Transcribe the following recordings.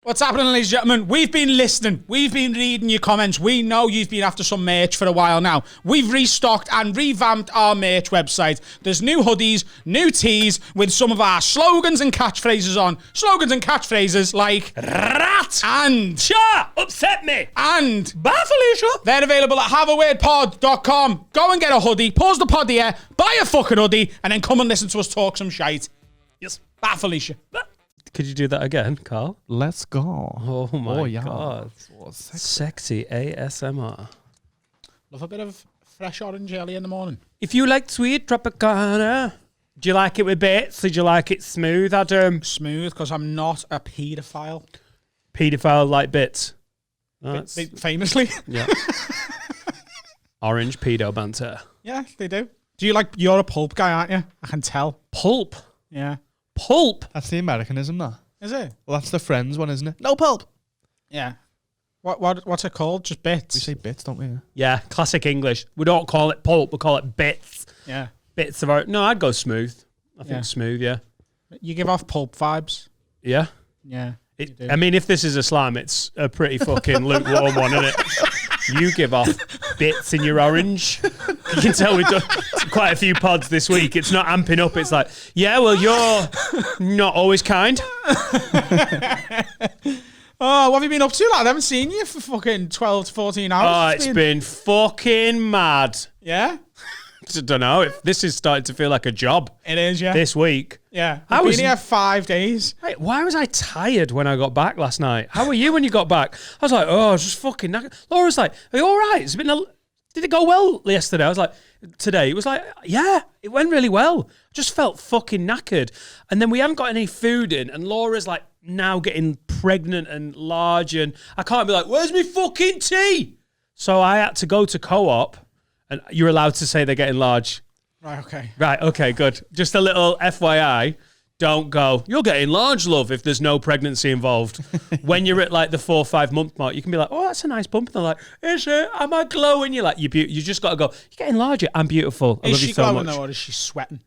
What's happening, ladies and gentlemen? We've been listening. We've been reading your comments. We know you've been after some merch for a while now. We've restocked and revamped our merch website. There's new hoodies, new tees with some of our slogans and catchphrases on. Slogans and catchphrases like rat and cha, upset me and Felicia. They're available at haveaweirdpod.com. Go and get a hoodie, pause the pod here, buy a fucking hoodie, and then come and listen to us talk some shite. Yes. Bye, Felicia. Could you do that again, Carl? Let's go. Oh my yeah. God. Sexy ASMR. Love a bit of fresh orange early in the morning. If you like sweet Tropicana, do you like it with bits or do you like it smooth, Adam? Smooth, because I'm not a paedophile. Paedophile like bits. Famously. Yeah. Orange pedo banter. Yeah, they do. Do you like... You're a pulp guy, aren't you? I can tell. Pulp? Yeah. Pulp? That's the Americanism, that. Is it? Well, that's the Friends one, isn't it? No pulp. Yeah. What's it called? Just bits? We say bits, don't we? Yeah, classic English. We don't call it pulp, we call it bits. Yeah. Bits of our... No, I'd go smooth. I think smooth, yeah. You give off pulp vibes. Yeah? Yeah. I mean, if this is a slam, it's a pretty fucking lukewarm one, isn't it? You give off bits in your orange. You can tell we've done quite a few pods this week. It's not amping up. It's like, yeah, well, you're not always kind. Oh, what have you been up to, lad? I haven't seen you for fucking 12 to 14 hours. Oh, it's been fucking mad. Yeah? I don't know. If this is starting to feel like a job. It is, yeah. This week. Yeah. I've been here 5 days. Wait, why was I tired when I got back last night? How were you when you got back? I was like, oh, I was just fucking knackered. Laura's like, are you all right? Did it go well yesterday? I was like, today? It was like, yeah, it went really well. I just felt fucking knackered. And then we haven't got any food in. And Laura's like now getting pregnant and large. And I can't be like, where's my fucking tea? So I had to go to Co-op. And you're allowed to say they're getting large. Right, okay. Right, okay, good. Just a little FYI. Don't go, you're getting large, love, if there's no pregnancy involved. When you're at like the 4 or 5 month mark, you can be like, oh, that's a nice bump. And they're like, is it? Am I glowing? You're like, you just got to go, you're getting larger. I'm beautiful. I love you so much. Is she glowing though, or is she sweating?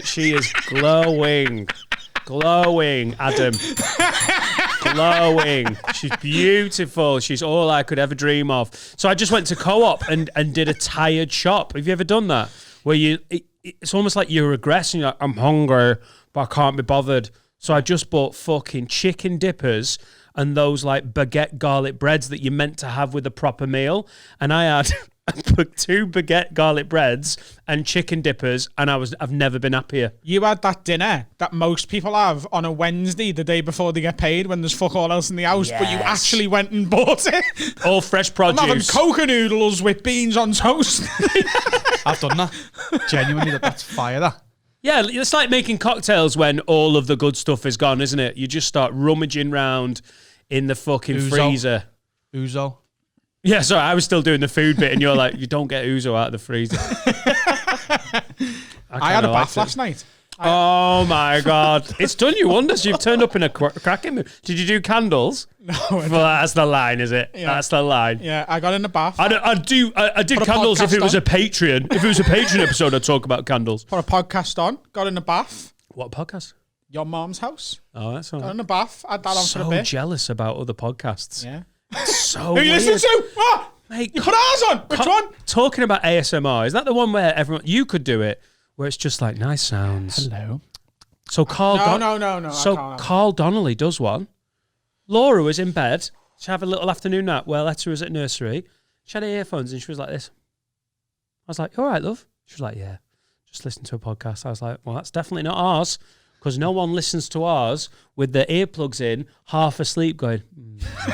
She is glowing. Glowing, Adam. Glowing. She's beautiful. She's all I could ever dream of. So I just went to Co-op and did a tired shop. Have you ever done that? Where it's almost like you regress and you're like, I'm hungry, but I can't be bothered. So I just bought fucking chicken dippers and those like baguette garlic breads that you're meant to have with a proper meal. And I had 2 baguette garlic breads and chicken dippers, and I've never been happier. You had that dinner that most people have on a Wednesday, the day before they get paid, when there's fuck all else in the house, but you actually went and bought it. All fresh produce. I'm having coca noodles with beans on toast. I've done that. Genuinely, that's fire, that. Yeah, it's like making cocktails when all of the good stuff is gone, isn't it? You just start rummaging round in the fucking freezer. Ouzo. Yeah, sorry, I was still doing the food bit, and you're like, you don't get ouzo out of the freezer. I had a bath last night. Oh my God. It's done you wonders. You've turned up in a cracking mood. Did you do candles? No. Well, that's the line, is it? Yeah. That's the line. Yeah, I got in the bath. I did candles if it was a Patreon. If it was a Patreon episode, I'd talk about candles. Put a podcast on. Got in the bath. What podcast? Your mom's house. Oh, that's all right. Got in the bath. Had that on for a bit. So jealous about other podcasts. Yeah. So who are you listening to? What? Mate, you put ours on. Which one? Talking about ASMR, is that the one where you could do it, where it's just like nice sounds? Hello. So Carl... No. So Carl Donnelly does one. Laura was in bed. She had a little afternoon nap while Etta was at nursery. She had her earphones and she was like this. I was like, you all right, love? She was like, yeah. Just listen to a podcast. I was like, well, that's definitely not ours, because no one listens to ours with their earplugs in, half asleep, going,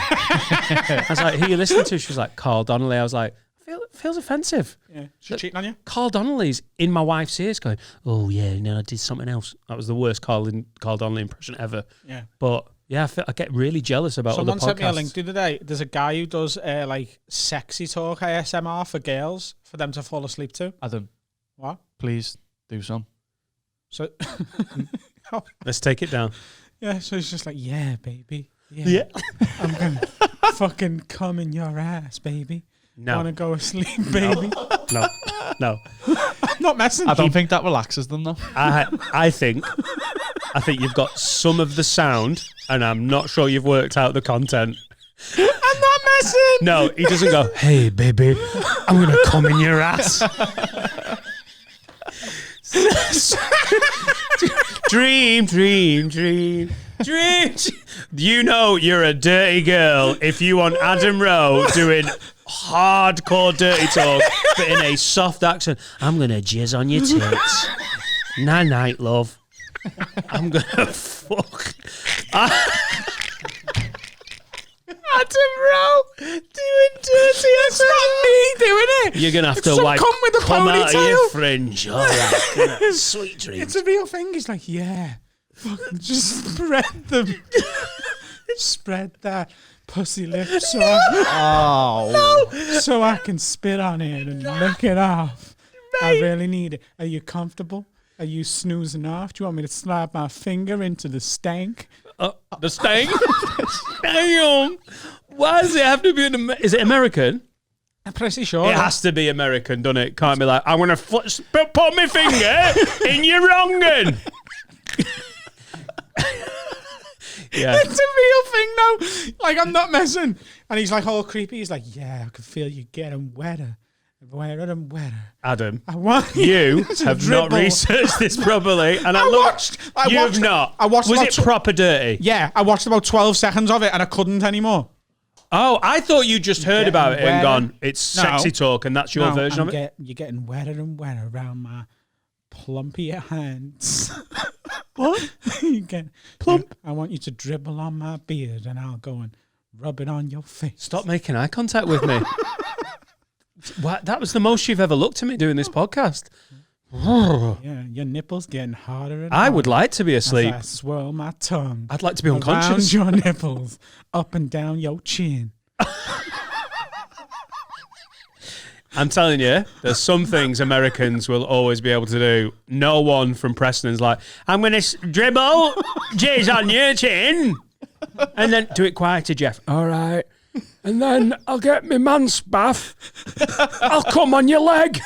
I was like, who are you listening to? She was like, Carl Donnelly. I was like, it feels offensive. Yeah, she's cheating on you. Carl Donnelly's in my wife's ears going, oh, yeah, no, I did something else. That was the worst Carl Donnelly impression ever. Yeah. But, yeah, I get really jealous about other podcasts. Someone sent me a link the other day. There's a guy who does, like, sexy talk ASMR for girls for them to fall asleep to. Adam. What? Please do some. So... Let's take it down. Yeah, so it's just like, yeah, baby. Yeah. I'm going to fucking come in your ass, baby. No. Want to go asleep, baby? No. I'm not messing. I don't think that relaxes them, though. I think I think you've got some of the sound, and I'm not sure you've worked out the content. I'm not messing. No, he doesn't go, hey, baby, I'm going to come in your ass. Dream. You know you're a dirty girl if you want Adam Rowe doing hardcore dirty talk, but in a soft accent. I'm going to jizz on your tits. Night, love. I'm going to fuck. Adam Rowe doing dirty. It's not me doing it. You're going to have to Some wipe cunt with a come out of your ponytail. fringe. All right. Sweet dreams. It's a real thing. He's like, yeah. Fucking just spread them. Spread that pussy lips so I can spit on it and lick it off. I really need it. Are you comfortable? Are you snoozing off? Do you want me to slap my finger into the stank? The stank? Damn. Why does it have to be is it American? I'm pretty sure. It has to be American, doesn't it? Can't be like, I'm going to put my finger in your wrong'un. Yeah. It's a real thing now. Like, I'm not messing. And he's like all creepy. He's like, yeah, I can feel you getting wetter. Wetter and wetter. Adam, I want you to have dribble. not researched this properly. And I was watched it proper dirty? Yeah, I watched about 12 seconds of it and I couldn't anymore. Oh, I thought you just heard about it and wetter. gone, it's sexy talk, and that's your version of it? You're getting wetter and wetter around my plumpy hands. What? You get Plump? I want you to dribble on my beard and I'll go and rub it on your face. Stop making eye contact with me. What? That was the most you've ever looked at me doing this podcast. Yeah, your nipples getting harder and I would like to be asleep. I swirl my tongue. I'd like to be unconscious. Around your nipples, up and down your chin. I'm telling you, there's some things Americans will always be able to do. No one from Preston's like, I'm going to dribble jizz on your chin. And then do it quieter, Jeff. All right. And then I'll get my man's bath. I'll come on your leg.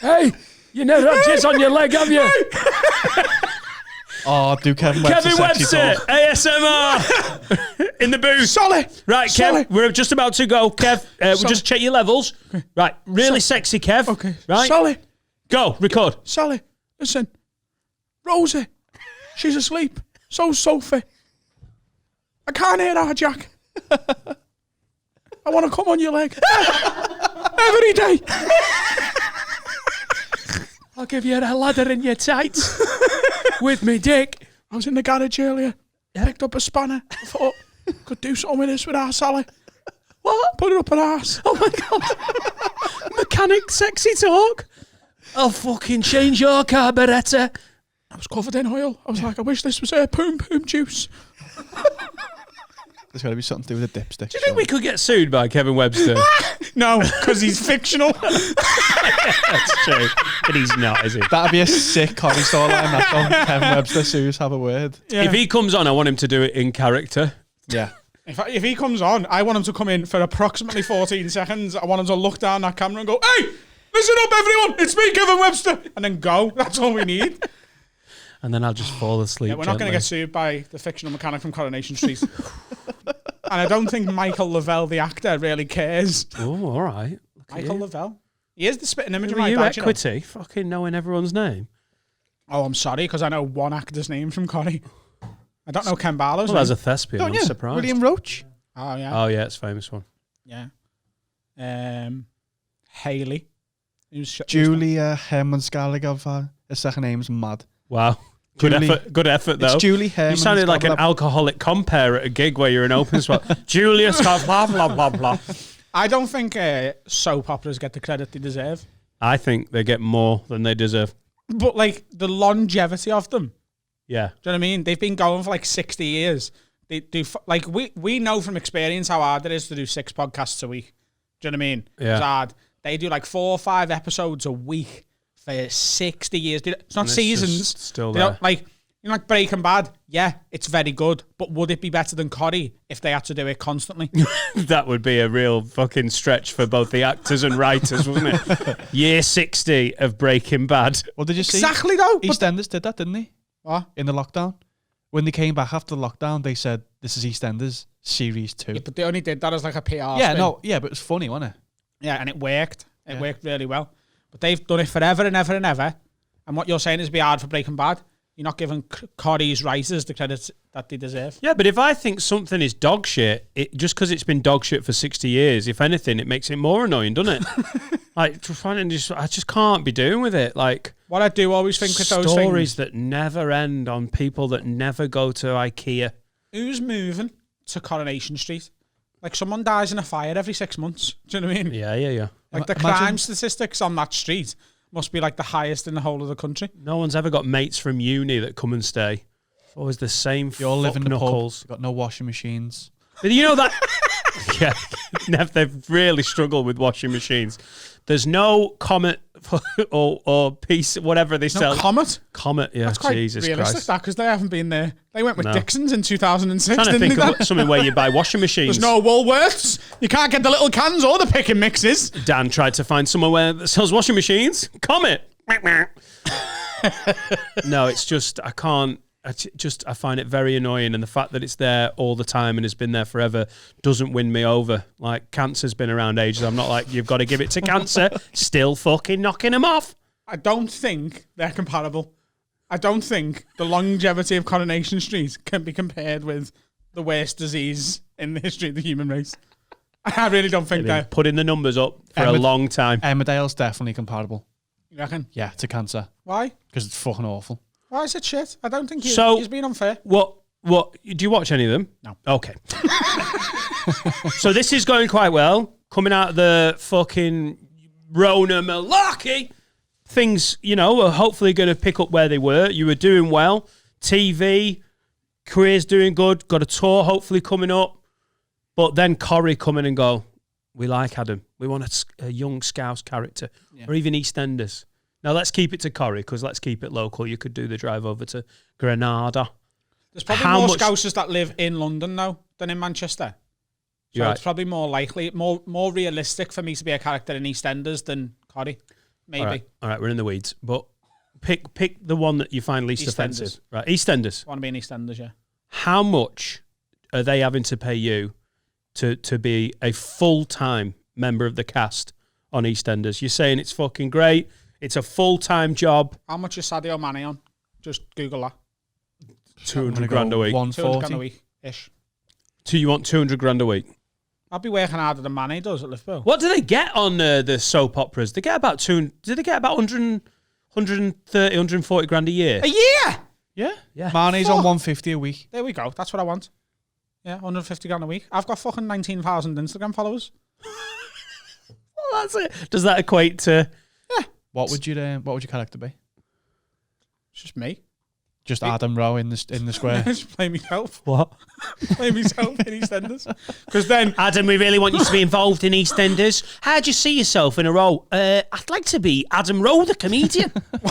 Hey, you never had jizz on your leg, have you? Oh, do Kevin Webster sexy talk. ASMR in the booth. Solid. Right, Solly. Kev, we're just about to go. Kev, we'll just check your levels. Okay. Right, really sexy, Kev. Okay. Right. Solly. Go, record. Sally, listen. Rosie, she's asleep. So's Sophie. I can't hear her, Jack. I want to come on your leg. Every day. I'll give you a ladder in your tights with me dick. I was in the garage earlier. Picked up a spanner. I thought, could do something with this with our Sally. What? Put it up her ass. Oh my God. Mechanic sexy talk. I'll fucking change your carburetor. I was covered in oil. I was like, I wish this was poom juice. There's got to be something to do with the dipstick. Do you think we could get sued by Kevin Webster? No, because he's fictional. That's true. But he's not, is he? That'd be a sick comedy storyline. That's on Kevin Webster sues have a word. Yeah. If he comes on, I want him to do it in character. Yeah. If he comes on, I want him to come in for approximately 14 seconds. I want him to look down that camera and go, hey, listen up, everyone. It's me, Kevin Webster. And then go. That's all we need. And then I'll just fall asleep. Yeah, we're not going to get sued by the fictional mechanic from Coronation Street. And I don't think Michael Lavelle, the actor, really cares. Oh, all right. Michael Lavelle. He is the spitting image of Were my you dad, you know. equity? Fucking knowing everyone's name. Oh, I'm sorry, because I know one actor's name from Corrie. I don't know Ken Barlow's Well, as name. a thespian, Don't I'm you? surprised. William Roach. Oh, yeah. Oh, yeah, it's a famous one. Yeah. Haley. Julia Hermann-Skalliger. Her second name's mad. Wow. Julie- Good effort, though. It's Julie Herman. You sounded like an alcoholic compere at a gig where you're an open spot. Julia Scott, blah, blah, blah, blah. I don't think soap operas get the credit they deserve. I think they get more than they deserve. But, like, the longevity of them. Yeah. Do you know what I mean? They've been going for, like, 60 years. They do, like, we know from experience how hard it is to do 6 podcasts a week. Do you know what I mean? Yeah. It's hard. They do, like, 4 or 5 episodes a week for 60 years. It's not And it's seasons. just still They there. don't, like, you know, like Breaking Bad. Yeah, it's very good. But would it be better than Corrie if they had to do it constantly? That would be a real fucking stretch for both the actors and writers, wouldn't it? Year 60 of Breaking Bad. Well, did you see? Exactly, though. But EastEnders did that, didn't he? What? in the lockdown. When they came back after the lockdown, they said, this is EastEnders Series 2. Yeah, but they only did that as like a PR Yeah, spin. no, yeah, but it was funny, wasn't it? Yeah, and it worked. It Yeah. worked really well. But they've done it forever and ever and ever. And what you're saying is be hard for Breaking Bad. You're not giving Corey's writers the credit that they deserve. Yeah, but if I think something is dog shit, just because it's been dog shit for 60 years, if anything, it makes it more annoying, doesn't it? I just can't be doing with it. Like, What I do always think with those stories things, that never end on people that never go to IKEA. who's moving to Coronation Street? Like someone dies in a fire every 6 months. Do you know what I mean? Yeah. Like the Imagine- crime statistics on that street must be like the highest in the whole of the country. No one's ever got mates from uni that come and stay. It's always the same They all live in the knuckles. pub. Got no washing machines. But you know that... yeah, they've really struggled with washing machines. There's no Comet or piece, whatever they No sell. Comet. Comet, yeah, That's quite Jesus realistic, Christ. that, because they haven't been there. They went with No. Dixon's in 2006, Trying to didn't think they? of something where you buy washing machines. There's no Woolworths. You can't get the little cans or the pick and mixes. Dan tried to find somewhere that sells washing machines. Comet. No, it's just I can't. I find it very annoying, and the fact that it's there all the time and has been there forever doesn't win me over. Like, cancer's been around ages. I'm not like, you've got to give it to cancer. Still fucking knocking them off. I don't think they're comparable. I don't think the longevity of Coronation Street can be compared with the worst disease in the history of the human race. I really don't think They've that. putting the numbers up for a Emmett- long time. Emmerdale's definitely comparable. You reckon? Yeah, to cancer. Why? Because it's fucking awful. Why is it shit? I don't think So- he's been unfair. What? Do you watch any of them? No. Okay. So this is going quite well. Coming out of the fucking Rona malarkey. Things, are hopefully going to pick up where they were. You were doing well. TV, career's doing good. Got a tour hopefully coming up. But then Corrie come in and go, we like Adam. We want a young Scouse character. Or even EastEnders. Now let's keep it to Corrie, because let's keep it local. You could do the drive over to Granada. There's probably How more much- Scousers that live in London now than in Manchester. So You're it's right. probably more likely, more realistic for me to be a character in EastEnders than Corrie. Maybe. All right, we're in the weeds. But pick the one that you find least EastEnders. offensive. Right, EastEnders. Want to be in EastEnders, yeah. How much are they having to pay you to be a full-time member of the cast on EastEnders? You're saying it's fucking great. It's a full-time job. How much is Sadio Mane on? Just Google that. 200 grand a week. 200 grand a 140. week-ish. So you want 200 grand a week? I'll be working harder than Mane does at Liverpool. What do they get on the soap operas? They get about Do they get about 100, 130, 140 grand a year? A year! Yeah. Yeah. Mane's Fuck. on 150 a week. There we go. That's what I want. Yeah, 150 grand a week. I've got fucking 19,000 Instagram followers. Well, that's it. Does that equate to... What would your character be? It's just me. Just Adam Rowe in the square. Just play myself. What? Play myself in EastEnders. Because then... Adam, we really want you to be involved in EastEnders. How do you see yourself in a role? I'd like to be Adam Rowe, the comedian.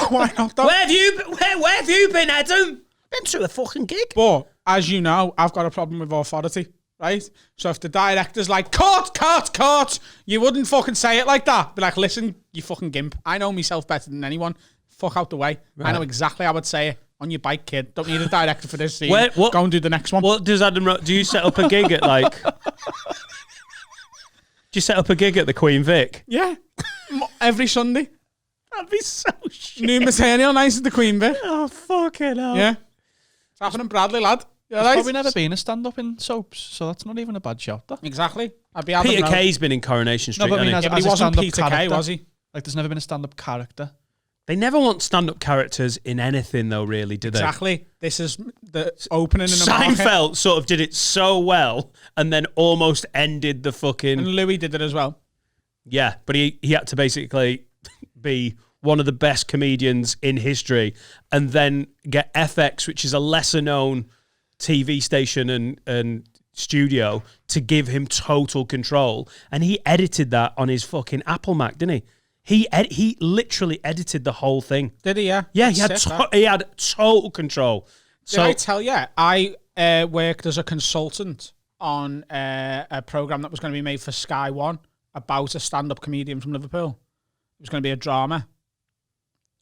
Why not? Though? Where have you been, Adam? Been to a fucking gig. But, as you know, I've got a problem with authority, right? So if the director's like, cut, you wouldn't fucking say it like that. Be like, listen, you fucking gimp. I know myself better than anyone. Fuck out the way. I know exactly how I'd say it. On your bike, kid. Don't need a director for this scene. What- Go and do the next one. What does Adam Rowe... Do you set up a gig at, like... Do you set up a gig at the Queen Vic? Yeah. Every Sunday. That'd be so shit. New material nice at the Queen Vic. Oh, fucking hell. Yeah. It's happening, Bradley, lad. You There's alright? probably never been a stand-up in soaps, so that's not even a bad shot. That. Exactly. I'd be Adam Peter Rowe. Kay's been in Coronation Street, but I mean, hasn't he? Yeah, but he as a wasn't stand-up Peter Kay, character. was he? Like, there's never been a stand-up character. They never want stand-up characters in anything, though, really, do they? Exactly. This is the opening in the market. Seinfeld sort of did it so well and then almost ended the fucking... And Louis did it as well. Yeah, but he had to basically be one of the best comedians in history and then get FX, which is a lesser-known TV station and studio, to give him total control. And he edited that on his fucking Apple Mac, didn't he? He literally edited the whole thing. Did he, yeah? Yeah, That's sick, that. he had total control. Did I tell you, I worked as a consultant on a programme that was going to be made for Sky One about a stand-up comedian from Liverpool. It was going to be a drama.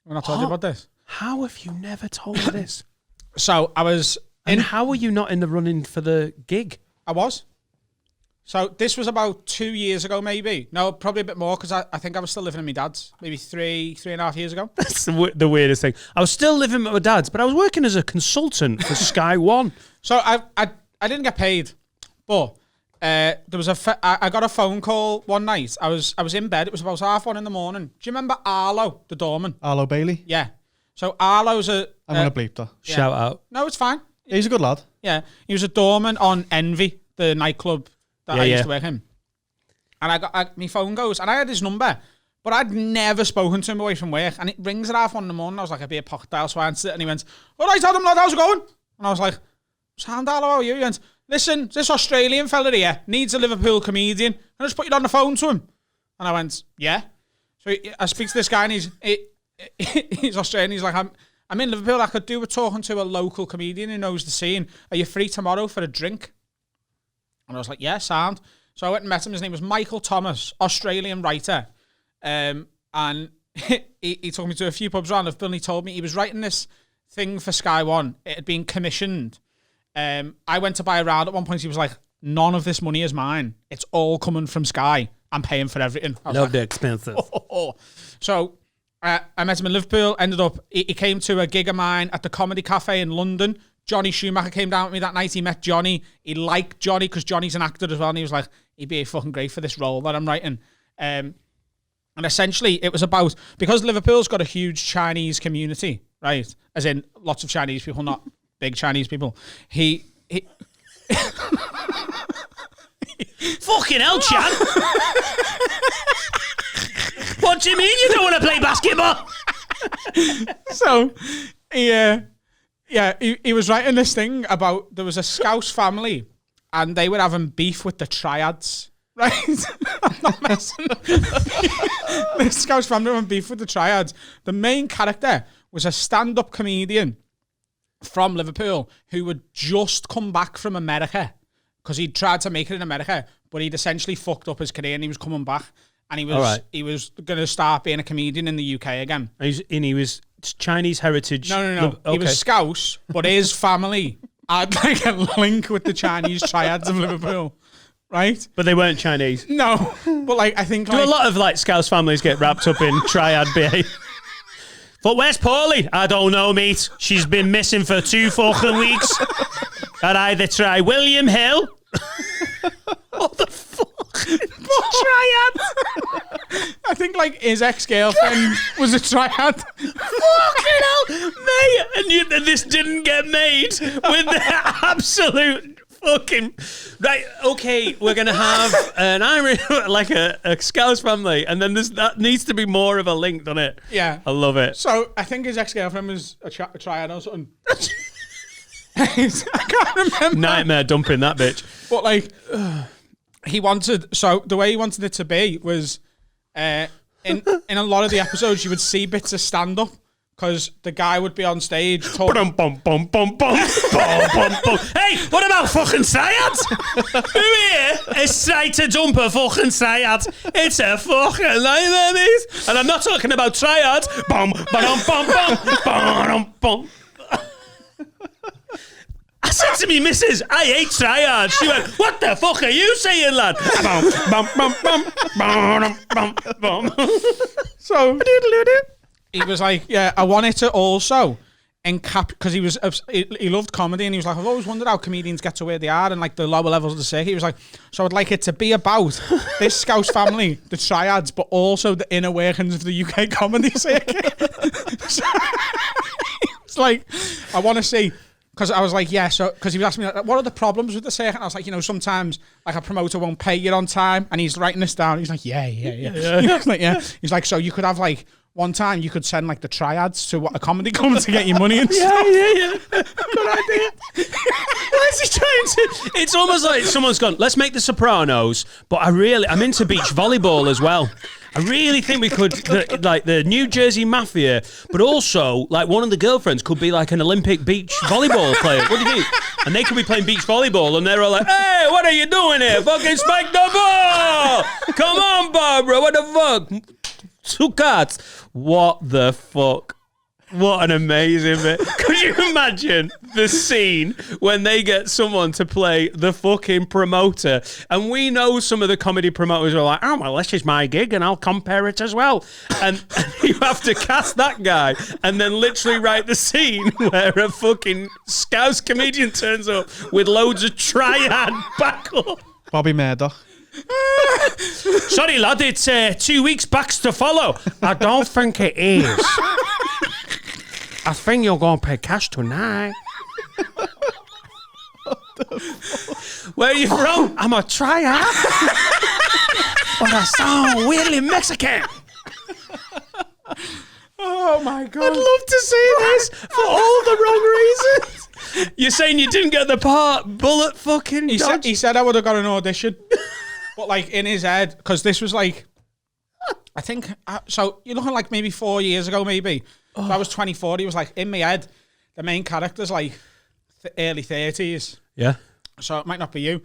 Have I not told you about this? How have you never told me this? So I was And how were you not in the running for the gig? I was. So this was about 2 years ago, maybe. No, probably a bit more, because I think I was still living in my dad's. Maybe three and a half years ago. That's the weirdest thing. I was still living at my dad's, but I was working as a consultant for Sky One. So I didn't get paid, but there was I got a phone call one night. I was in bed. It was about 1:30 in the morning. Do you remember Arlo, the doorman? Arlo Bailey. Yeah. So Arlo's I'm gonna bleep that. Shout out. No, it's fine. He's a good lad. Yeah, he was a doorman on Envy, the nightclub that I used to work in. And my phone goes, and I had his number, but I'd never spoken to him away from work. And it rings at 1:30 in the morning. I was like, I'd be a pocket dial, so I answered it. And he went, all right, Adam, lad, how's it going? And I was like, sound, Arlo, how are you? He went, listen, this Australian fella here needs a Liverpool comedian. And I just put you on the phone to him. And I went, yeah. So I speak to this guy, and he's Australian. He's like, I'm in Liverpool. I could do with talking to a local comedian who knows the scene. Are you free tomorrow for a drink? And I was like, yeah, sound. So I went and met him. His name was Michael Thomas, Australian writer. And he took me to a few pubs around Liverpool, and he told me he was writing this thing for Sky One. It had been commissioned. I went to buy a round. At one point, he was like, none of this money is mine. It's all coming from Sky. I'm paying for everything. Love the expenses. So I met him in Liverpool. Ended up, he came to a gig of mine at the Comedy Cafe in London. Johnny Schumacher came down with me that night. He met Johnny. He liked Johnny because Johnny's an actor as well. And he was like, he'd be fucking great for this role that I'm writing. And essentially, it was about, because Liverpool's got a huge Chinese community, right? As in lots of Chinese people, not big Chinese people. He Fucking hell, Chan. What do you mean you don't want to play basketball? So, he was writing this thing about, there was a Scouse family and they were having beef with the triads, right? I'm not messing. The Scouse family were having beef with the triads. The main character was a stand-up comedian from Liverpool who had just come back from America because he'd tried to make it in America, but he'd essentially fucked up his career and he was coming back. And he was going to start being a comedian in the UK again. And he was Chinese heritage. No. He was Scouse, but his family had like a link with the Chinese triads of Liverpool, right? But they weren't Chinese. No, but like I think Do a lot of like Scouse families get wrapped up in triad behavior? But where's Paulie? I don't know, mate. She's been missing for 2 fucking weeks. I'd either try William Hill. What the fuck? Triad. I think like his ex-girlfriend was a triad. Fucking hell, mate! And this didn't get made with the absolute fucking right. Okay, we're gonna have an Irish, like a Scouse family, and then that needs to be more of a link, doesn't it? Yeah, I love it. So I think his ex-girlfriend was a triad or something. I can't remember. Nightmare dumping that bitch. But like, the way he wanted it to be was, in a lot of the episodes you would see bits of stand up because the guy would be on stage talking. Hey, what about fucking Syed? Who here is trying to dump a fucking Syed? It's a fucking nightmare, mate. And I'm not talking about triads. Bum, ba-dum, bum, bum, ba-dum, bum. I said to me, missus, I hate triads. She went, what the fuck are you saying, lad? So he was like, yeah, I want it to also because he loved comedy and he was like, I've always wondered how comedians get to where they are and like the lower levels of the circuit. He was like, so I'd like it to be about this Scouse family, the triads, but also the inner workings of the UK comedy circuit. So it's like, I want to see. Because I was like, yeah, so, because he was asking me, like, what are the problems with the circuit? And I was like, sometimes, like, a promoter won't pay you on time, and he's writing this down. He's like, yeah. He's like, yeah. He's like, so you could have, like, one time you could send, like, the triads to a comedy club to get your money and stuff. Yeah. Good idea. Why is he trying to? It's almost like someone's gone, let's make The Sopranos, but I'm into beach volleyball as well. I really think we could, like the New Jersey Mafia, but also like one of the girlfriends could be like an Olympic beach volleyball player. What do you think? And they could be playing beach volleyball, and they're all like, "Hey, what are you doing here? Fucking spike the ball! Come on, Barbara. What the fuck? 2 cats. What the fuck?" What an amazing bit. Could you imagine the scene when they get someone to play the fucking promoter? And we know some of the comedy promoters are like, oh, well, this is my gig and I'll compare it as well. And you have to cast that guy and then literally write the scene where a fucking Scouse comedian turns up with loads of triad backup. Bobby Murdoch. Sorry, lad, it's 2 weeks backs to follow. I don't think it is. I think you're going to pay cash tonight. Where are you from? I'm a triad. But I sound weirdly Mexican. Oh my God. I'd love to see this for all the wrong reasons. You're saying you didn't get the part, bullet fucking dodge? He said I would have got an audition. But like in his head, because this was like, I think, so you're looking like maybe 4 years ago, maybe. So I was 24. He was like, in my head, the main character's like early 30s. Yeah. So it might not be you.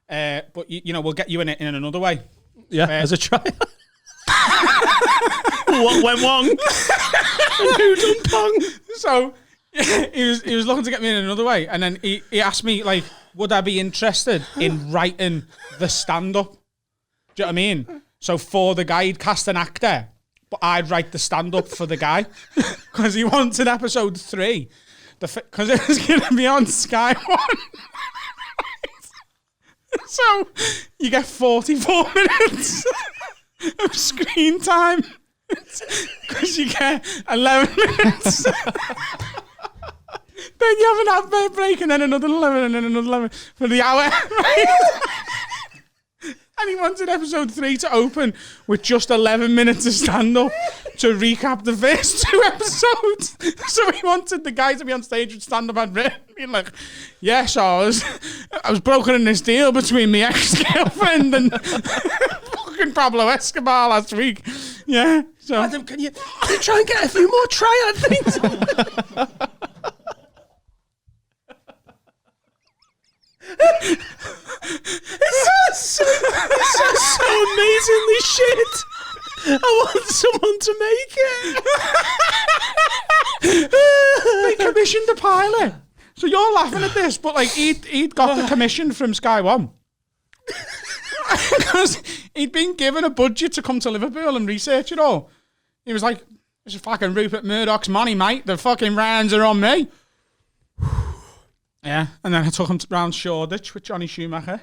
But, you know, we'll get you in it in another way. Yeah, as a triad. What went wrong? Who done pong? So he was looking to get me in another way. And then he asked me, like, would I be interested in writing the stand-up? Do you know what I mean? So for the guy, he'd cast an actor, but I'd write the stand-up for the guy. Because he wanted episode 3. Because it was going to be on Sky One. So you get 44 minutes of screen time. Because you get 11 minutes. Then you have an half break and then another 11 and then another 11 for the hour. Right? And he wanted episode 3 to open with just 11 minutes of stand-up to recap the first 2 episodes. So he wanted the guy to be on stage with stand-up and written, being like, yeah, so I was brokering this deal between my ex-girlfriend and fucking Pablo Escobar last week. Yeah. So Adam, can you try and get a few more triad things? It's so amazingly shit. I want someone to make it. They commissioned the pilot. So you're laughing at this, but like he'd got the commission from Sky One. Because he'd been given a budget to come to Liverpool and research it all. He was like, this is fucking Rupert Murdoch's money, mate. The fucking rounds are on me. Yeah, and then I took him round Shoreditch with Johnny Schumacher.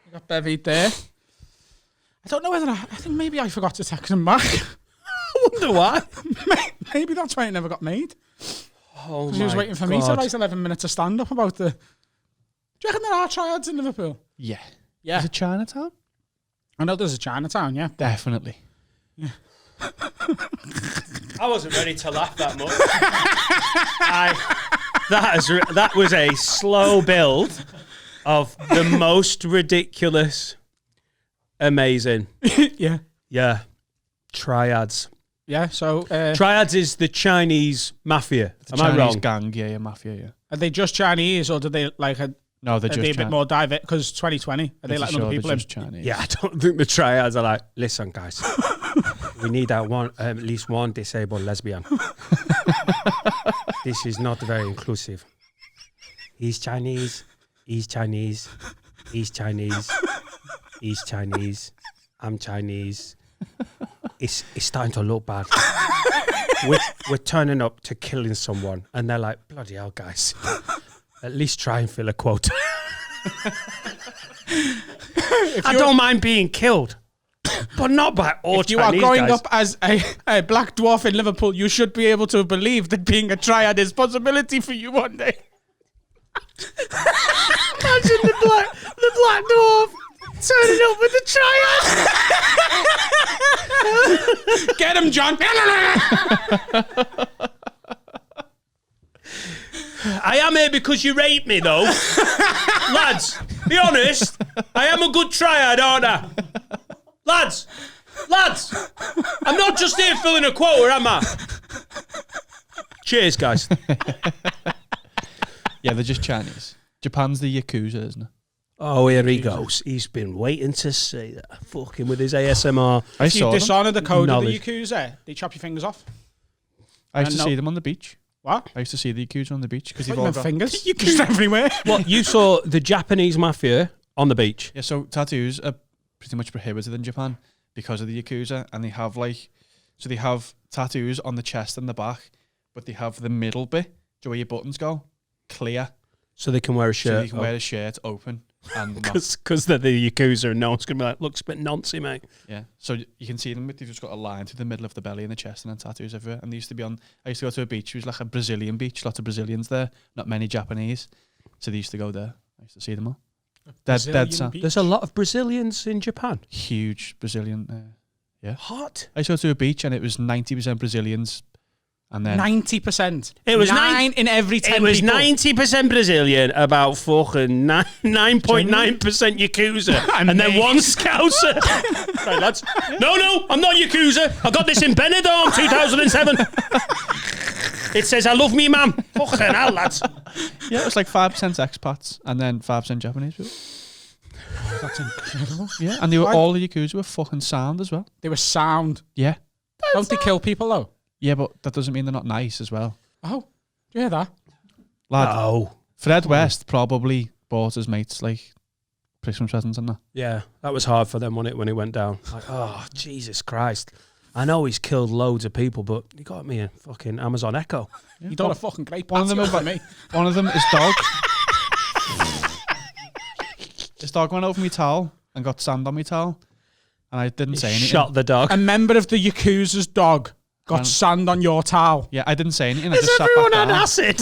I got bevied there. I don't know whether I think maybe I forgot to text him back. I wonder why. Maybe that's why it never got made. Oh, he was waiting for me to write 11 minutes of stand-up about the... Do you reckon there are triads in Liverpool? Yeah. Yeah. Is it Chinatown? I know there's a Chinatown, yeah. Definitely. Yeah. I wasn't ready to laugh that much. That was a slow build of the most ridiculous, amazing. Yeah. Yeah. Triads. Yeah, so... Triads is the Chinese mafia. Am I wrong? Gang, yeah, mafia, yeah. Are they just Chinese or do they like... No, they're just a bit more diverse? Because 2020, are they letting other people in? Chinese. Yeah, I don't think the triads are like, listen, guys, we need at least one disabled lesbian. This is not very inclusive. He's Chinese. He's Chinese. He's Chinese. He's Chinese. I'm Chinese. It's starting to look bad. We're turning up to killing someone, and they're like, bloody hell, guys. At least try and fill a quota. I don't mind being killed, but not by all Chinese guys. If you are growing up as a black dwarf in Liverpool, you should be able to believe that being a triad is a possibility for you one day. Imagine the black dwarf turning up with the triad. Get him, John. I am here because you raped me, though. Lads, be honest. I am a good triad, aren't I? Lads, I'm not just here filling a quota, am I? Cheers, guys. Yeah, they're just Chinese. Japan's the Yakuza, isn't it? Oh, here he goes. He's been waiting to say that. Fucking with his ASMR. If you dishonour the code of the Yakuza, they chop your fingers off. I used to see them on the beach. What? I used to see the Yakuza on the beach because What, they've you all meant got fingers? Yakuza everywhere. What, you saw the Japanese mafia on the beach? Yeah, so tattoos are pretty much prohibited in Japan because of the Yakuza, and they have they have tattoos on the chest and the back, but they have the middle bit, where your buttons go, clear, So they can wear a shirt. so you can wear a shirt open and not, Because they're the Yakuza and no one's going to be like, looks a bit noncy, mate. yeah. So you can see them, they've just got a line through the middle of the belly and the chest, and then tattoos everywhere. And they used to be on. I used to go to a beach. It was like a Brazilian beach, lots of Brazilians there, not many Japanese. So they used to go there. I used to see them all. Dead son. There's a lot of Brazilians in Japan. Huge Brazilian. Yeah. Hot. I used to go to a beach and it was 90% Brazilians, and then 90%. It was 9 in every 10 It was people. 90% Brazilian, about fucking 9.9% Yakuza, and then one Scouser. Right, lads. No, I'm not Yakuza. I got this in Benidorm 2007. It says, I love me, ma'am. Fucking hell, lads. yeah, it was like 5% expats and then 5% Japanese people. That's incredible. Yeah, and they were all the Yakuza were fucking sound as well. They were sound. Yeah, Don't they kill people though? yeah, but that doesn't mean they're not nice as well. Oh, do you hear that? Lad, Oh. Fred West probably bought his mates like Christmas presents and that. Yeah, that was hard for them when it went down. Like, oh, Jesus Christ. I know he's killed loads of people, but he got me a fucking Amazon Echo. You done a fucking great One of them party is over like- me. One of them is dog. His dog went over my towel and got sand on my towel, and I didn't say anything. Shot the dog. A member of the Yakuza's dog got Man. sand on your towel. Yeah, I didn't say anything. I Is just sat everyone back on down. acid?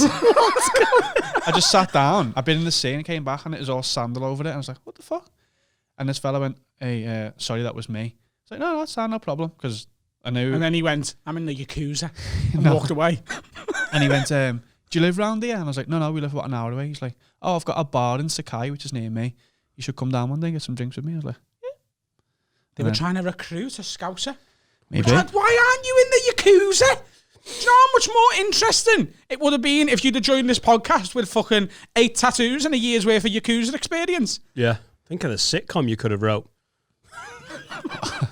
I just sat down. I've been in the sea and came back and it was all sand all over it. And I was like, what the fuck? And this fella went, hey, sorry, that was me. It's like, no, that's fine, no problem. Because I knew. And then he went, I'm in the Yakuza. And No. walked away. And he went, do you live round here? And I was like, no, we live about an hour away. He's like, oh, I've got a bar in Sakai, which is near me. You should come down one day and get some drinks with me. I was like, They were trying to recruit a Scouser. maybe. Dad, why aren't you in the Yakuza? Do you know how much more interesting it would have been if you'd have joined this podcast with fucking 8 tattoos and a year's worth of Yakuza experience? Yeah. Think of the sitcom you could have wrote.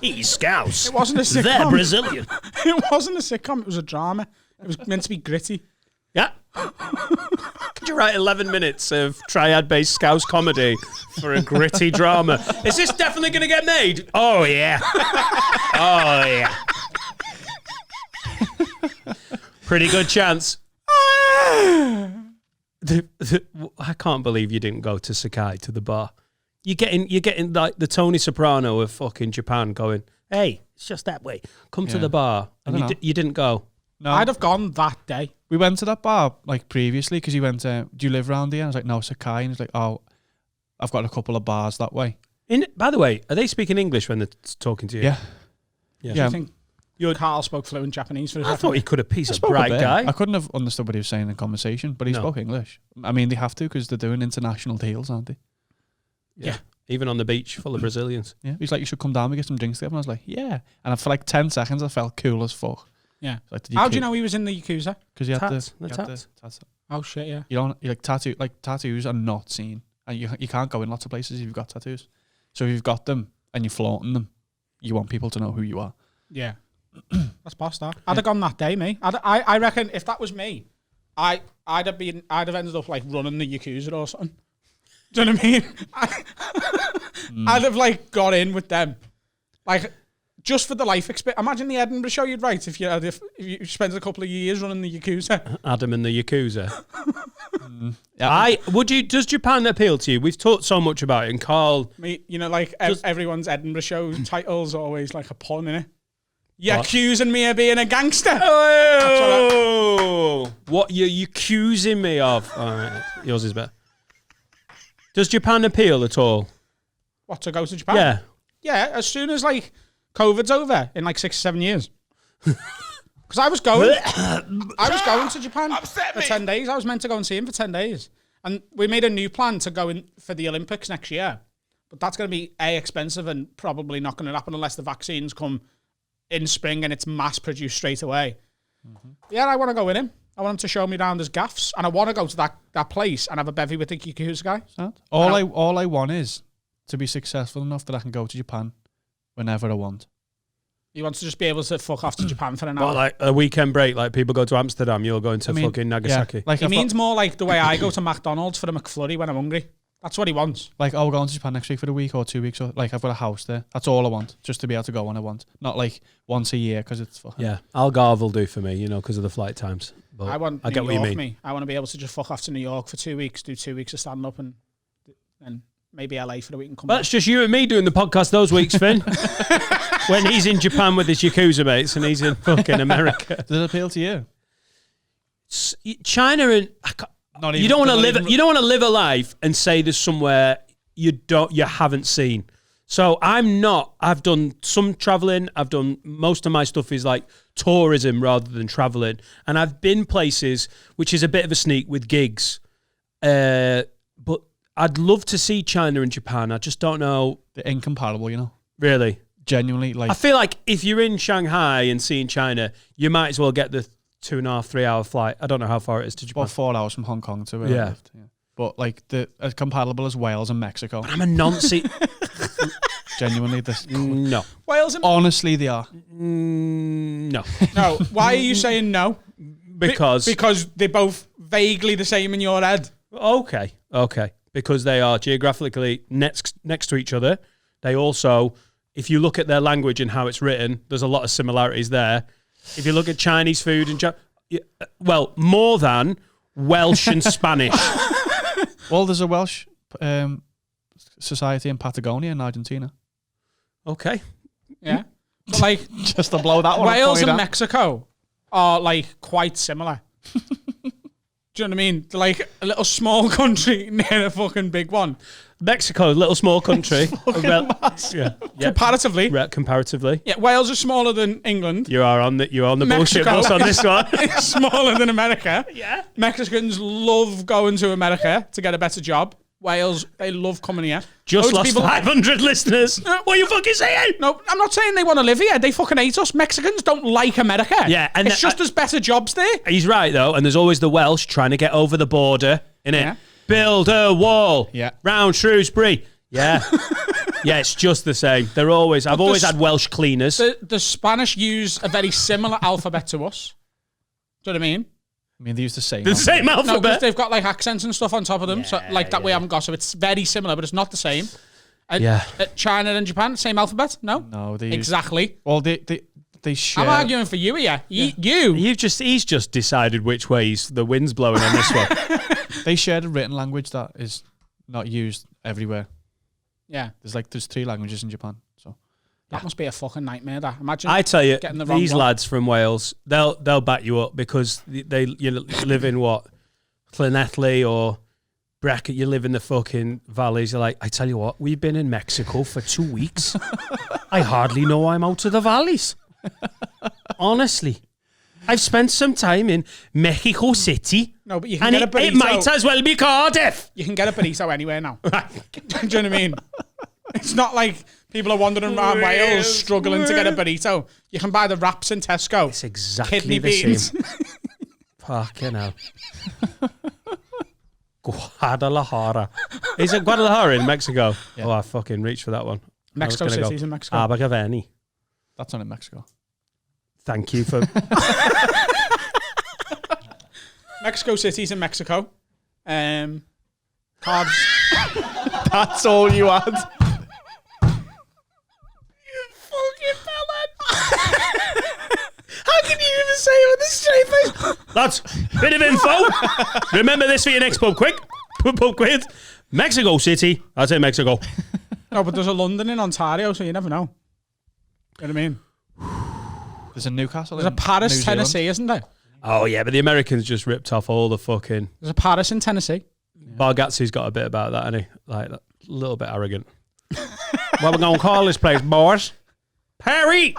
He's Scouts. It wasn't a sitcom. They're Brazilian. It wasn't a sitcom. It was a drama. It was meant to be gritty. Yeah. Could you write 11 minutes of triad-based Scouse comedy for a gritty drama? Is this definitely going to get made? Oh, yeah. Oh, yeah. Pretty good chance. I can't believe you didn't go to Sakai, to the bar. You're getting like the Tony Soprano of fucking Japan going, hey, it's just that way. Come to Yeah. the bar. And I don't know. you didn't go. No, I'd have gone that day. we went to that bar like previously because he went, do you live round here? And I was like, no, Sakai. And he's like, oh, I've got a couple of bars that way. By the way, are they speaking English when they're talking to you? Yeah. I think Carl spoke fluent Japanese for a I second. thought he could have. He's a spoke a bright bit. guy. I couldn't have understood what he was saying in conversation, but he No. spoke English. I mean, they have to because they're doing international deals, aren't they? Yeah. Even on the beach full of Brazilians. Yeah. He's like, you should come down and get some drinks together. And I was like, yeah. And for like 10 seconds, I felt cool as fuck. Yeah. Like, How do you know he was in the Yakuza? Because you had Tats, to. the You had tats. to tats. Oh, shit, yeah. You don't, you like tattoos are not seen. And you can't go in lots of places if you've got tattoos. So if you've got them and you're flaunting them, you want people to know who you are. Yeah. That's boss that. I'd have gone that day, me. I reckon if that was me, I'd have ended up like running the Yakuza or something. Do you know what I mean? I'd have like got in with them. Like just for the life experience. Imagine the Edinburgh show you'd write if you spent a couple of years running the Yakuza. Adam and the Yakuza. Yeah. Does Japan appeal to you? We've talked so much about it, and Carl. Me, you know, like everyone's Edinburgh show title's always like a pun, innit? You're What? accusing me of being a gangster. Oh, what you accusing me of? All right, yours is better. Does Japan appeal at all? What, to go to Japan? Yeah. Yeah, as soon as like COVID's over in like 6 or 7 years. Because I was going to Japan for 10 days. I was meant to go and see him for 10 days. And we made a new plan to go in for the Olympics next year. But that's going to be expensive and probably not going to happen unless the vaccines come in spring and it's mass produced straight away. Mm-hmm. Yeah, I want to go with him. I want him to show me around his gaffs, and I want to go to that place and have a bevy with the Yakuza guy. All I want is to be successful enough that I can go to Japan whenever I want. He wants to just be able to fuck off to Japan for an hour. Well, like a weekend break, like people go to Amsterdam, you're going to fucking Nagasaki. Yeah, like he means more like the way I go to McDonald's for a McFlurry when I'm hungry. That's what he wants. Like, we're going to Japan next week for a week or 2 weeks. Or, like, I've got a house there. That's all I want, just to be able to go when I want. Not like once a year, because it's fucking... Yeah, Algarve will do for me, because of the flight times. But I want I get New what you York, mean. me. I want to be able to just fuck off to New York for 2 weeks, do 2 weeks of stand-up, and maybe LA for a week and come Well, back. it's just you and me doing the podcast those weeks, Finn. When he's in Japan with his Yakuza mates and he's in fucking America. Does it appeal to you? China and... You don't want to live. You don't want to live a life and say there's somewhere you haven't seen. So I've done some traveling. I've done most of my stuff is like tourism rather than traveling, and I've been places which is a bit of a sneak with gigs. But I'd love to see China and Japan. I just don't know. They're incomparable, Really, genuinely. Like, I feel like if you're in Shanghai and seeing China, you might as well get the 2.5, 3 hour flight. I don't know how far it is to Japan. about 4 hours from Hong Kong to where I lived. Yeah. But like as comparable as Wales and Mexico. But I'm a nonce. Genuinely, No. Wales and... honestly, they are. No. No. Why are you saying no? Because they're both vaguely the same in your head. Okay. Because they are geographically next to each other. They also, if you look at their language and how it's written, there's a lot of similarities there. If you look at Chinese food and more than Welsh and Spanish. Well, there's a Welsh society in Patagonia in Argentina. Okay. Yeah. But like, Just to blow that one Wales up for you, and Dan. Mexico are like quite similar. Do you know what I mean? They're like a little small country near a fucking big one. Mexico, little small country. Yeah. Comparatively. Comparatively. Yeah, Wales is smaller than England. You're on the bullshit Mexico. bus on this one. It's smaller than America. Yeah. Mexicans love going to America to get a better job. Wales, they love coming here. Just Loads of lost 500 listeners. What are you fucking saying? No, I'm not saying they want to live here. They fucking hate us. Mexicans don't like America. Yeah, and it's just there's better jobs there. He's right, though, and there's always the Welsh trying to get over the border, innit? Yeah. Build a wall. Yeah. Round Shrewsbury. Yeah. Yeah, it's just the same. I've always had Welsh cleaners. The Spanish use a very similar alphabet to us. Do you know what I mean? I mean, they use the same. The same No, because alphabet. they've got like accents and stuff on top of them. So like that we haven't got. So it's very similar, but it's not the same. China and Japan, same alphabet? No? No, they Exactly. Well, they share. I'm arguing for you here. He's just decided which way the wind's blowing on this one. They share a written language that is not used everywhere. Yeah. There's 3 languages in Japan. So That must be a fucking nightmare. That imagine. I tell you, getting the wrong these one. lads from Wales, they'll back you up because they live in what, Llanelli or Bracket. You live in the fucking valleys. You're like, I tell you what, we've been in Mexico for 2 weeks. I hardly know I'm out of the valleys. Honestly, I've spent some time in Mexico City. No, but you can and get a burrito. it might as well be Cardiff. You can get a burrito anywhere now. Do you know what I mean? It's not like people are wandering around Wales struggling to get a burrito. You can buy the wraps in Tesco. It's exactly Kidney the beans. same. Fucking hell. Guadalajara. Is it Guadalajara in Mexico? Yeah. Oh, I fucking reached for that one. Mexico City's in Mexico. Abergavenny. that's not in Mexico. Thank you for... Mexico City's in Mexico. Carbs. That's all you had. How can you even say it with a straight face? Lads, bit of info. Remember this for your next pub quiz. Mexico City. I'd say Mexico. No, but there's a London in Ontario, so you never know. You know what I mean? There's a Newcastle. There's a Paris, Tennessee, isn't there? Oh, yeah, but the Americans just ripped off all the fucking... There's a Paris in Tennessee. Bargatze's got a bit about that, hasn't he? Like, a little bit arrogant. What we're going to call this place, boys? Perry!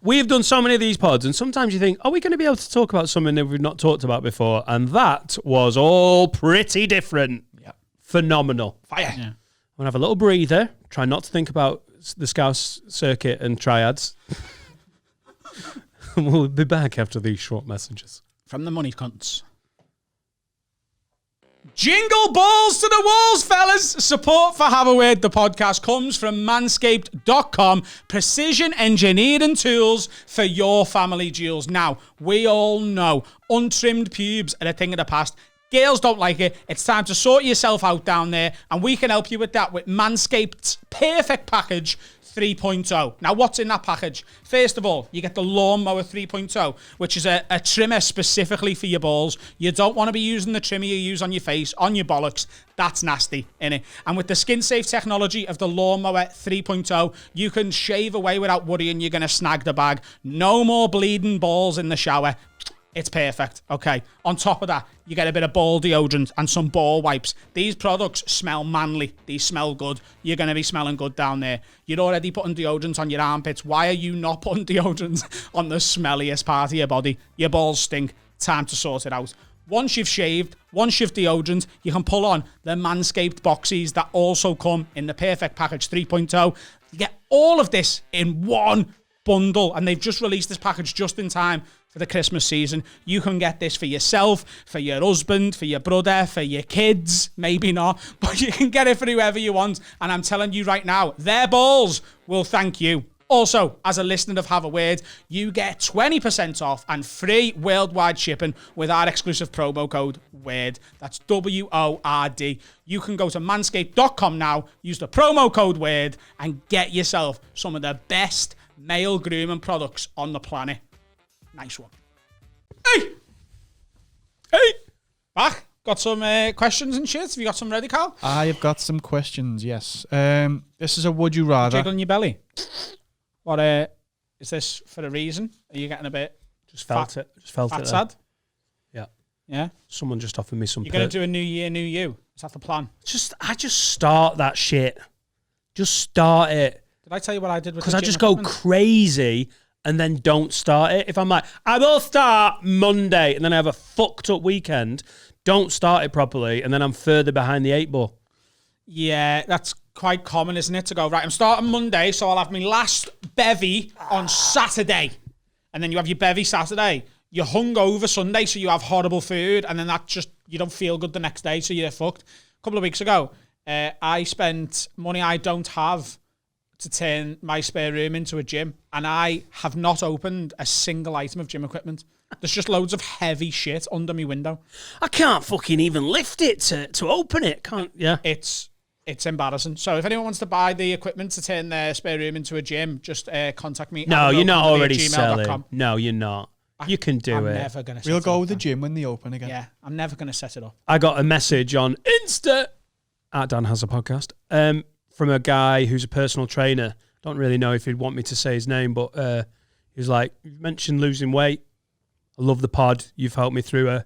We've done so many of these pods, and sometimes you think, are we going to be able to talk about something that we've not talked about before? And that was all pretty different. Yeah. Phenomenal. Fire. Yeah. I'm going to have a little breather, try not to think about the Scouse circuit and triads. We'll be back after these short messages. From the money cunts. Jingle balls to the walls, fellas. Support for Have a Word, the podcast, comes from manscaped.com. Precision engineering tools for your family jewels. Now, we all know untrimmed pubes are a thing of the past. Girls don't like it. It's time to sort yourself out down there, and we can help you with that with Manscaped's Perfect Package 3.0. Now, what's in that package? First of all, you get the Lawnmower 3.0, which is a trimmer specifically for your balls. You don't want to be using the trimmer you use on your face, on your bollocks. That's nasty, innit? And with the skin-safe technology of the Lawnmower 3.0, you can shave away without worrying you're going to snag the bag. No more bleeding balls in the shower. It's perfect, okay? On top of that, you get a bit of ball deodorant and some ball wipes. These products smell manly. These smell good. You're going to be smelling good down there. You're already putting deodorant on your armpits. Why are you not putting deodorant on the smelliest part of your body? Your balls stink. Time to sort it out. Once you've shaved, once you've deodorant, you can pull on the Manscaped boxies that also come in the Perfect Package 3.0. You get all of this in one bundle, and they've just released this package just in time for the Christmas season. You can get this for yourself, for your husband, for your brother, for your kids, maybe not, but you can get it for whoever you want, and I'm telling you right now, their balls will thank you. Also, as a listener of Have a Word, you get 20% off and free worldwide shipping with our exclusive promo code WORD. That's WORD. You can go to manscaped.com now, use the promo code WORD, and get yourself some of the best male grooming products on the planet. Nice one. Hey! Back. Got some questions and shit. Have you got some ready, Carl? I have got some questions, yes. This is a would you rather. Jiggling your belly. What is this for a reason? Are you getting a bit Just felt it. Just felt it. sad? Yeah. Yeah? Someone just offered me some. You're going to do a new year, new you. Is that the plan? I just start that shit. Just start it. Did I tell you what I did with the Because I gym just go equipment? crazy and then don't start it. If I'm like, I will start Monday, and then I have a fucked up weekend, don't start it properly, and then I'm further behind the 8 ball. Yeah, that's quite common, isn't it? To go, right, I'm starting Monday, so I'll have my last bevy on Saturday. And then you have your bevy Saturday. You're hungover Sunday, so you have horrible food, and then that just, you don't feel good the next day, so you're fucked. A couple of weeks ago, I spent money I don't have to turn my spare room into a gym, and I have not opened a single item of gym equipment. There's just loads of heavy shit under my window. I can't fucking even lift it to open it. Can't, yeah. It's embarrassing. So if anyone wants to buy the equipment to turn their spare room into a gym, just contact me. No, you're not already gmail.com. selling. No, you're not. You can do I'm it. Never gonna We'll set go it with the up. gym when they open again. Yeah, I'm never going to set it up. I got a message on Insta at Dan Has a Podcast from a guy who's a personal trainer. Don't really know if he'd want me to say his name, but he was like, "You mentioned losing weight. I love the pod. You've helped me through a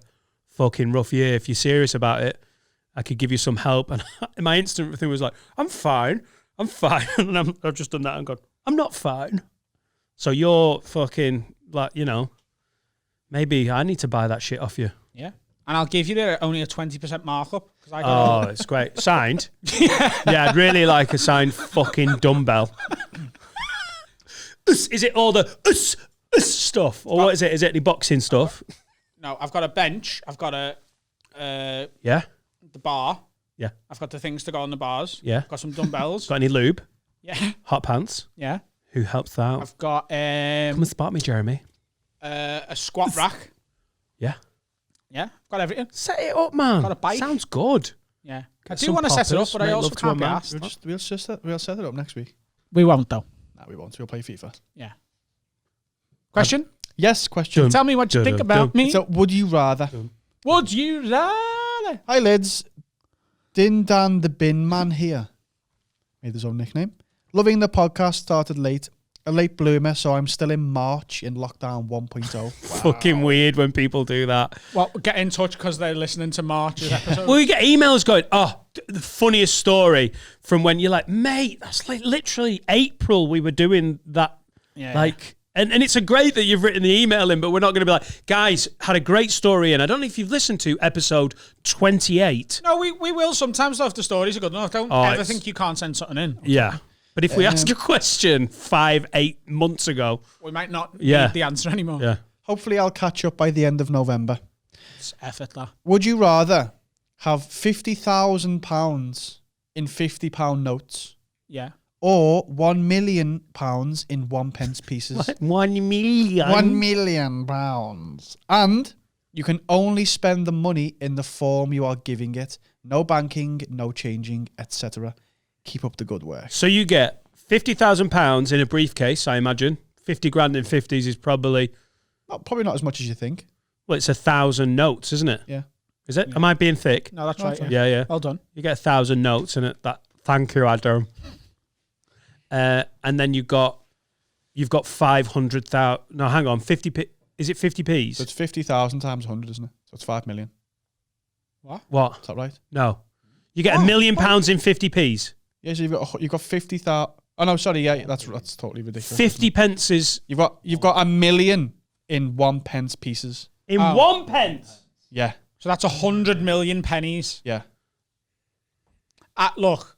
fucking rough year. If you're serious about it, I could give you some help." And my instant thing was like, I'm fine. And I've just done that and gone, I'm not fine. So you're fucking, like, you know, maybe I need to buy that shit off you. Yeah. And I'll give you only a 20% markup. I got it's great. Signed? Yeah, I'd really like a signed fucking dumbbell. Is it all the stuff? Or what is it? Is it the boxing stuff? No, I've got a bench. I've got Yeah? the bar. Yeah. I've got the things to go on the bars. Yeah. I've got some dumbbells. Got any lube? Yeah. Hot pants? Yeah. Who helps that out? I've got Come and spot me, Jeremy. a squat rack. Yeah. Yeah. I've got everything. Set it up, man. Got a bike. Sounds good. Yeah. I Get do some want to set it up, poppers, but I make also love to a can't be man. asked. We'll set it up next week. We won't, though. No, we won't. We'll play FIFA. Yeah. Question? Yes, question. Tell me what you think about me. So, would you rather? Would you rather? Hi, lids. Din Dan the Bin Man here. Made his own nickname. Loving the podcast. Started late. A late bloomer, so I'm still in March in lockdown 1.0. Fucking weird when people do that. Well, get in touch because they're listening to March's episode. Well, you get emails going, oh, the funniest story from when you're like, mate, that's like literally April we were doing that. Yeah. Like, and it's a great that you've written the email in, but we're not going to be like, guys, had a great story in. I don't know if you've listened to episode 28. No, we will sometimes though if the stories are good enough. Don't ever think you can't send something in. Yeah. But if we ask a question 5-8 months ago, We might not need the answer anymore. yeah. Hopefully, I'll catch up by the end of November. It's effort, that. Would you rather have £50,000 in £50 notes, Yeah. or £1 million in 1 pence pieces. What? 1 million? £1 million. And you can only spend the money in the form you are giving it. No banking, no changing, etc. Keep up the good work. So you get £50,000 in a briefcase, I imagine. 50 grand in 50s is probably... Probably not as much as you think. Well, it's 1,000 notes, isn't it? Yeah. Is it? Am I being thick? No, that's right. Yeah, yeah. Well done. You get 1,000 notes in it. That. Thank you, Adam. And then you've got 500,000. No, hang on. 50p. Is it 50p's? So it's 50,000 times 100, isn't it? So it's 5 million. What? Is that right? No. You get £1 million in 50p's. Yeah, so you've got 50,000. Oh no, sorry. Yeah, that's totally ridiculous. 50 pence is You've got £1 million in 1 pence pieces. in 1 pence. Yeah. So that's 100 million pennies. Yeah. Look,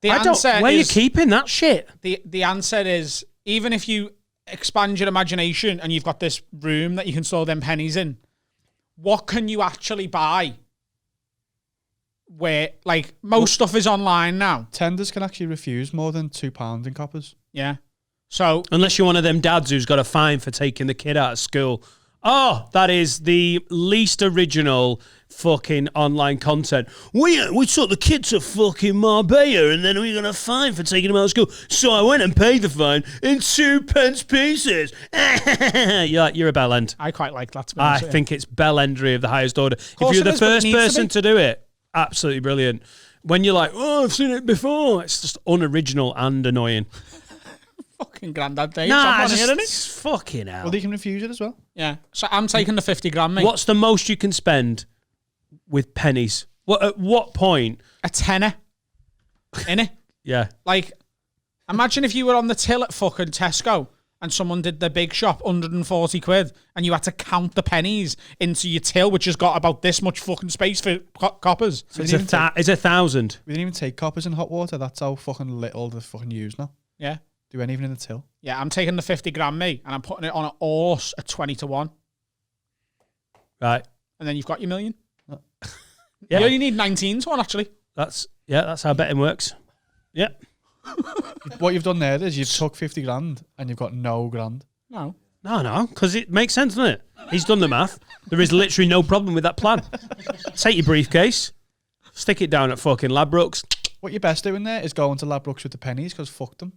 the I answer don't. Where are you is keeping that shit? the answer is, even if you expand your imagination and you've got this room that you can store them pennies in, what can you actually buy? Where like most stuff is online now. Tenders can actually refuse more than £2 in coppers. Yeah. So Unless you're one of them dads who's got a fine for taking the kid out of school. Oh, that is the least original fucking online content. We took the kid to fucking Marbella and then we got a fine for taking him out of school. So I went and paid the fine in 2 pence pieces. You're a bellend. I quite like that. To be I honest with you. think it's bellendery of the highest order. If course you're it the is, but it first needs to person be. to do it, absolutely brilliant. When you're like, oh, I've seen it before, it's just unoriginal and annoying. Fucking Grandad Dave. Nah, Someone here, isn't he? just fucking hell. Well, they can refuse it as well. Yeah. So I'm taking the 50 grand, mate. What's the most you can spend with pennies? At what point? A tenner. Innit? Yeah. Like, imagine if you were on the till at fucking Tesco and someone did the big shop, 140 quid, and you had to count the pennies into your till, which has got about this much fucking space for coppers. So it's 1,000. We didn't even take coppers in hot water. That's how fucking little they fucking use now. Yeah. Do anything in the till. Yeah, I'm taking the 50 grand, mate, and I'm putting it on a horse at 20 to 1. Right. And then you've got your million. Yeah. You only need 19 to 1, actually. That's how betting works. Yeah. What you've done there is you've took 50 grand and you've got no grand. No. No, because it makes sense, doesn't it? He's done the math. There is literally no problem with that plan. Take your briefcase, stick it down at fucking Ladbrokes. What you're best doing there is going to Ladbrokes with the pennies, because fuck them.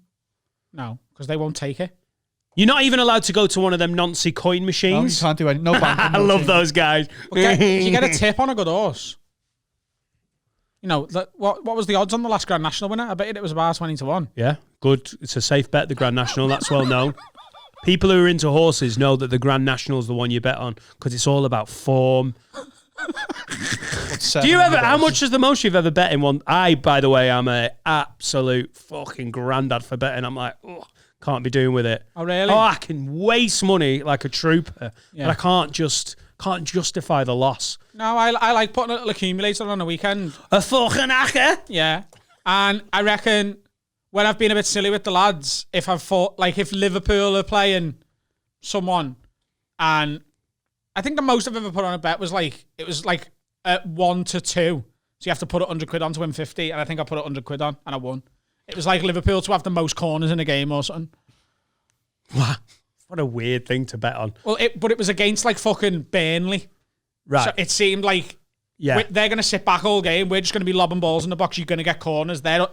No, because they won't take it. You're not even allowed to go to one of them Nancy coin No, you machines. can't do any. No banking. I no love change. those guys. If you get a tip on a good horse, you know, what was the odds on the last Grand National winner? I bet it was about 20 to 1. Yeah, good. It's a safe bet, the Grand National. That's well known. People who are into horses know that the Grand National is the one you bet on because it's all about form. Do you ever? How much is the most you've ever bet in one? I, by the way, am a absolute fucking granddad for betting. I'm like, oh, can't be doing with it. Oh, really? Oh, I can waste money like a trooper, Yeah. but I can't justify the loss. No, I like putting a little accumulator on a weekend. A fucking hacker. Yeah. And I reckon when I've been a bit silly with the lads, if I've fought, like if Liverpool are playing someone, and I think the most I've ever put on a bet was like, it was like 1 to 2. So you have to put 100 quid on to win 50. And I think I put 100 quid on and I won. It was like Liverpool to have the most corners in a game or something. What a weird thing to bet on. Well, but it was against like fucking Burnley. Right. So it seemed like Yeah. they're going to sit back all game. We're just going to be lobbing balls in the box. You're going to get corners. They're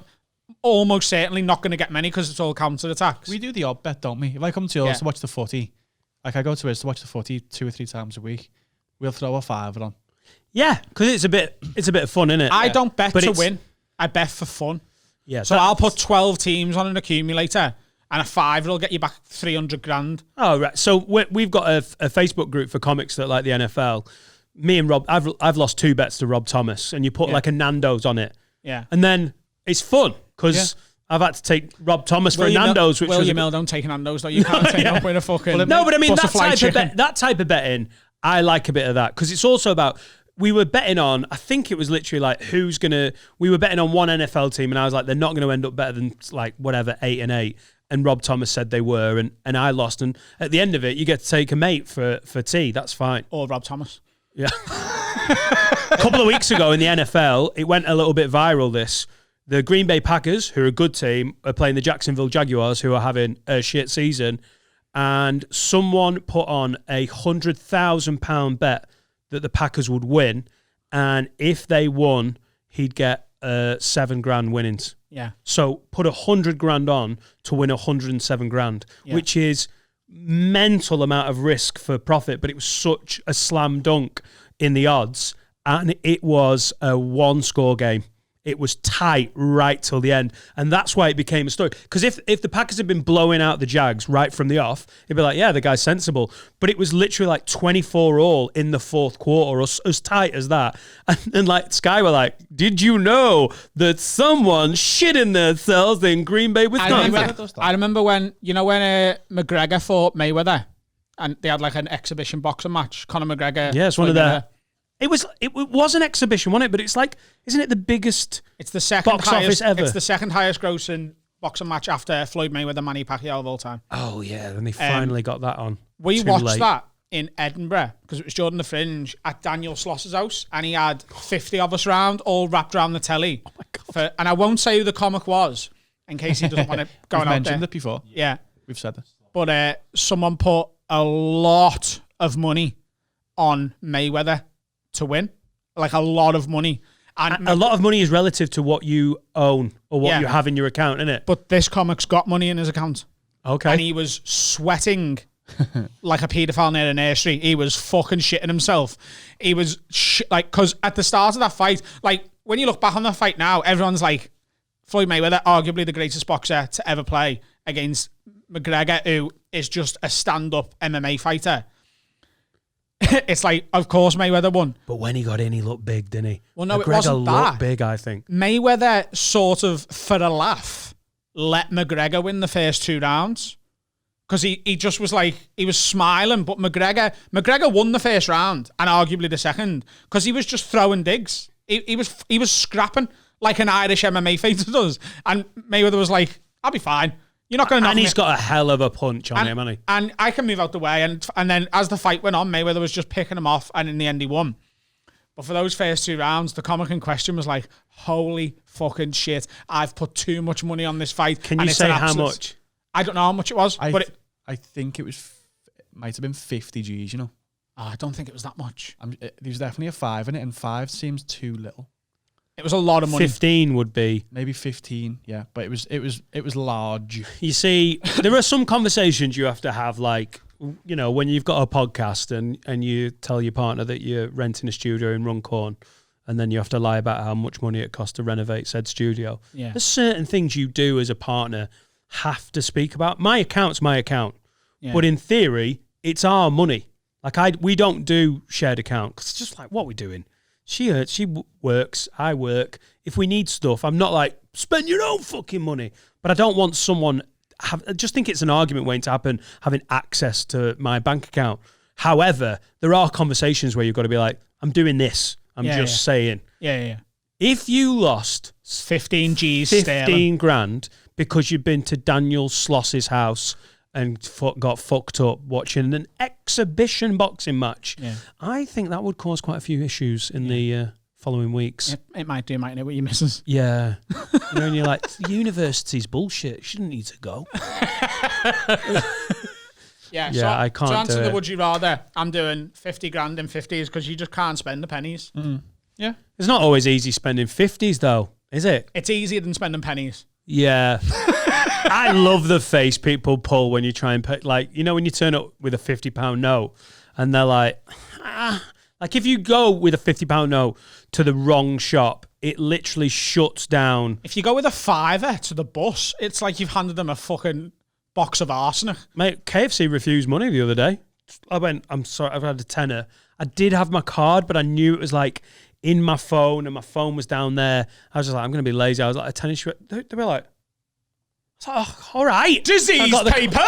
almost certainly not going to get many because it's all counter-attacks. We do the odd bet, don't we? If I come to yours Yeah. to watch the footy, like I go to his to watch the footy 2 or 3 times a week, we'll throw a fiver on. Yeah, because it's a bit of fun, isn't it? I don't bet But to it's- win. I bet for fun. Yeah. So I'll put 12 teams on an accumulator and a fiver will get you back 300 grand. Oh, right. So we've got a Facebook group for comics that like the NFL. Me and Rob, I've lost 2 bets to Rob Thomas, and you put like a Nando's on it. Yeah. And then it's fun because I've had to take Rob Thomas for a Nando's, which was William Mill don't take Nando's though. You can't take up with a fucking. no, but I mean bus of fried chicken. that type of betting, I like a bit of that because it's also about. We were betting on, I think it was literally like we were betting on one NFL team and I was like, they're not going to end up better than like whatever, 8-8. And Rob Thomas said they were and I lost. And at the end of it, you get to take a mate for tea. That's fine. Or Rob Thomas. Yeah. A couple of weeks ago in the NFL, it went a little bit viral, this. The Green Bay Packers, who are a good team, are playing the Jacksonville Jaguars, who are having a shit season. And someone put on a £100,000 bet that the Packers would win. And if they won, he'd get $7,000 winnings. Yeah. So put $100,000 on to win $107,000, which is mental amount of risk for profit. But it was such a slam dunk in the odds. And it was a one-score game. It was tight right till the end. And that's why it became a story. Because if the Packers had been blowing out the Jags right from the off, it'd be like, yeah, the guy's sensible. But it was literally like 24-all in the fourth quarter, or as tight as that. And like Sky were like, did you know that someone shit in their cells in Green Bay, Wisconsin? I remember when McGregor fought Mayweather and they had like an exhibition boxing match. Conor McGregor. Yeah, it's one of their... It was an exhibition, wasn't it? But it's like, isn't it the biggest it's the second box highest, office ever? It's the second highest grossing boxing match after Floyd Mayweather, Manny Pacquiao of all time. Oh, yeah. Then they finally got that on. We watched that in Edinburgh because it was Jordan the Fringe at Daniel Sloss's house, and he had 50 of us round, all wrapped around the telly. Oh, my God. And I won't say who the comic was in case he doesn't want to go out there. We've mentioned it before. Yeah. We've said this. But someone put a lot of money on Mayweather to win. Like a lot of money. And a lot of money is relative to what you own or what you have in your account, isn't it? But this comic's got money in his account. Okay. And he was sweating like a paedophile near a nursery. He was fucking shitting himself. He was because at the start of that fight, like when you look back on that fight now, everyone's like, Floyd Mayweather, arguably the greatest boxer to ever play against McGregor, who is just a stand-up MMA fighter. It's like, of course, Mayweather won. But when he got in, he looked big, didn't he? Well, no, McGregor it wasn't that. Looked big, I think. Mayweather sort of, for a laugh, let McGregor win the first 2 rounds. Because he just was like, he was smiling, but McGregor won the first round and arguably the second because he was just throwing digs. He was scrapping like an Irish MMA fighter does. And Mayweather was like, I'll be fine. You're not going to knock me. And he's got a hell of a punch on him, hasn't he? And I can move out the way. And then as the fight went on, Mayweather was just picking him off, and in the end, he won. But for those first 2 rounds, the comic in question was like, holy fucking shit, I've put too much money on this fight. Can you say how much? I don't know how much it was. I think it might have been 50 G's, you know. Oh, I don't think it was that much. There's definitely a 5 in it, and 5 seems too little. It was a lot of money. 15 would be. Maybe 15, yeah. But it was large. You see, there are some conversations you have to have, like, you know, when you've got a podcast and you tell your partner that you're renting a studio in Runcorn, and then you have to lie about how much money it costs to renovate said studio. Yeah. There's certain things you do as a partner have to speak about. My account's my account. Yeah. But in theory, it's our money. Like, we don't do shared account. 'Cause it's just like, what are we doing? She works, I work. If we need stuff, I'm not like, spend your own fucking money. But I don't want someone, I just think it's an argument waiting to happen, having access to my bank account. However, there are conversations where you've got to be like, I'm doing this. I'm just saying. Yeah. If you lost 15 G's 15 grand because you've been to Daniel Sloss's house and got fucked up watching an exhibition boxing match, I think that would cause quite a few issues in the following weeks. It might do, might know what you misses. Yeah. You know, and you're like, the university's bullshit. You shouldn't need to go. So I can't to answer do the it. would you rather, I'm doing 50 grand in 50s because you just can't spend the pennies. Mm. Yeah. It's not always easy spending 50s, though, is it? It's easier than spending pennies. Yeah. I love the face people pull when you try and pay, like, you know, when you turn up with a £50 note and they're like, like if you go with a £50 note to the wrong shop, it literally shuts down. If you go with a £5 to the bus, it's like you've handed them a fucking box of arsenic. Mate, KFC refused money the other day. I went, I'm sorry, I've had a tenner. I did have my card, but I knew it was like in my phone and my phone was down there. I was just like, I'm going to be lazy. I was like, a tenner. They were like, oh, all right. Disease paper.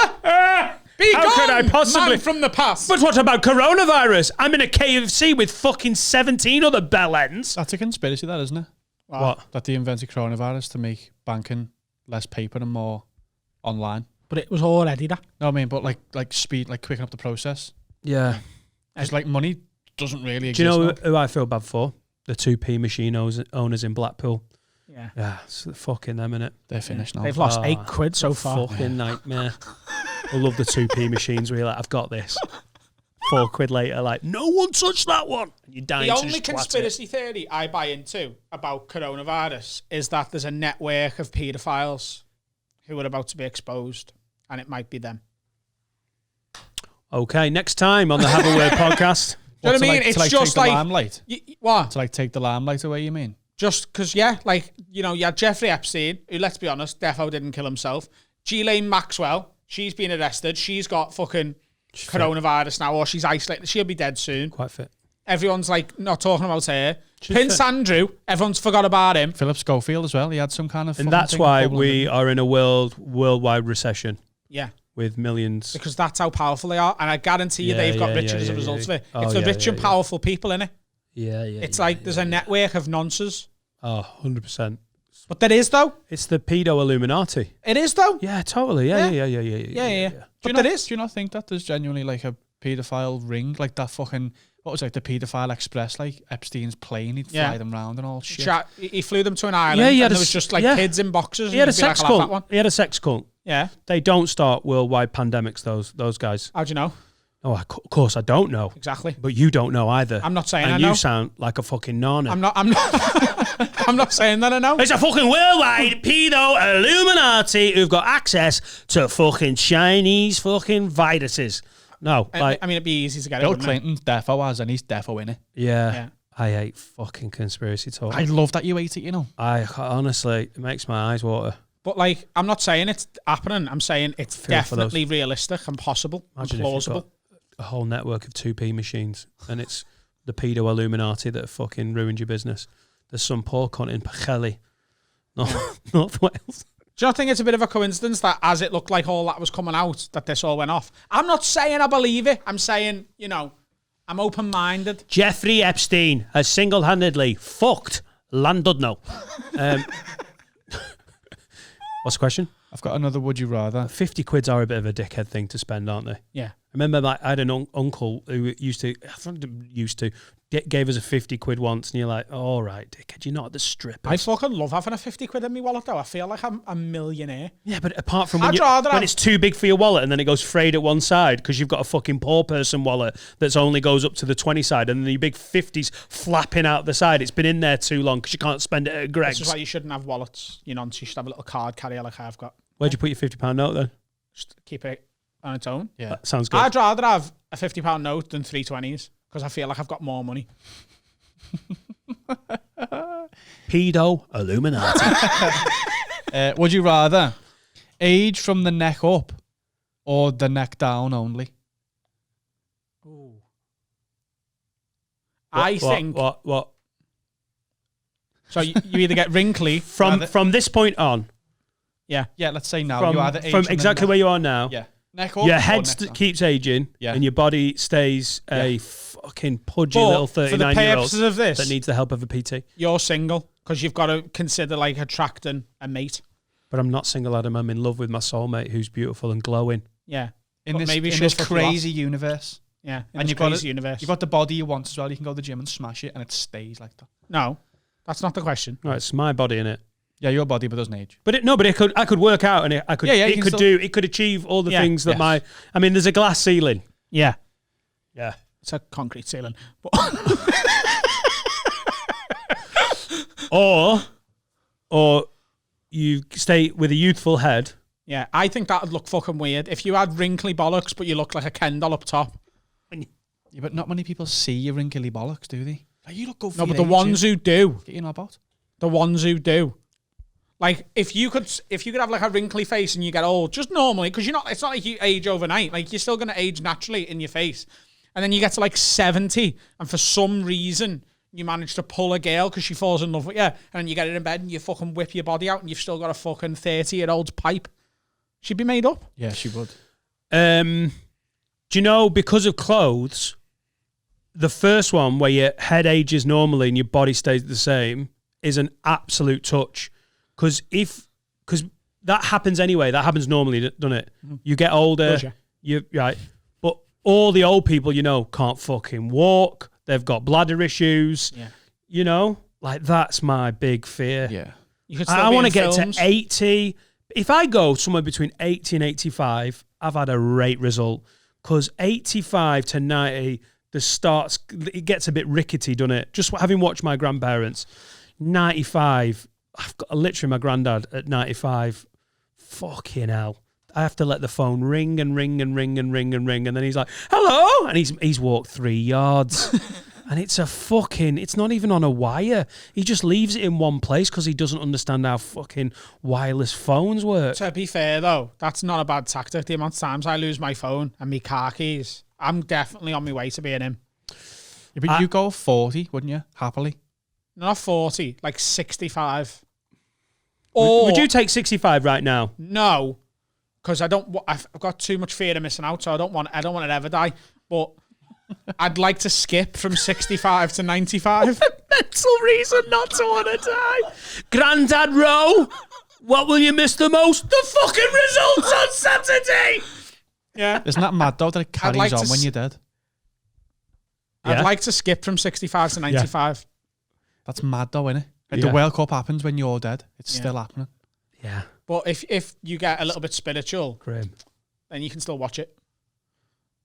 Be how gone, could I possibly man from the past? But what about coronavirus? I'm in a KFC with fucking 17 other bellends. That's a conspiracy, that, isn't it? What? That they invented coronavirus to make banking less paper and more online. But it was already that. No, I mean, but like speed, like quicken up the process. Yeah. It's like money doesn't really exist. Do you know now. who I feel bad for? The 2p machine owners in Blackpool. Yeah. Yeah, it's fucking them, innit? They're finished now. They've lost Oh, £8 so far. Fucking nightmare. I love the 2p machines where you're like, I've got this. £4 later, like, no one touched that one. And you're dying The to only just twat it. conspiracy theory I buy into about coronavirus is that there's a network of paedophiles who are about to be exposed, and it might be them. Okay, next time on the Have a Word podcast. Do you know what I mean? To It's just take the like... limelight. What? To like take the limelight away, you mean? Just because, yeah, like, you know, you had Jeffrey Epstein, who, let's be honest, defo didn't kill himself. Ghislaine Maxwell, she's been arrested. She's got fucking coronavirus now, or she's isolated. She'll be dead soon. Quite fit. Everyone's, like, not talking about her. Prince Andrew, everyone's forgot about him. Philip Schofield as well. He had some kind of... And fucking that's thing why bubbling we in. are in a worldwide recession Yeah. with millions. Because that's how powerful they are. And I guarantee you Yeah, they've got yeah, richer yeah, as a yeah, result yeah. of it. Oh, It's the yeah, rich yeah, and yeah. powerful people, innit? Yeah. It's like there's a network of nonsense. Oh, 100%. But there is, though. It's the pedo Illuminati. It is, though. Yeah, totally. Yeah. Yeah. Do But you there not, is. do you not think that there's genuinely like a paedophile ring? Like that fucking... What was it? The paedophile express? Like Epstein's plane? He'd Yeah. fly them round and all shit. He flew them to an island, Yeah, he and had there a was s- just like yeah. kids in boxes. He had a and you'd be sex like, "I'll have that cult. one." He had a sex cult. Yeah. They don't start worldwide pandemics, those guys. How do you know? Oh, of course I don't know. Exactly. But you don't know either. I'm not saying and I you know. sound like a fucking nana. I'm not. I'm not saying that I know. It's a fucking worldwide pedo Illuminati who've got access to fucking Chinese fucking viruses. No, like, I mean, it'd be easy to get it. Bill wouldn't it? Clinton defo has, and he's defo in it. yeah, I hate fucking conspiracy talk. I love that you hate it, you know. I honestly, it makes my eyes water. But like, I'm not saying it's happening. I'm saying it's Feel for those- definitely realistic and possible Imagine and if you've plausible. got a whole network of 2p machines and it's the pedo Illuminati that have fucking ruined your business. There's some poor cunt in Pacheli, North Wales. Do you not think it's a bit of a coincidence that as it looked like all that was coming out, that this all went off? I'm not saying I believe it. I'm saying, you know, I'm open-minded. Jeffrey Epstein has single-handedly fucked Landudno. What's the question? I've got another would you rather. 50 quids are a bit of a dickhead thing to spend, aren't they? Yeah. I remember I had an uncle who gave us a 50 quid once, and you're like, all right, dickhead, you're not at the strip. I fucking love having a 50 quid in my wallet, though. I feel like I'm a millionaire. Yeah, but apart from I'd rather when have- it's too big for your wallet and then it goes frayed at one side because you've got a fucking poor person wallet that's only goes up to the 20 side and then your big 50's flapping out the side. It's been in there too long because you can't spend it at Greg's. This is why you shouldn't have wallets. You know, you should have a little card carrier like I've got. Where'd you put your £50 note then? Just keep it on its own. Yeah. That sounds good. I'd rather have a £50 note than 3 20s because I feel like I've got more money. Pedo Illuminati. Would you rather age from the neck up or the neck down only? I think What? so. You either get wrinkly From this point on, Yeah, let's say now you either age from the exactly neck, where you are now, yeah, neck up your or head neck down. keeps aging Yeah. and your body stays a fucking pudgy But little for the 39-year-old purposes of this, that needs the help of a PT. you're single because you've got to consider like attracting a mate. But I'm not single, Adam. I'm in love with my soulmate who's beautiful and glowing. Yeah, in But this, maybe in she'll this fuck you off. crazy universe. Yeah, in And this you've got crazy universe. You've got the body you want as well. You can go to the gym and smash it, and it stays like that. No, that's not the question. Right, it's my body in it. Yeah, your body, but doesn't age. But I could work out and it could achieve all the Yeah, things that yes. I mean, there's a glass ceiling. Yeah, Yeah. it's a concrete ceiling. But Or you stay with a youthful head. yeah, I think that would look fucking weird if you had wrinkly bollocks, but you look like a Ken doll up top. Yeah, but not many people see your wrinkly bollocks, do they? Like, you look good for No, your but the age, ones you. who do, Get you know about. the ones who do. Like if you could have like a wrinkly face and you get old, just normally, because it's not like you age overnight. Like you're still gonna age naturally in your face, and then you get to like 70, and for some reason you manage to pull a girl because she falls in love with you, and then you get her in bed and you fucking whip your body out, and you've still got a fucking 30-year-old's pipe. She'd be made up. Yeah, she would. Do you know, because of clothes, the first one where your head ages normally and your body stays the same is an absolute touch. Because that happens anyway. That happens normally, doesn't it? You get older. Does ya? You're right. But all the old people, can't fucking walk. They've got bladder issues. Yeah. You know, like that's my big fear. Yeah. You could still I be want to in get films. to 80. If I go somewhere between 80 and 85, I've had a great result. Because 85 to 90, it gets a bit rickety, doesn't it? Just having watched my grandparents, 95, I've got literally my granddad at 95. Fucking hell. I have to let the phone ring and ring and ring and ring and ring. And then he's like, hello. And he's walked 3 yards. And it's not even on a wire. He just leaves it in one place because he doesn't understand how fucking wireless phones work. To be fair, though, that's not a bad tactic. The amount of times I lose my phone and my car keys, I'm definitely on my way to being him. Yeah, but you go 40, wouldn't you? Happily. Not 40, like 65. Or Would you take 65 right now? No, because I've got too much fear of missing out, so I don't want to ever die. But I'd like to skip from 65 to 95. Mental reason not to want to die. Grandad Rowe, what will you miss the most? The fucking results on Saturday. Yeah. Isn't that mad though that it carries like on to when you're dead? I'd Yeah. like to skip from 65 to 95. That's mad though, isn't it? Like Yeah. the World Cup happens when you're dead. It's Yeah. still happening. Yeah. But if you get a little bit spiritual, Grim. then you can still watch it.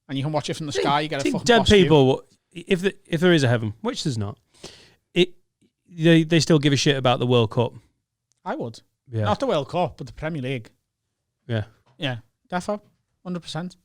And you can watch it from the sky. You get a fucking Dead boss view. people, if there is a heaven, which there's not, they still give a shit about the World Cup. I would. Yeah. Not the World Cup, but the Premier League. Yeah. Yeah, defo, 100%.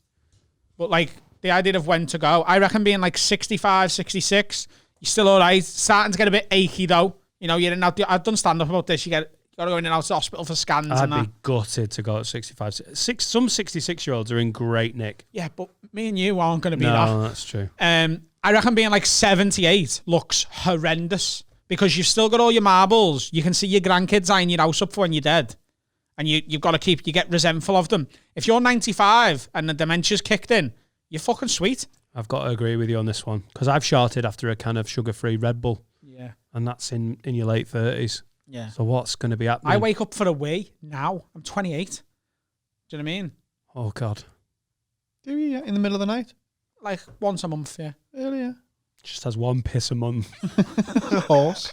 But like the idea of when to go, I reckon being like 65, 66, you're still all right. Starting to get a bit achy though. You know, you're in out. I've done stand up about this. You got to go in and out of the hospital for scans I'd and that. be gutted to go at 65. Some 66-year-olds are in great nick. Yeah, but me and you aren't going to be No, that. that's true. I reckon being like 78 looks horrendous because you've still got all your marbles. You can see your grandkids eyeing your house up for when you're dead. And you've got to you get resentful of them. If you're 95 and the dementia's kicked in, you're fucking sweet. I've got to agree with you on this one because I've sharted after a can of sugar-free Red Bull. Yeah. And that's in your late 30s. Yeah. So what's going to be happening? I wake up for a wee now. I'm 28. Do you know what I mean? Oh, God. Do you? In the middle of the night? Like once a month, yeah. Earlier. Just has one piss a month. A horse.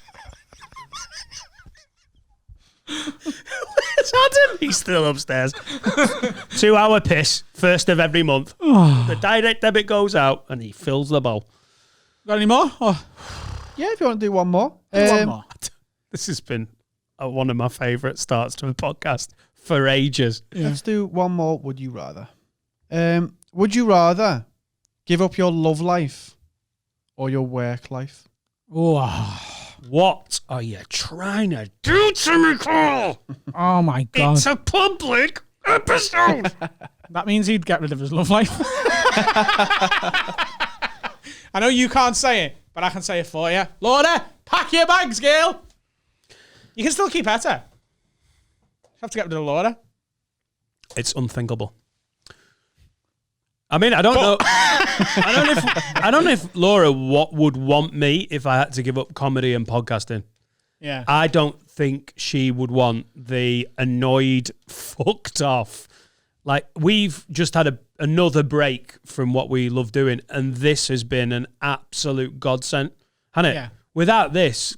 It's Adam. He's still upstairs. 2-hour piss, first of every month. The direct debit goes out and he fills the bowl. Got any more? Oh, Yeah, if you want to do one more. one more. This has been one of my favourite starts to a podcast for ages. Let's do one more. Would you rather? Would you rather give up your love life or your work life? What are you trying to do to me, Carl? Oh my God. It's a public episode. That means he'd get rid of his love life. I know you can't say it, but I can say it for you. Laura, pack your bags, girl. You can still keep Etta. You have to get rid of Laura. It's unthinkable. I mean, I don't know. I don't know if Laura would want me if I had to give up comedy and podcasting. Yeah. I don't think she would want the annoyed, fucked off. Like, we've just had another break from what we love doing, and this has been an absolute godsend, hasn't it? Yeah. Without this,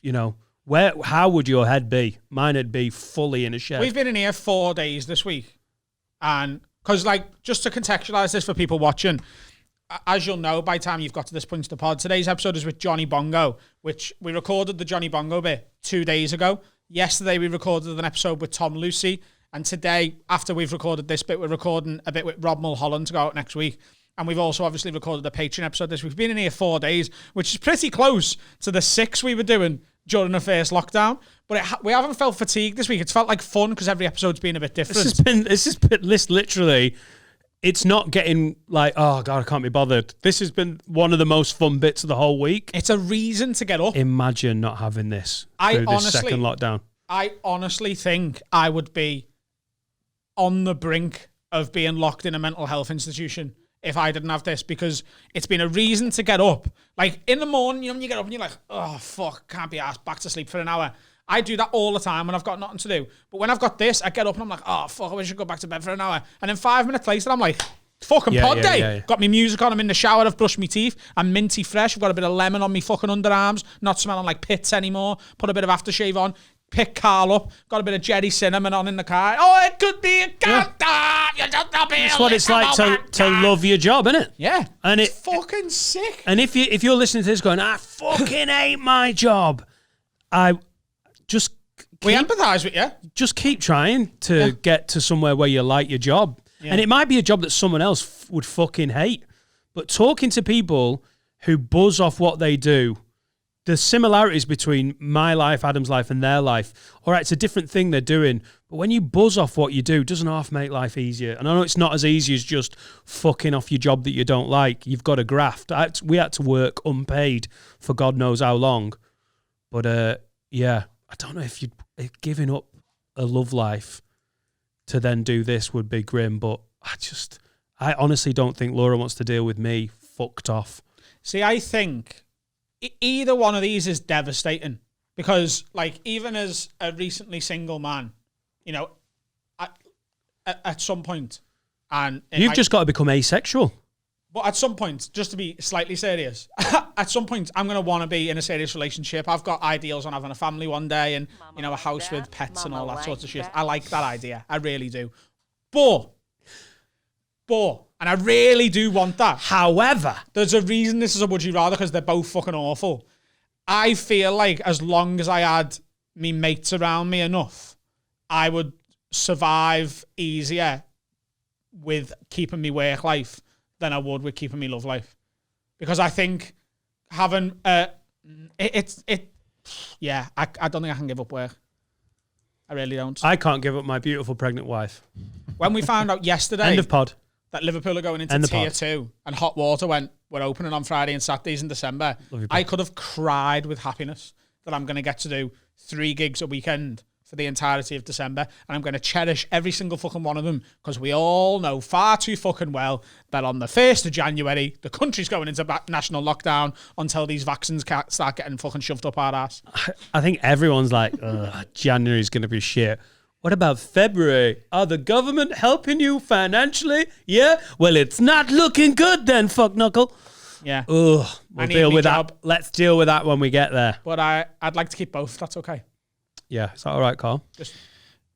you know, how would your head be? Mine would be fully in a shed. We've been in here 4 days this week. And because, like, just to contextualize this for people watching, as you'll know by the time you've got to this point of the pod, today's episode is with Jonny Bongo, which we recorded the Jonny Bongo bit 2 days ago. Yesterday, we recorded an episode with Tom Lucy. And today, after we've recorded this bit, we're recording a bit with Rob Mulholland to go out next week. And we've also obviously recorded a Patreon episode this week. We've been in here 4 days, which is pretty close to the 6 we were doing during the first lockdown. But we haven't felt fatigued this week. It's felt like fun because every episode's been a bit different. This has been literally, it's not getting like, oh God, I can't be bothered. This has been one of the most fun bits of the whole week. It's a reason to get up. Imagine not having this through this second lockdown. I honestly think I would be on the brink of being locked in a mental health institution if I didn't have this, because it's been a reason to get up. Like in the morning, you know, when you get up and you're like, oh fuck, can't be asked, back to sleep for an hour. I do that all the time when I've got nothing to do. But when I've got this, I get up and I'm like, oh fuck, I wish I could go back to bed for an hour. And then 5 minutes later, I'm like, Fucking Yeah, pod yeah, day. yeah, yeah. Got me music on. I'm in the shower. I've brushed my teeth. I'm minty fresh. I've got a bit of lemon on me fucking underarms. Not smelling like pits anymore. Put a bit of aftershave on. Pick Carl up. Got a bit of Jerry cinnamon on in the car. Oh, it could be a countdown. You're just up here. That's what it's like to love your job, isn't it? Yeah. And it's fucking sick. And if you're listening to this going, I fucking hate my job, I just we empathise with you. Just keep trying to get to somewhere where you like your job. Yeah. And it might be a job that someone else would fucking hate. But talking to people who buzz off what they do, the similarities between my life, Adam's life, and their life, all right, it's a different thing they're doing. But when you buzz off what you do, it doesn't half make life easier. And I know it's not as easy as just fucking off your job that you don't like. You've got to graft. We had to work unpaid for God knows how long. But yeah, I don't know if giving up a love life to then do this would be grim, but I honestly don't think Laura wants to deal with me fucked off. See, I think either one of these is devastating because, like, even as a recently single man, you know, at some point, and you've just got to become asexual. But at some point, just to be slightly serious, at some point, I'm going to want to be in a serious relationship. I've got ideals on having a family one day and, you know, a house with pets and all that sort of shit. I like that idea. I really do. But, and I really do want that. However, there's a reason this is a would you rather because they're both fucking awful. I feel like as long as I had me mates around me enough, I would survive easier with keeping me work life than I would with keeping me love life. Because I think having, I don't think I can give up work. I really don't. I can't give up my beautiful pregnant wife. When we found out yesterday End of pod. that Liverpool are going into tier 2 and Hot Water we're opening on Friday and Saturdays in December, I could have cried with happiness that I'm going to get to do 3 gigs a weekend for the entirety of December, and I'm going to cherish every single fucking one of them because we all know far too fucking well that on the 1st of January, the country's going into national lockdown until these vaccines start getting fucking shoved up our ass. I think everyone's like, January's going to be shit. What about February? Are the government helping you financially? Yeah? Well, it's not looking good then, fuck knuckle. Yeah. Ugh, we'll deal with that. Let's deal with that when we get there. But I'd like to keep both. That's okay. Yeah, is that all right, Carl?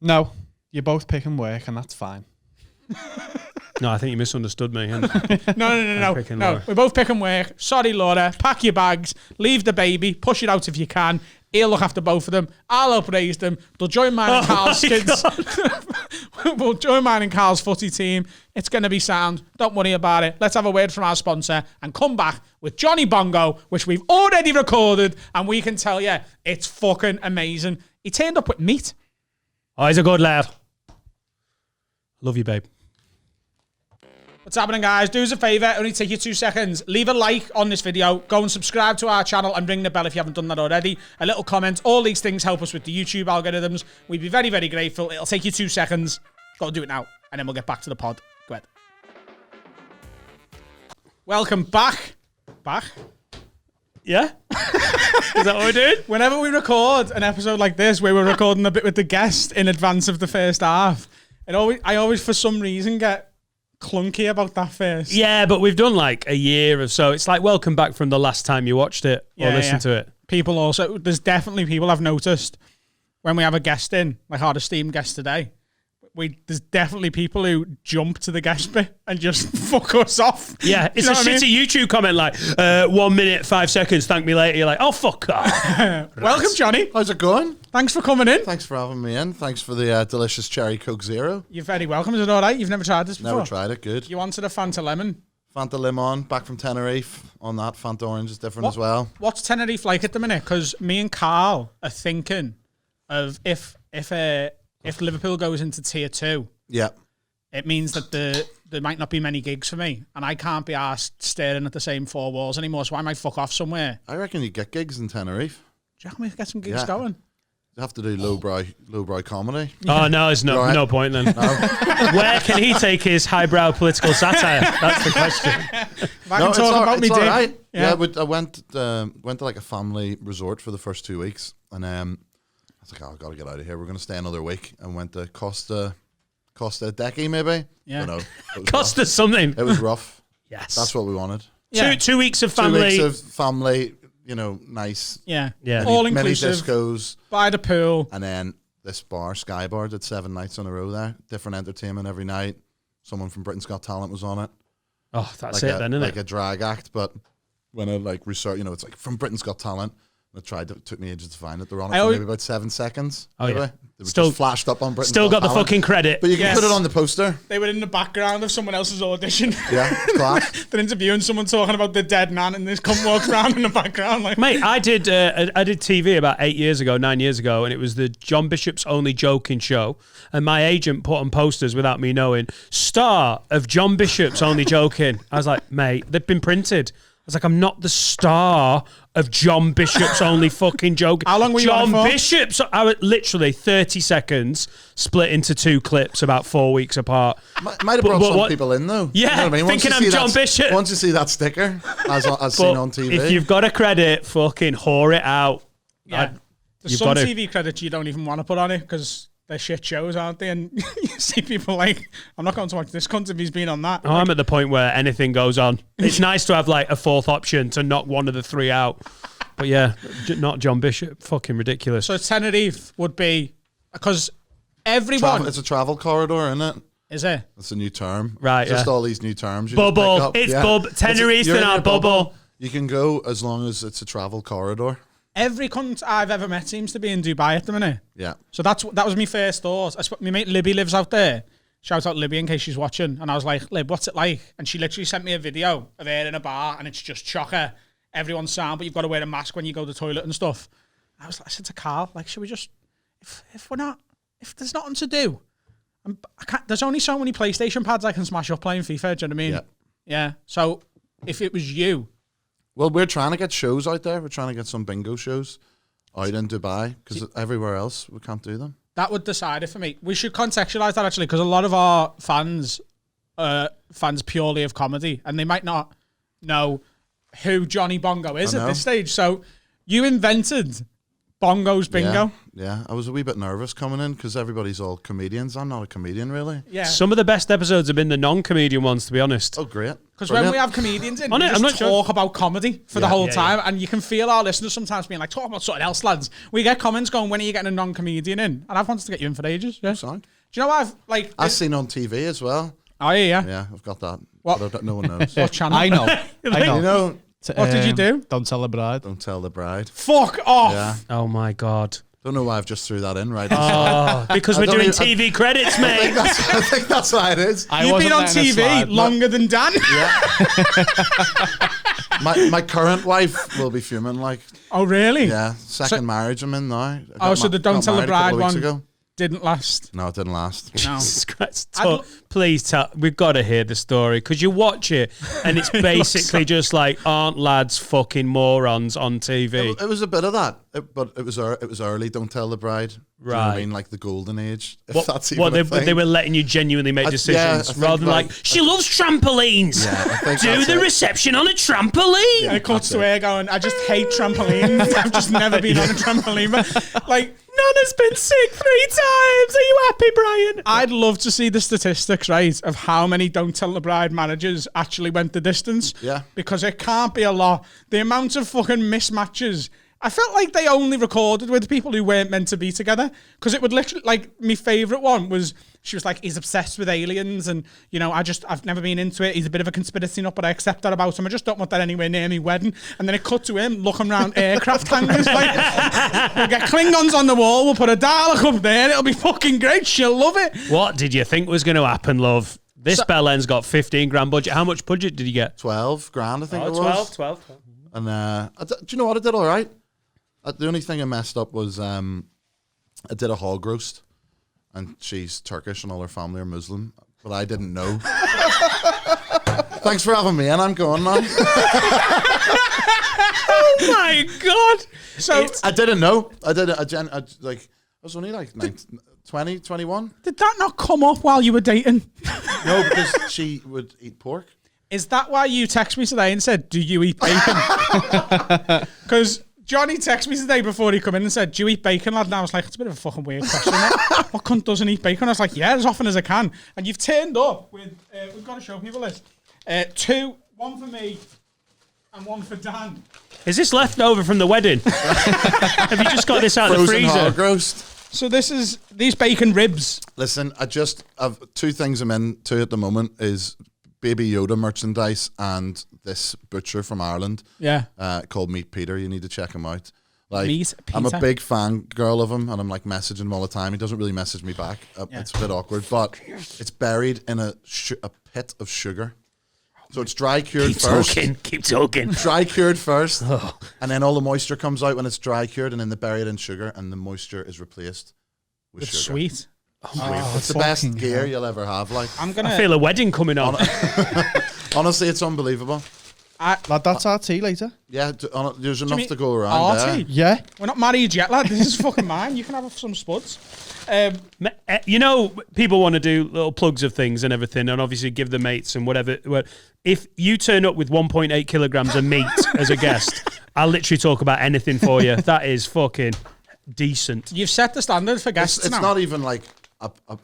No, you're both picking work, and that's fine. No, I think you misunderstood me. No. We're both picking work. Sorry, Laura. Pack your bags. Leave the baby. Push it out if you can. He'll look after both of them. I'll help raise them. They'll join mine and Carl's kids. We'll join mine and Carl's footy team. It's going to be sound. Don't worry about it. Let's have a word from our sponsor and come back with Jonny Bongo, which we've already recorded, and we can tell you it's fucking amazing. He turned up with meat. Oh, he's a good lad. Love you, babe. What's happening, guys? Do us a favour. Only take you 2 seconds. Leave a like on this video. Go and subscribe to our channel and ring the bell if you haven't done that already. A little comment. All these things help us with the YouTube algorithms. We'd be very, very grateful. It'll take you 2 seconds. Got to do it now. And then we'll get back to the pod. Go ahead. Welcome back. Back? Yeah? Is that what we're doing? Whenever we record an episode like this, where we're recording a bit with the guest in advance of the first half, I always, for some reason, get clunky about that first. Yeah, but we've done like a year or so. It's like welcome back from the last time you watched it or listened to it. People also, there's definitely people I've noticed when we have a guest in, like our esteemed guest today. There's definitely people who jump to the guest bit and just fuck us off. Yeah, it's a shitty YouTube comment like, 1 minute, 5 seconds, thank me later. You're like, oh, fuck off. Welcome, Jonny. How's it going? Thanks for coming in. Thanks for having me in. Thanks for the delicious cherry Coke Zero. You're very welcome. Is it all right? You've never tried this before? Never tried it. Good. You wanted a Fanta Lemon? Fanta Lemon, back from Tenerife on that. Fanta Orange is different as well. What's Tenerife like at the minute? Because me and Carl are thinking of if Liverpool goes into tier 2, yeah, it means that there might not be many gigs for me, and I can't be asked staring at the same 4 walls anymore. So I might fuck off somewhere. I reckon you get gigs in Tenerife. Do you reckon we get some gigs going? You have to do lowbrow comedy. Oh no, there's no point then. No. Where can he take his highbrow political satire? That's the question. If I can talk about me, right. Yeah, I went to like a family resort for the first 2 weeks, and I was like, oh, I've got to get out of here. We're going to stay another week, and went to Costa Cost a decade, maybe. Yeah. No, Cost us something. It was rough. Yes. That's what we wanted. Yeah. Two weeks of family. 2 weeks of family, nice. Yeah. Yeah. All Many inclusive. discos. By the pool. And then this bar, Sky Bar, did 7 nights in a row there. Different entertainment every night. Someone from Britain's Got Talent was on it. Oh, that's like it then, isn't like it? a drag act, but when I research, it's like from Britain's Got Talent. It took me ages to find it. They were on it for maybe about 7 seconds. Oh, maybe. yeah. They were Still- just flashed up on Britain's Still got the Talent. fucking credit. But you can Yes. put it on the poster. They were in the background of someone else's audition. Yeah, it's class. They're interviewing someone talking about the dead man, and this cunt walks around in the background like. Mate, I did TV about 9 years ago, and it was the John Bishop's Only Joking show. And my agent put on posters without me knowing, star of John Bishop's Only Joking. I was like, mate, they've been printed. I was like, I'm not the star of John Bishop's Only fucking Joking. How long were you on John for? Bishop's, I was literally 30 seconds split into 2 clips about 4 weeks apart. Might have brought some people in though. Yeah, You know what I mean? Once thinking you I'm see John that- Bishop. Once you see that sticker, as seen on TV. If you've got a credit, fucking whore it out. Yeah. There's You've some got to. TV credits you don't even want to put on it because they're shit shows, aren't they? And you see people like, I'm not going to watch this cunt if he's been on that. Oh, I'm at the point where anything goes on. It's nice to have like a 4th option to knock one of the 3 out. But yeah, not John Bishop. Fucking ridiculous. So Tenerife would be, because everyone... It's a travel corridor, isn't it? Is it? It's a new term. Right, Just yeah. all these new terms. You Bubble. just pick up. It's Yeah. bub. Tenerife You're in in our your bubble. You can go as long as it's a travel corridor. Every cunt I've ever met seems to be in Dubai at the minute. Yeah. So that was my first thought. My mate Libby lives out there. Shout out Libby in case she's watching. And I was like, Lib, what's it like? And she literally sent me a video of her in a bar, and it's just chocker. Everyone's sound, but you've got to wear a mask when you go to the toilet and stuff. I said to Carl, like, should we just, if there's nothing to do, there's only so many PlayStation pads I can smash up playing FIFA. Do you know what I mean? Yeah. Yeah. So if it was you, Well, we're trying to get shows out there. We're trying to get some bingo shows out in Dubai because everywhere else we can't do them. that would decide it for me. We should contextualize that actually, because a lot of our fans are fans purely of comedy, and they might not know who Jonny Bongo is I at know. this stage. So you invented Bongo's Bingo. Yeah. I was a wee bit nervous coming in because everybody's all comedians. I'm not a comedian, really. Yeah. Some of the best episodes have been the non-comedian ones, to be honest. Oh, great. Because when Brilliant. we have comedians in, On we it, I'm just not talk about comedy for the Yeah. whole Yeah, time, and you can feel our listeners sometimes being like, talk about something else, lads. We get comments going, when are you getting a non-comedian in? And I've wanted to get you in for ages. Yeah. Sound. Do you know what I've seen on TV as well. Oh, yeah. Yeah, I've got that. What? But no one knows. What channel? I know. I know. You know, What did you do? Don't tell the bride. don't tell the bride. Fuck off. Yeah. Oh my God. Don't know why I've just threw that in right Oh, because we're don't doing even- TV credits, mate. I think that's why it is. You've been on TV longer than Dan. My current wife will be fuming. Like, Oh, really? yeah, second marriage I'm in now. I got Oh, so the Don't got Tell the married a couple Bride of weeks one ago. didn't last. No, it didn't last. No. Jesus Christ. I'd- Please tell. We've got to hear the story because you watch it and it's basically just like aren't lads fucking morons on TV. It was a bit of that, but it was early. Don't tell the bride. Do you know what I Right. mean, like the golden age. If that's even What a thing. they were letting you genuinely make I decisions think rather than like like- she loves trampolines. Yeah, I think Do that's the it. reception on a trampoline. And it cuts that's to her going, I just hate trampolines. I've just never been on a trampoline. But, like, Nana's been sick 3 times. Are you happy, Brian? I'd love to see the statistics, right, of how many Don't Tell the Bride managers actually went the distance. Yeah. Because it can't be a lot. The amount of fucking mismatches. I felt like they only recorded with people who weren't meant to be together. Because it would literally, like, my favourite one was, she was like, he's obsessed with aliens and, you know, I've never been into it. He's a bit of a conspiracy nut, but I accept that about him. I just don't want that anywhere near me wedding. And then it cut to him looking around aircraft hangars like, we'll get Klingons on the wall, we'll put a Dalek up there, it'll be fucking great, she'll love it. What did you think was going to happen, love? This Bellend's got 15 grand budget. How much budget did you get? 12 grand, I think it was. 12. And do you know what? I did all right. The only thing I messed up was I did a hog roast, and she's Turkish and all her family are Muslim, but I didn't know. Thanks for having me, and I'm going now. Oh my God. So I didn't know. I was only like 19, 20, 21. did that not come up while you were dating? No, because she would eat pork. Is that why you text me today and said, do you eat bacon? Because Johnny texted me today before he come in and said, "Do you eat bacon, lad?" And I was like, "It's a bit of a fucking weird question. What cunt doesn't eat bacon?" I was like, "Yeah, as often as I can." And you've turned up with, we've got to show people this. One for me and one for Dan. Is this leftover from the wedding? Have you just got this out of the Frozen freezer? hog roast. So this is these bacon ribs. Listen, I've two things I'm into at the moment is Baby Yoda merchandise and this butcher from Ireland. Yeah. Called Meat Peter. You need to check him out. Like, Meat I'm a Peter. big fan girl of him, and I'm like messaging him all the time. He doesn't really message me back. It's a bit awkward, but it's buried in a pit of sugar. So it's dry cured first. Keep talking. Dry cured first, and then all the moisture comes out when it's dry cured, and then they bury it in sugar, and the moisture is replaced with It's sugar. sweet. It's the best gear you'll ever have. Like, I'm gonna. I feel a wedding coming on. honestly, it's unbelievable. Lad, that's our tea later. Yeah, there's enough mean to go around there. Artie? Yeah. We're not married yet, lad. This is fucking mine. You can have some spuds. You know, people want to do little plugs of things and everything, and obviously give the mates and whatever. Well, if you turn up with 1.8 kilograms of meat as a guest, I'll literally talk about anything for you. That is fucking decent. You've set the standard for guests It's now. not even like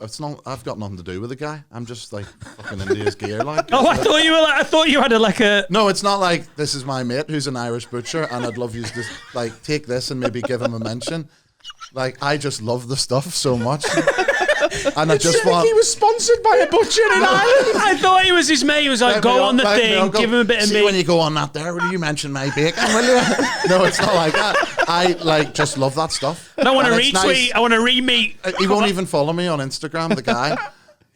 it's not. I've got nothing to do with the guy. I'm just like fucking into his gear. Like, Oh, I thought you were. I thought you had a. no, it's not like this is my mate who's an Irish butcher, and I'd love you to just like take this and maybe give him a mention. Like, I just love the stuff so much, and I just want. he was sponsored by a butcher in Ireland. I thought he was his mate. He was like, go on the thing, give him a bit of See, meat. when you go on that there, will you mention my bacon? Will you? No, it's not like that. I like just love that stuff. I want to And it's retweet. nice. I want to re-meet. He won't even follow me on Instagram, the guy.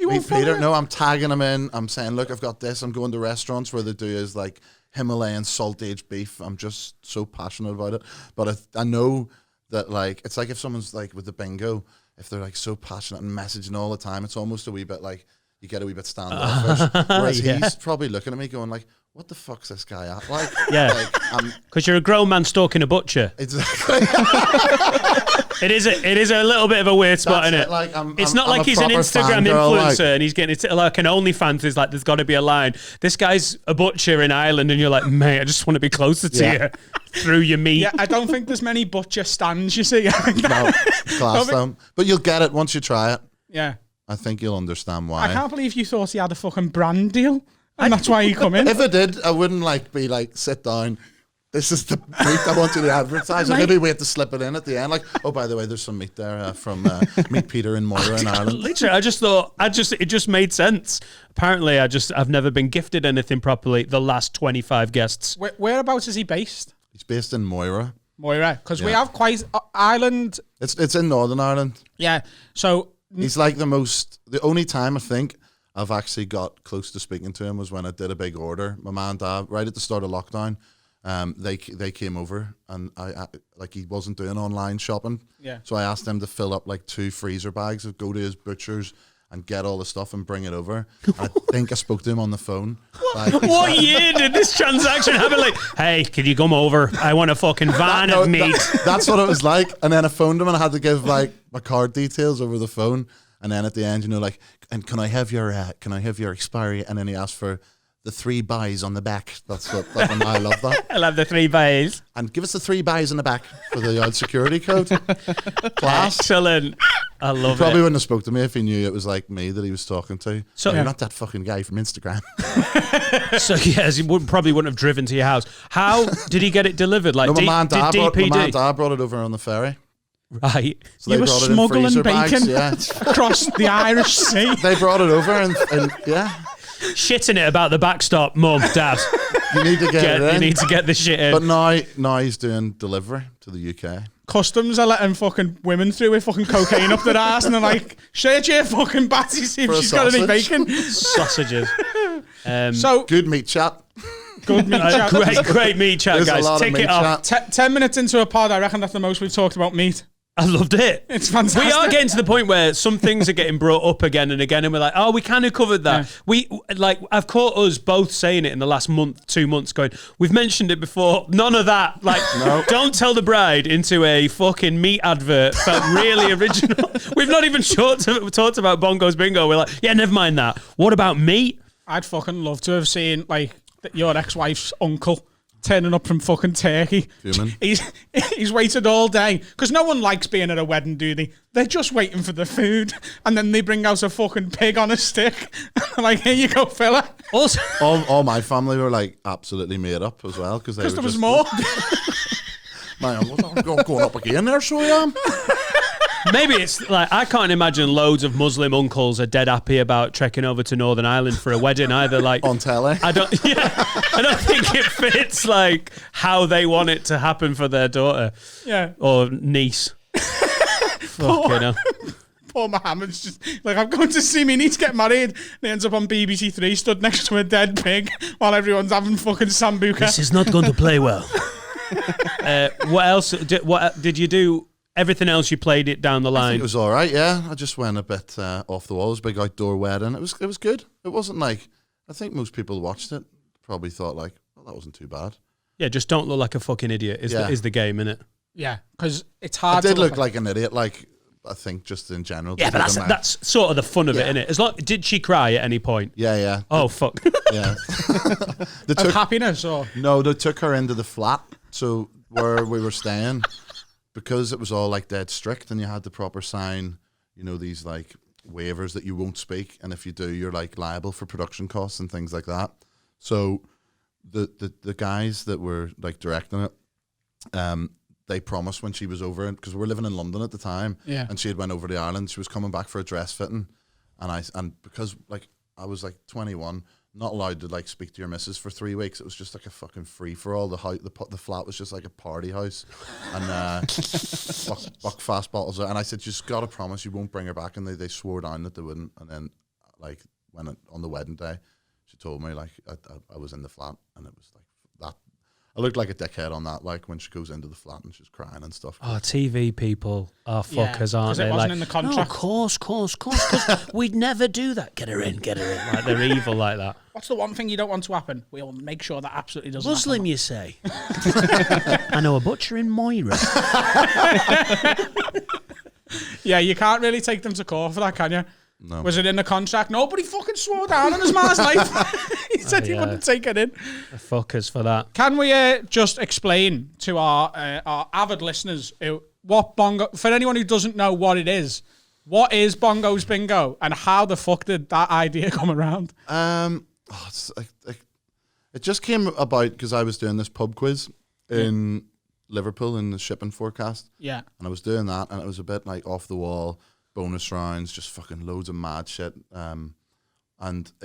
won't follow Peter. you? No, I'm tagging him in. I'm saying, look, I've got this. I'm going to restaurants where they do is like Himalayan salt aged beef. I'm just so passionate about it. But I know that, like, it's like if someone's like with the bingo, if they're like so passionate and messaging all the time, it's almost a wee bit like you get a wee bit standoffish. Whereas he's probably looking at me going like, what the fuck's this guy at? Like, Yeah. like, Because you're a grown man stalking a butcher. exactly. It is a little bit of a weird spot, That's isn't it, it? like, it's I'm not like a he's an proper Instagram fangirl, influencer like. and he's getting it like an OnlyFans is like, there's got to be a line. This guy's a butcher in Ireland, and you're like, mate, I just want to be closer to Yeah. you through your meat. Yeah, I don't think there's many butcher stands, you see. No, class them. But you'll get it once you try it. Yeah. I think you'll understand I why. can't believe you thought he had a fucking brand deal. And that's why you come in. If I did, I wouldn't like be like, sit down. This is the meat I want you to advertise. I'd maybe wait to slip it in at the end. Like, oh, by the way, there's some meat there from Meat Peter in Moira in Ireland. Literally, I just thought, it just made sense. Apparently, I've never been gifted anything properly the last 25 guests. Whereabouts is he based? He's based in Moira. Moira. Because we Yeah. have quite Ireland. It's in Northern Ireland. Yeah. So He's like the only time I think I've actually got close to speaking to him was when I did a big order. My mum and dad, right at the start of lockdown, they came over, and I like, he wasn't doing online shopping. Yeah. So I asked him to fill up like 2 freezer bags, go to his butcher's and get all the stuff and bring it over. I think I spoke to him on the phone. Like, What year did this transaction happen? Like, hey, can you come over? I want a fucking van of meat. That's what it was like. And then I phoned him and I had to give like my card details over the phone. And then at the end, you know, like, and can I have your expiry? And then he asked for the 3 buys on the back. That's what and I love that. I love the 3 bays. And give us the 3 buys on the back for the old security code. Class. Excellent. I love Probably it. wouldn't have spoke to me if he knew it was like me that he was talking to. So- You're not that fucking guy from Instagram. So yes, he probably wouldn't have driven to your house. How did he get it delivered? Like, No, my did mum and dad DPD? brought it over on the ferry. Right. So you they were brought it in smuggling freezer bags, bacon yeah. across the Irish Sea. They brought it over and yeah, Shitting it about the backstop, mum, dad. you need to get it in. You need to get the shit in. But now he's doing delivery to the UK. Customs are letting fucking women through with fucking cocaine up their ass, and they're like, "Search your fucking Batsy, see if For a she's got any sausage. bacon." Sausages. So Good meat chat. good meat chat. Great meat chat, There's a guys. lot of Tick meat it off. chat. 10 minutes into a pod, I reckon that's the most we've talked about meat. I loved it. It's fantastic. We are getting to the point where some things are getting brought up again and again, and we're like, oh, we kind of covered that. I've caught us both saying it in the last month, 2 months, going, we've mentioned it before. None of that. Like, Don't Tell the Bride into a fucking meat advert felt really original. We've not even talked about Bongo's Bingo. We're like, yeah, never mind that. What about meat? I'd fucking love to have seen like your ex-wife's uncle turning up from fucking Turkey. Human. He's waited all day because no one likes being at a wedding, do they? They're just waiting for the food, and then they bring out a fucking pig on a stick. Like, here you go, fella. Also, All my family were like absolutely made up as well because There was more. My uncle going up again there, so I am. maybe it's like I can't imagine loads of Muslim uncles are dead happy about trekking over to Northern Ireland for a wedding either. Like On telly. I don't think it fits like how they want it to happen for their daughter. Yeah. Or niece. Fucking hell. Poor Mohammed's just like, I'm going to see me niece get married. And he ends up on BBC Three, stood next to a dead pig while everyone's having fucking sambuca. This is not going to play well. What else? What did you do? Everything else, you played it down the I think line. it was all right. Yeah, I just went a bit off the wall. It was a big outdoor wedding. It was good. It wasn't like, I think most people watched it probably thought like, well, that wasn't too bad. Yeah, just don't look like a fucking idiot. Is the game, innit? Yeah, because it's I hard did to look like an idiot. Like, I think just in general. Yeah, but that's sort of the fun of it, innit? As long, did she cry at any point? Yeah. Oh fuck. Yeah. of happiness or No, they took her into the flat, so where we were staying, because it was all like dead strict, and you had to proper sign, these like waivers that you won't speak, and if you do, you're like liable for production costs and things like that. So the guys that were like directing it, they promised when she was over, because we were living in London at the time, and she had went over to Ireland. She was coming back for a dress fitting, and because like I was like 21. Not allowed to like speak to your missus for 3 weeks. It was just like a fucking free for all. The flat was just like a party house, and buck fast bottles. And I said, just gotta promise you won't bring her back. And they swore down that they wouldn't. And then like on the wedding day, she told me like I was in the flat, and it was like that. I looked like a dickhead on that. Like when she goes into the flat and she's crying and stuff. Oh, TV people are fuckers, aren't they? It wasn't like, in the contract. No, of course. Cause we'd never do that. Get her in. Like they're evil like that. What's the one thing you don't want to happen? We'll make sure that absolutely doesn't Muslim, happen. you say? I know a butcher in Moira. Yeah, you can't really take them to court for that, can you? No. Was it in the contract? Nobody fucking swore down on his man's life. He said he wouldn't take it in. The fuckers for that. Can we just explain to our avid listeners what Bongo, for anyone who doesn't know what it is, what is Bongo's Bingo and how the fuck did that idea come around? It just came about because I was doing this pub quiz in Liverpool in the shipping forecast. Yeah. And I was doing that, and it was a bit like off the wall, bonus rounds, just fucking loads of mad shit. And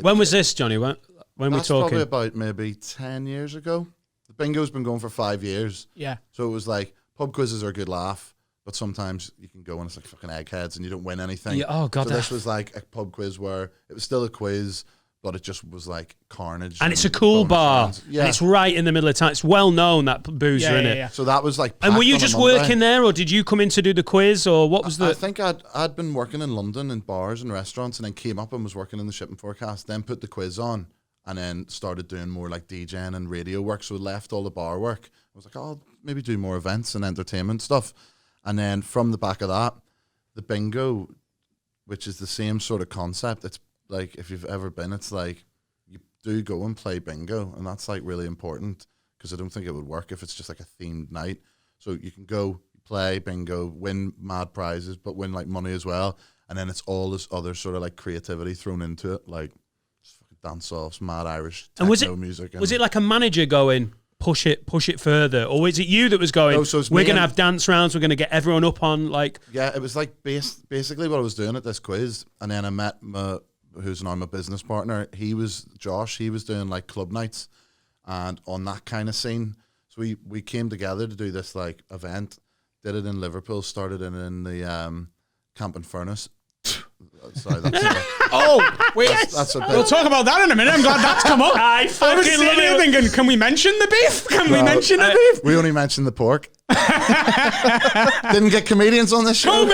When was this, Johnny? When we that's talking? probably about maybe 10 years ago. The bingo's been going for 5 years. Yeah. So it was like, pub quizzes are a good laugh, but sometimes you can go and it's like fucking eggheads and you don't win anything. Yeah, oh, God. So this was like a pub quiz where it was still a quiz, but it just was like carnage. And it's a cool bonus bar. rounds. Yeah. And it's right in the middle of town. It's well known, that boozer, Yeah, innit? yeah. So that was like. And were packed you on a just Monday. working there, or did you come in to do the quiz, or what was the... I think I'd been working in London in bars and restaurants, and then came up and was working in the shipping forecast, then put the quiz on, and then started doing more like DJing and radio work, so left all the bar work. I was like, oh, I'll maybe do more events and entertainment stuff. And then from the back of that, the bingo, which is the same sort of concept, it's like, if you've ever been, it's like, you do go and play bingo, and that's like really important, because I don't think it would work if it's just like a themed night. So you can go play bingo, win mad prizes, but win like money as well, and then it's all this other sort of like creativity thrown into it, like dance offs, mad Irish techno And was it music. was it like a manager going, push it further, or was it you that was going, No, so it's we're me going to and- have dance rounds, we're going to get everyone up on, like... Yeah, it was like basically what I was doing at this quiz, and then I met who's now my business partner. Josh. He was doing like club nights, and on that kind of scene. So we came together to do this like event. Did it in Liverpool. Started it in the Camp and Furnace. Sorry, that's Wait, that's a bit. we'll talk about that in a minute. I'm glad that's come up. I was fucking sitting love here it. thinking, can we mention the beef? Can we No, mention the beef? We only mentioned the pork. Didn't get comedians on this show.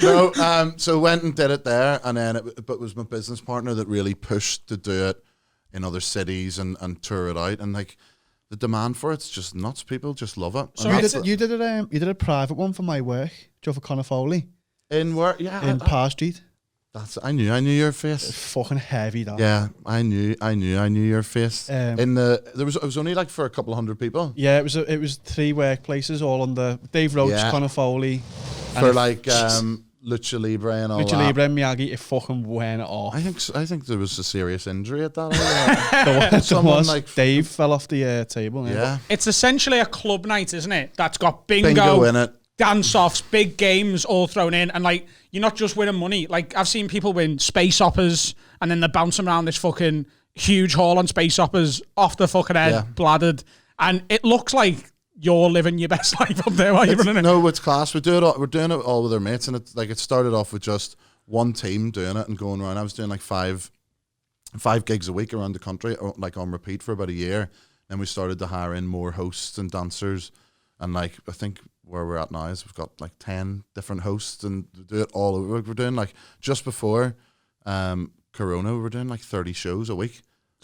No, so went and did it there, and then but it was my business partner that really pushed to do it in other cities and tour it out, and like the demand for it's just nuts. People just love it. So And You did a private one for my work, Joe, for Connor Foley in where? Yeah, in Parr Street. I knew your face. Fucking heavy, that. Yeah, I knew your face. It was only like for a couple of hundred people. Yeah, it was 3 workplaces all under Dave Roach, Connor Foley. For like Lucha Libre and all Lucha that. Libre and Miyagi, it fucking went off. I think there was a serious injury at that. Someone like Dave fell off the table. Yeah. It's essentially a club night, isn't it? That's got bingo in it. dance-offs, big games all thrown in, and like you're not just winning money. Like I've seen people win space operas, and then they're bouncing around this fucking huge hall on space operas off the fucking head, bladdered, and it looks like you're living your best life up there while you're running it. No, it's class. We're doing it all with our mates, and it's like it started off with just one team doing it and going around. I was doing like five gigs a week around the country, like on repeat for about a year. Then we started to hire in more hosts and dancers, and like I think where we're at now is we've got like 10 different hosts and do it all over. We're doing like just before Corona, we were doing like 30 shows a week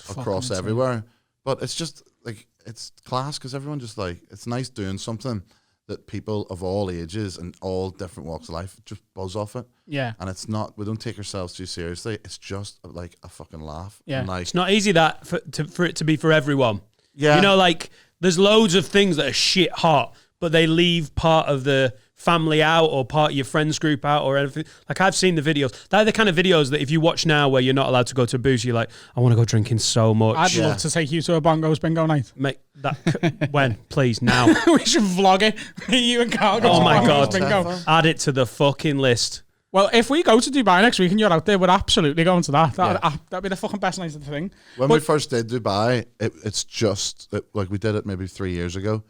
across everywhere. But it's just like it's class because everyone just like it's nice doing something that people of all ages and all different walks of life just buzz off it. Yeah. And it's not, we don't take ourselves too seriously. It's just like a fucking laugh. Yeah. And like, It's not easy that for it to be for everyone. Yeah. You know, like there's loads of things that are shit hot, but they leave part of the family out or part of your friends group out or anything. Like I've seen the videos. They're the kind of videos that if you watch now where you're not allowed to go to a booze, you're like, I want to go drinking so much. I'd love to take you to a Bongo's Bingo night. Mate, that when? Please, now. We should vlog it. You and Carl go Oh to my Bongo's God. Bingo. Add it to the fucking list. Well, if we go to Dubai next week and you're out there, we're absolutely going to that. That'd be the fucking best night of the thing. when we first did Dubai, it's just like we did it maybe 3 years ago.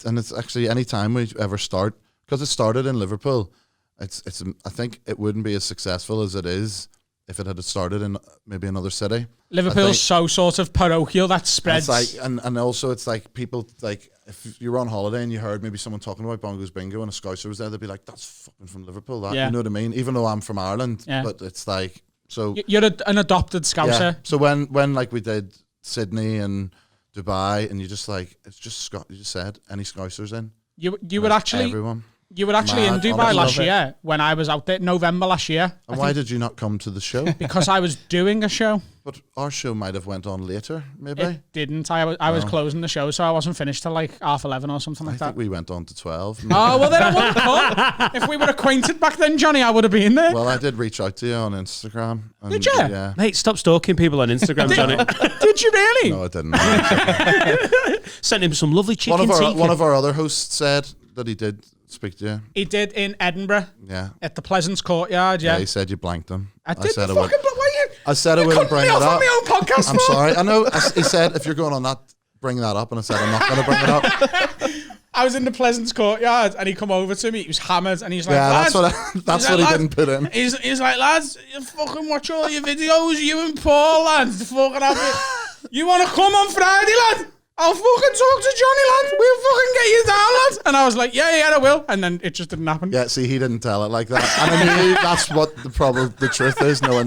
And it's actually any time we ever start, because it started in Liverpool, it's I think it wouldn't be as successful as it is if it had started in maybe another city. Liverpool's so sort of parochial that spreads. It's like, and also it's like people like if you're on holiday and you heard maybe someone talking about Bongo's Bingo and a Scouser was there, they'd be like, "That's fucking from Liverpool." That you know what I mean? Even though I'm from Ireland, but it's like so. You're an adopted Scouser. Yeah. So when like we did Sydney and Dubai, and you just like it's just Scott. You just said any Scousers in. You were actually everyone. You were actually in Dubai last year when I was out there, November last year. And why did you not come to the show? Because I was doing a show. But our show might have went on later, maybe. It didn't. I was closing the show, so I wasn't finished till like 11:30 or something like I that. think we went on to 12. Oh, well then I wouldn't have come. If we were acquainted back then, Johnny, I would have been there. Well, I did reach out to you on Instagram. And Did you? Yeah. Mate, stop stalking people on Instagram, Johnny. Did you really? No, I didn't. Sent him some lovely chicken One of our other hosts said that he did speak to you. He did in Edinburgh. Yeah. At the Pleasance Courtyard, yeah. He said you blanked him. I did said the I would. fucking... I said I wouldn't bring it up. On my own podcast I'm sorry. I know. He said if you're going on that, bring that up. And I said I'm not going to bring it up. I was in the Pleasance Courtyard and he come over to me. He was hammered and he's like, Yeah, lads, that's what he didn't put in. He's like, lads, you fucking watch all your videos, you and Paul, lads. Fucking have it. You want to come on Friday, lad? I'll fucking talk to Johnny, lad. We'll fucking get you down, lad. And I was like, yeah, I will. And then it just didn't happen. Yeah, see, he didn't tell it like that. And I knew that's what the truth is, knowing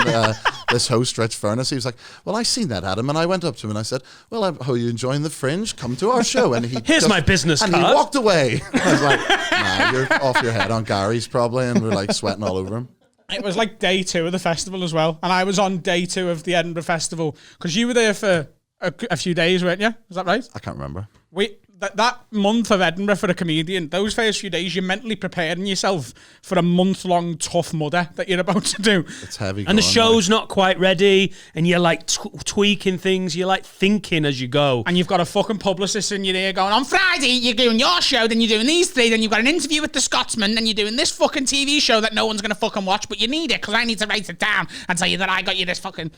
this host, Rich Furness. He was like, well, I seen that, Adam. And I went up to him and I said, well, how are you enjoying the Fringe? Come to our show. And Here's my business card. And he walked away. I was like, nah, you're off your head on Gary's probably. And we're like sweating all over him. It was like day 2 of the festival as well. And I was on day 2 of the Edinburgh Festival because you were there for a few days, weren't you? Is that right? I can't remember. That month of Edinburgh for a comedian, those first few days, you're mentally preparing yourself for a month-long tough mudder that you're about to do. It's heavy. And the show's not quite ready, and you're like tweaking things, you're like thinking as you go. And you've got a fucking publicist in your ear going, on Friday, you're doing your show, then you're doing these 3, then you've got an interview with the Scotsman, then you're doing this fucking TV show that no one's going to fucking watch, but you need it because I need to write it down and tell you that I got you this fucking...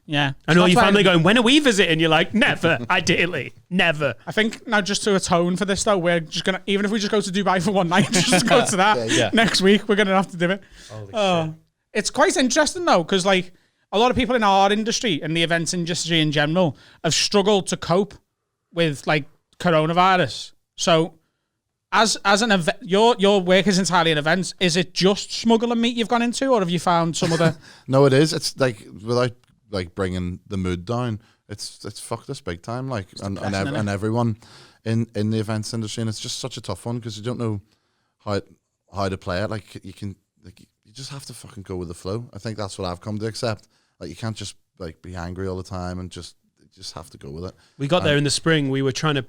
Yeah. And all your family going, when are we visiting? You're like, never, ideally, never. I think now just to atone for this though, we're just going to, even if we just go to Dubai for one night, just go to that next week, we're going to have to do it. Holy shit. It's quite interesting though, because like a lot of people in our industry and the events industry in general have struggled to cope with like coronavirus. So as an event, your work is entirely in events. Is it just smuggle and meat you've gone into, or have you found some other? No, it is. It's like without like bringing the mood down. It's fucked us big time. Like and everyone in the events industry, and it's just such a tough one because you don't know how to play it. Like you you just have to fucking go with the flow. I think that's what I've come to accept. Like, you can't just like be angry all the time and just have to go with it. We got there in the spring. We were trying to.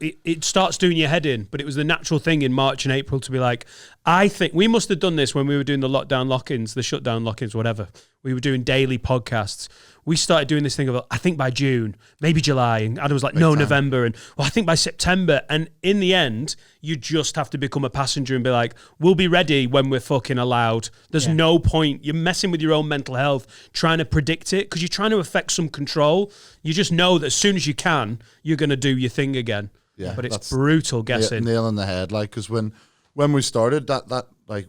It starts doing your head in, but it was the natural thing in March and April to be like, I think we must have done this when we were doing the lockdown lock-ins, the shutdown lock-ins, whatever. We were doing daily podcasts. We started doing this thing of, I think by June, maybe July. And Adam was like, no, November. And well, I think by September. And in the end, you just have to become a passenger and be like, we'll be ready when we're fucking allowed. There's no point. You're messing with your own mental health, trying to predict it, because you're trying to affect some control. You just know that as soon as you can, you're going to do your thing again. Yeah, but it's brutal guessing. Nail on the head. Like, because when we started,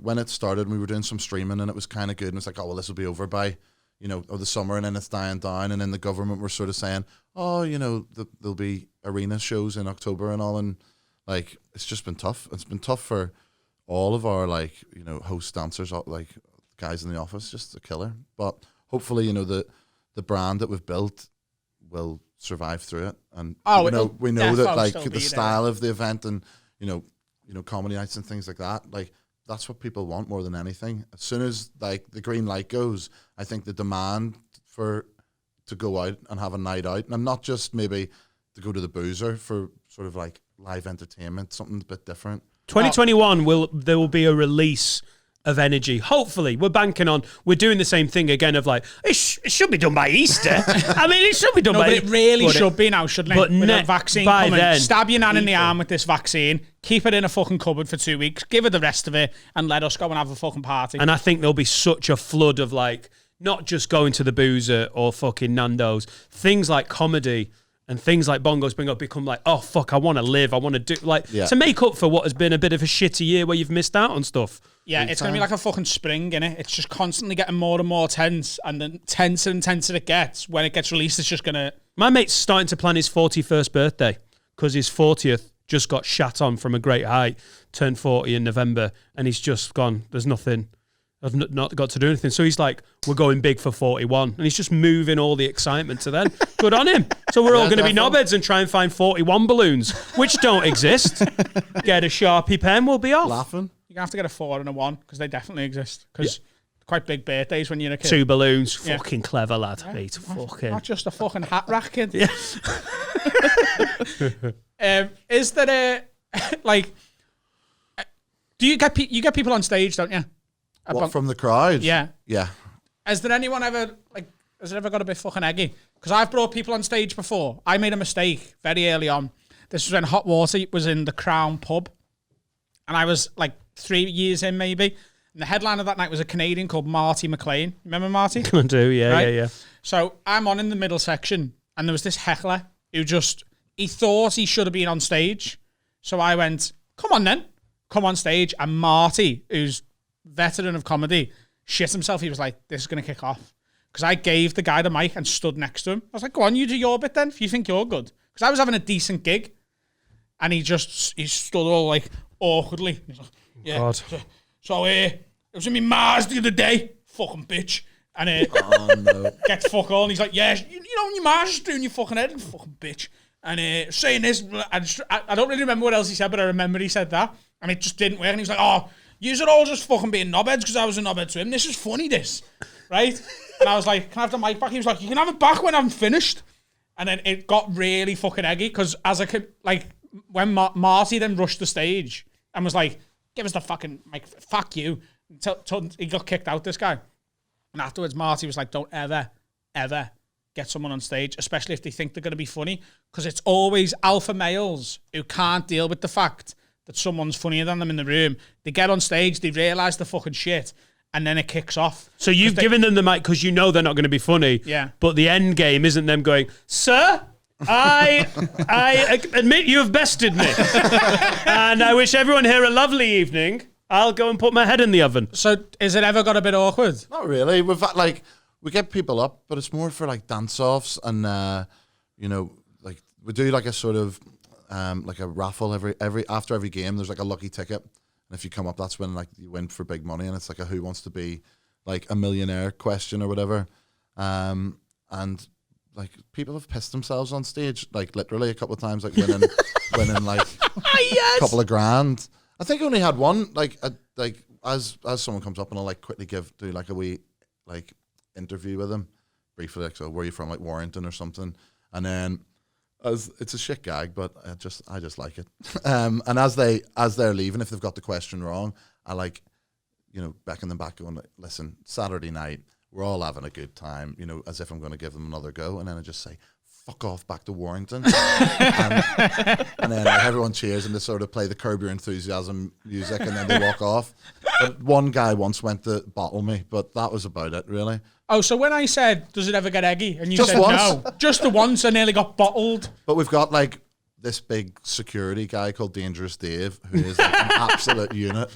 when it started, we were doing some streaming and it was kind of good. And it's like, oh, well, this will be over by, the summer, and then it's dying down. And then the government were sort of saying, oh, there'll be arena shows in October and all. And like, it's just been tough. It's been tough for all of our host dancers, like guys in the office, just a killer. But hopefully, the brand that we've built will survive through it. And we know that like the style of the event and comedy nights and things like that, like that's what people want more than anything. As soon as like the green light goes, I think the demand to go out and have a night out, and not just maybe to go to the boozer for sort of like live entertainment, something a bit different. 2021 there will be a release of energy. Hopefully, we're banking on. We're doing the same thing again. Of like, it should be done by Easter. I mean, it should be done by. But it really should be now, shouldn't it? But with a vaccine by coming, then, stab your nan in the arm with this vaccine. Keep it in a fucking cupboard for 2 weeks. Give her the rest of it, and let us go and have a fucking party. And I think there'll be such a flood of like, not just going to the boozer or fucking Nando's. Things like comedy and things like Bongo's Bingo become like, oh fuck, I want to live. I want to do to make up for what has been a bit of a shitty year where you've missed out on stuff. Yeah, it's going to be like a fucking spring, innit? It's just constantly getting more and more tense, and then tenser and tenser it gets. When it gets released, it's just going to... My mate's starting to plan his 41st birthday because his 40th just got shat on from a great height, turned 40 in November, and he's just gone, there's nothing, I've not got to do anything. So he's like, we're going big for 41, and he's just moving all the excitement to then. Good on him. So we're all going to be knobheads and try and find 41 balloons, which don't exist. Get a Sharpie pen, we'll be off. Laughing. You're going to have to get a 4 and a 1, because they definitely exist. Because quite big birthdays when you're a kid. 2 balloons. Fucking clever, lad. Mate, fucking. Not just a fucking hat rack, kid. Yeah. Is there like... Do you get people on stage, don't you? What, from the crowd? Yeah. Yeah. Has there anyone ever, like, has it ever got a bit fucking eggy? Because I've brought people on stage before. I made a mistake very early on. This was when Hot Water was in the Crown pub. And I was, like, 3 years in, maybe. And the headliner that night was a Canadian called Marty McLean. Remember Marty? I do, yeah. So I'm on in the middle section, and there was this heckler who he thought he should have been on stage. So I went, come on then. Come on stage. And Marty, who's veteran of comedy, shit himself. He was like, this is going to kick off. Because I gave the guy the mic and stood next to him. I was like, go on, you do your bit then, if you think you're good. Because I was having a decent gig. And he stood all like awkwardly. He's like, yeah. God. So it was in my Mars the other day. Fucking bitch. And Oh, no. gets fuck all. And he's like, yeah, you know when your Mars is doing your fucking head, fucking bitch. And saying this, I don't really remember what else he said, but I remember he said that. And it just didn't work. And he was like, oh, yous are all just fucking being knobheads because I was a knobhead to him. This is funny, this. Right? And I was like, can I have the mic back? He was like, you can have it back when I'm finished. And then it got really fucking eggy because as I could, like, when Marty then rushed the stage and was like, give us the fucking mic, fuck you. He got kicked out, this guy. And afterwards, Marty was like, don't ever get someone on stage, especially if they think they're going to be funny, because it's always alpha males who can't deal with the fact that someone's funnier than them in the room. They get on stage, they realise the fucking shit, and then it kicks off. So you've given them the mic because you know they're not going to be funny. Yeah. But the end game isn't them going, sir, I admit you have bested me. And I wish everyone here a lovely evening. I'll go and put my head in the oven. So is it ever got a bit awkward? Not really. We've had, like, we get people up, but it's more for like dance-offs and, like we do like a sort of, like a raffle after every game. There's like a lucky ticket, and if you come up, that's when like you win for big money, and it's like a who wants to be like a millionaire question or whatever. And like people have pissed themselves on stage, like literally a couple of times, like winning like a couple of grand. I think I only had one. I as someone comes up and I'll like quickly do like a wee like interview with them briefly, like, so where are you from, like Warrington or something, and then as it's a shit gag, but I just like it. And as they're leaving, if they've got the question wrong, I like, you know, beckon them back, going, listen, Saturday night, we're all having a good time, you know, as if I'm going to give them another go, and then I just say, fuck off back to Warrington. and then everyone cheers and they sort of play the Curb Your Enthusiasm music, and then they walk off. But one guy once went to bottle me, but that was about it, really. Oh, so when I said, does it ever get eggy? And you Just said once. no. Just the once, I nearly got bottled. But we've got like this big security guy called Dangerous Dave, who is like an absolute unit.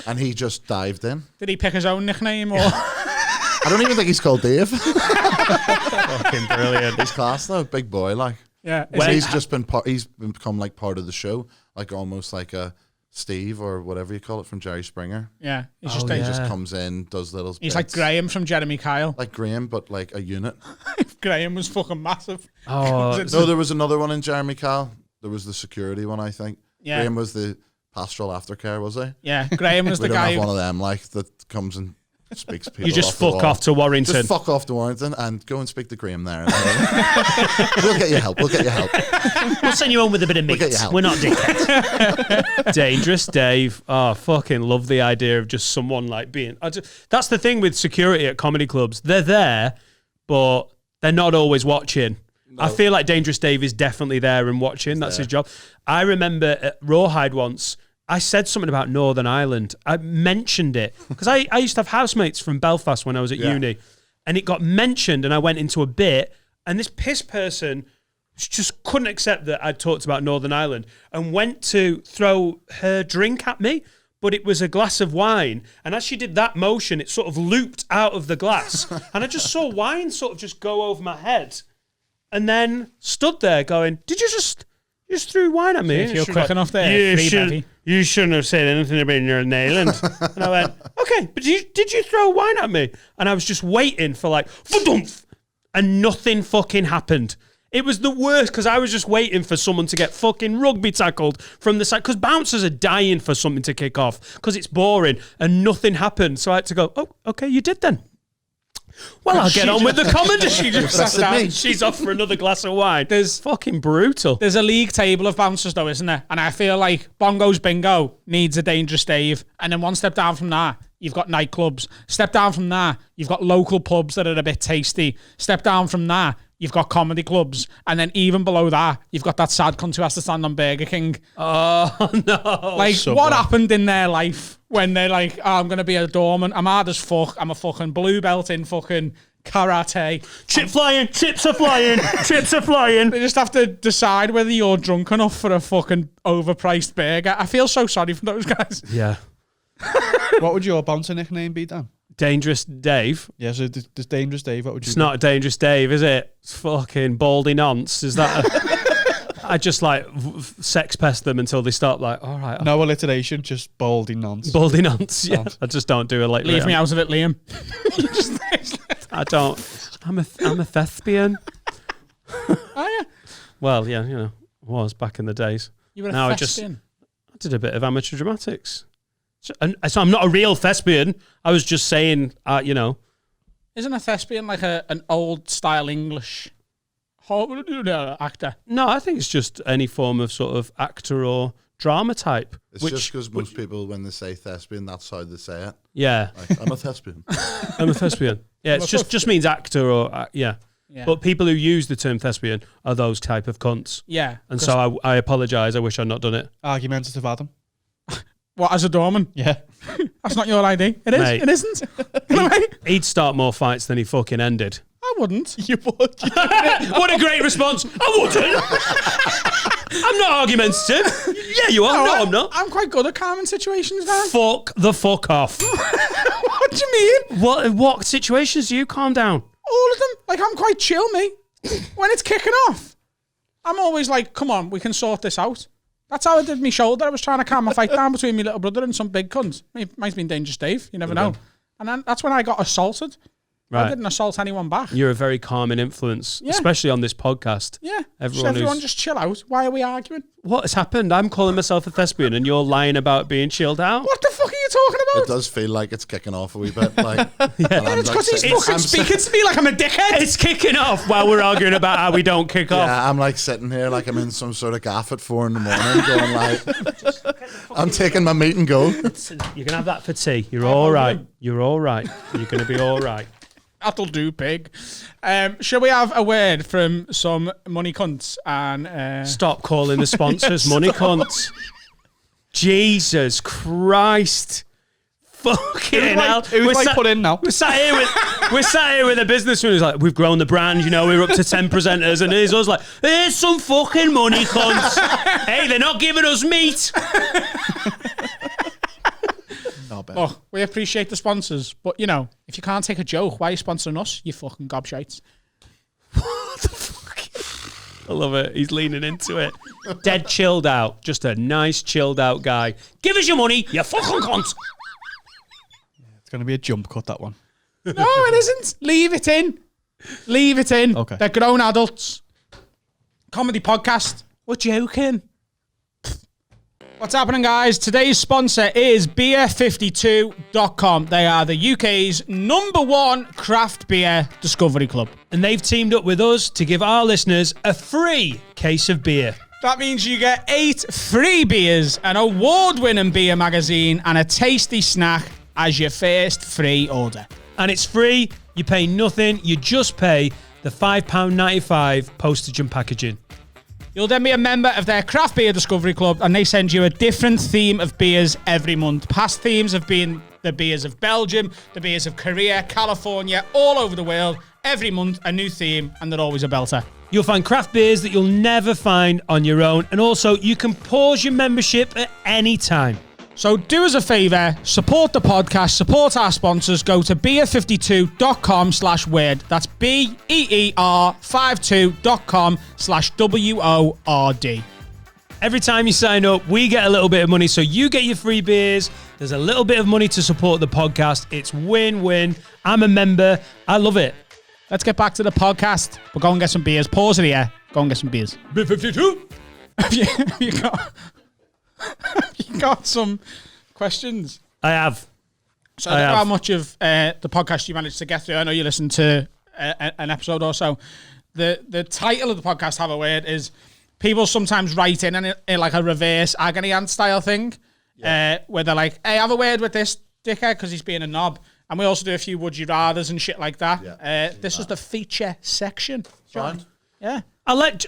And he just dived in. Did he pick his own nickname? Or I don't even think he's called Dave. Fucking brilliant. He's class though, big boy, like. yeah, Well, he's just been he's become like part of the show, like almost like a Steve or whatever you call it from Jerry Springer. yeah. He's He just just comes in, does little. he's like bits. Graham from Jeremy Kyle. Like Graham, but like a unit. Graham was fucking massive. Oh, No, there was another one in Jeremy Kyle. There was the security one, I think. Yeah. Graham was the pastoral aftercare, was he? Yeah, Graham was We the don't guy. have who, one of them like that comes and speaks people. You just off the fuck wall. off to Warrington. Just fuck off to Warrington and go and speak to Graham there. We'll get you help. We'll get you help. We'll send you home with a bit of meat. get you help. We're not dickheads. Dangerous Dave. Oh, fucking love the idea of just someone like being. That's the thing with security at comedy clubs. They're there, but they're not always watching. I feel like Dangerous Dave is definitely there and watching. That's his job. I remember at Rawhide once, I said something about Northern Ireland. I mentioned it because I used to have housemates from Belfast when I was at uni, and it got mentioned, and I went into a bit, and this piss person just couldn't accept that I'd talked about Northern Ireland and went to throw her drink at me, but it was a glass of wine, and as she did that motion, it sort of looped out of the glass, and I just saw wine sort of just go over my head, and then stood there going, "Did you just threw wine at me?" if you're She was quick like, enough there, free bevy. you shouldn't have said anything about Northern Ireland. And I went, okay, but did you throw wine at me? And I was just waiting for like, "Fa-dumph," and nothing fucking happened. It was the worst because I was just waiting for someone to get fucking rugby tackled from the side because bouncers are dying for something to kick off because it's boring and nothing happened. So I had to go, "Oh, okay, you did then." Well, I'll get on with the comedy. She just sat Trusted down. me. She's off for another glass of wine. There's fucking brutal. There's a league table of bouncers though, isn't there? And I feel like Bongo's Bingo needs a Dangerous Dave. And then one step down from that, you've got nightclubs. Step down from that, you've got local pubs that are a bit tasty. Step down from that, you've got comedy clubs. And then even below that, you've got that sad cunt who has to stand on Burger King. Oh, no. Like, so what bad. happened in their life when they're like, oh, I'm going to be a doorman. I'm hard as fuck. I'm a fucking blue belt in fucking karate. Chips are flying, chips are flying. They just have to decide whether you're drunk enough for a fucking overpriced burger. I feel so sorry for those guys. Yeah. What would your bouncer nickname be, Dan? Dangerous Dave. Yeah, so this Dangerous Dave, what would you It's not a Dangerous Dave, is it? It's fucking baldy nonce. Is that I just like sex pest them until they start like, all right. No alliteration, just baldy nonce. Baldy nonce. Yeah. Nonce. I just don't do it like Leave me out of it, Liam. I don't. I'm a thespian. Oh, yeah. Well, yeah, you know, was back in the days. You were a Now I thespian. did a bit of amateur dramatics. So I'm not a real thespian. I was just saying, you know. Isn't a thespian like an old style English actor? No, I think it's just any form of sort of actor or drama type. It's just because most people, when they say thespian, that's how they say it. Yeah, Like, I'm a thespian. I'm a thespian. Yeah, it's just means actor or yeah. Yeah. But people who use the term thespian are those type of cunts. Yeah. And so I apologise. I wish I'd not done it. Argumentative Adam. What, as a doorman? Yeah. That's not your ID. It is. Mate. It isn't. Anyway, He'd start more fights than he fucking ended. I wouldn't. You would. What a great response. I wouldn't. I'm not argumentative. Yeah, you are. No, I'm not. I'm quite good at calming situations now. Fuck the fuck off. What do you mean? What situations do you calm down? All of them. Like, I'm quite chill, me. When it's kicking off, I'm always like, come on, we can sort this out. That's how I did my shoulder. I was trying to calm a fight down between my little brother and some big cunt. Might have been Dangerous Dave. You never know. And then that's when I got assaulted. I didn't assault anyone back. You're a very calming influence, especially on this podcast. Yeah. Everyone just chill out. Why are we arguing? What has happened? I'm calling myself a thespian and you're lying about being chilled out. What the fuck are you talking about? It does feel like it's kicking off a wee bit. Like, It's because he's fucking speaking to me like I'm a dickhead. It's kicking off while we're arguing about how we don't kick off. Yeah, I'm like sitting here like I'm in some sort of gaff at 4 a.m. going like, I'm taking my meat and go. You can have that for tea. You're all right. You're all right. You're going to be all right. That'll do, pig. Shall we have a word from some money cunts? And Stop calling the sponsors money cunts. Jesus Christ. Fucking hell. Who's put in now? We're sat here with a businessman who's like, we've grown the brand, we're up to 10 presenters, and he's always like, here's some fucking money cunts. Hey, they're not giving us meat. Oh, we appreciate the sponsors, but if you can't take a joke, why are you sponsoring us, you fucking gobshites? What the fuck? I love it. He's leaning into it. Dead chilled out. Just a nice chilled out guy. Give us your money, you fucking cunt. It's going to be a jump cut, that one. No, it isn't. Leave it in. Leave it in. Okay. They're grown adults. Comedy podcast. We're joking. What's happening, guys? Today's sponsor is beer52.com. They are the UK's #1 craft beer discovery club. And they've teamed up with us to give our listeners a free case of beer. That means you get 8 free beers, an award-winning beer magazine, and a tasty snack as your first free order. And it's free. You pay nothing. You just pay the £5.95 postage and packaging. You'll then be a member of their Craft Beer Discovery Club, and they send you a different theme of beers every month. Past themes have been the beers of Belgium, the beers of Korea, California, all over the world. Every month, a new theme, and they're always a belter. You'll find craft beers that you'll never find on your own, and also you can pause your membership at any time. So do us a favour, support the podcast, support our sponsors, go to beer52.com/word. That's BEER52.com/WORD. Every time you sign up, we get a little bit of money, so you get your free beers. There's a little bit of money to support the podcast. It's win-win. I'm a member. I love it. Let's get back to the podcast. We'll go and get some beers. Pause it here. Go and get some beers. B52. You got some questions? I have. So I don't know how much of the podcast you managed to get through. I know you listened to an episode or so. The title of the podcast, Have a Word, is people sometimes write in like a reverse agony aunt style thing, where they're like, hey, have a word with this dickhead because he's being a knob. And we also do a few would you rathers and shit like that. This was the feature section. Fine. Yeah. I'll let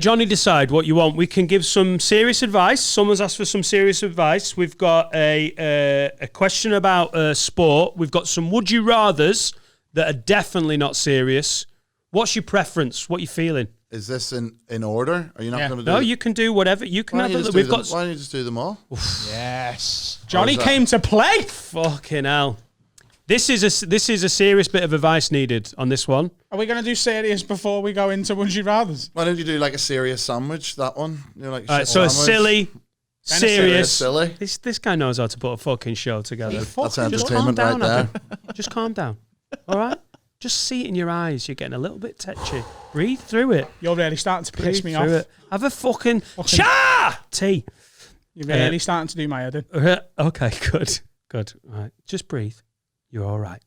Johnny decide what you want. We can give some serious advice. Someone's asked for some serious advice. We've got a question about sport. We've got some would you rathers that are definitely not serious. What's your preference? What are you feeling? Is this in order? Are you not going to do No, it? you can do whatever. You can Why have don't it. you We've just got. why don't you just do them all? Yes. Johnny that? came to play. Fucking hell. This is a serious bit of advice needed on this one. Are we going to do serious before we go into would you rathers? Why don't you do like a serious sandwich? That one, like All right, so a silly, serious. silly. This guy knows how to put a fucking show together. That's Just calm entertainment down, right there. Adam. Just calm down. All right? Just see it in your eyes. You're getting a little bit tetchy. Breathe through it. You're really starting to piss me Breathe off. through it. Have a fucking tea. You're really starting to do my head in. Okay, good. Good. All right. Just breathe. You're all right.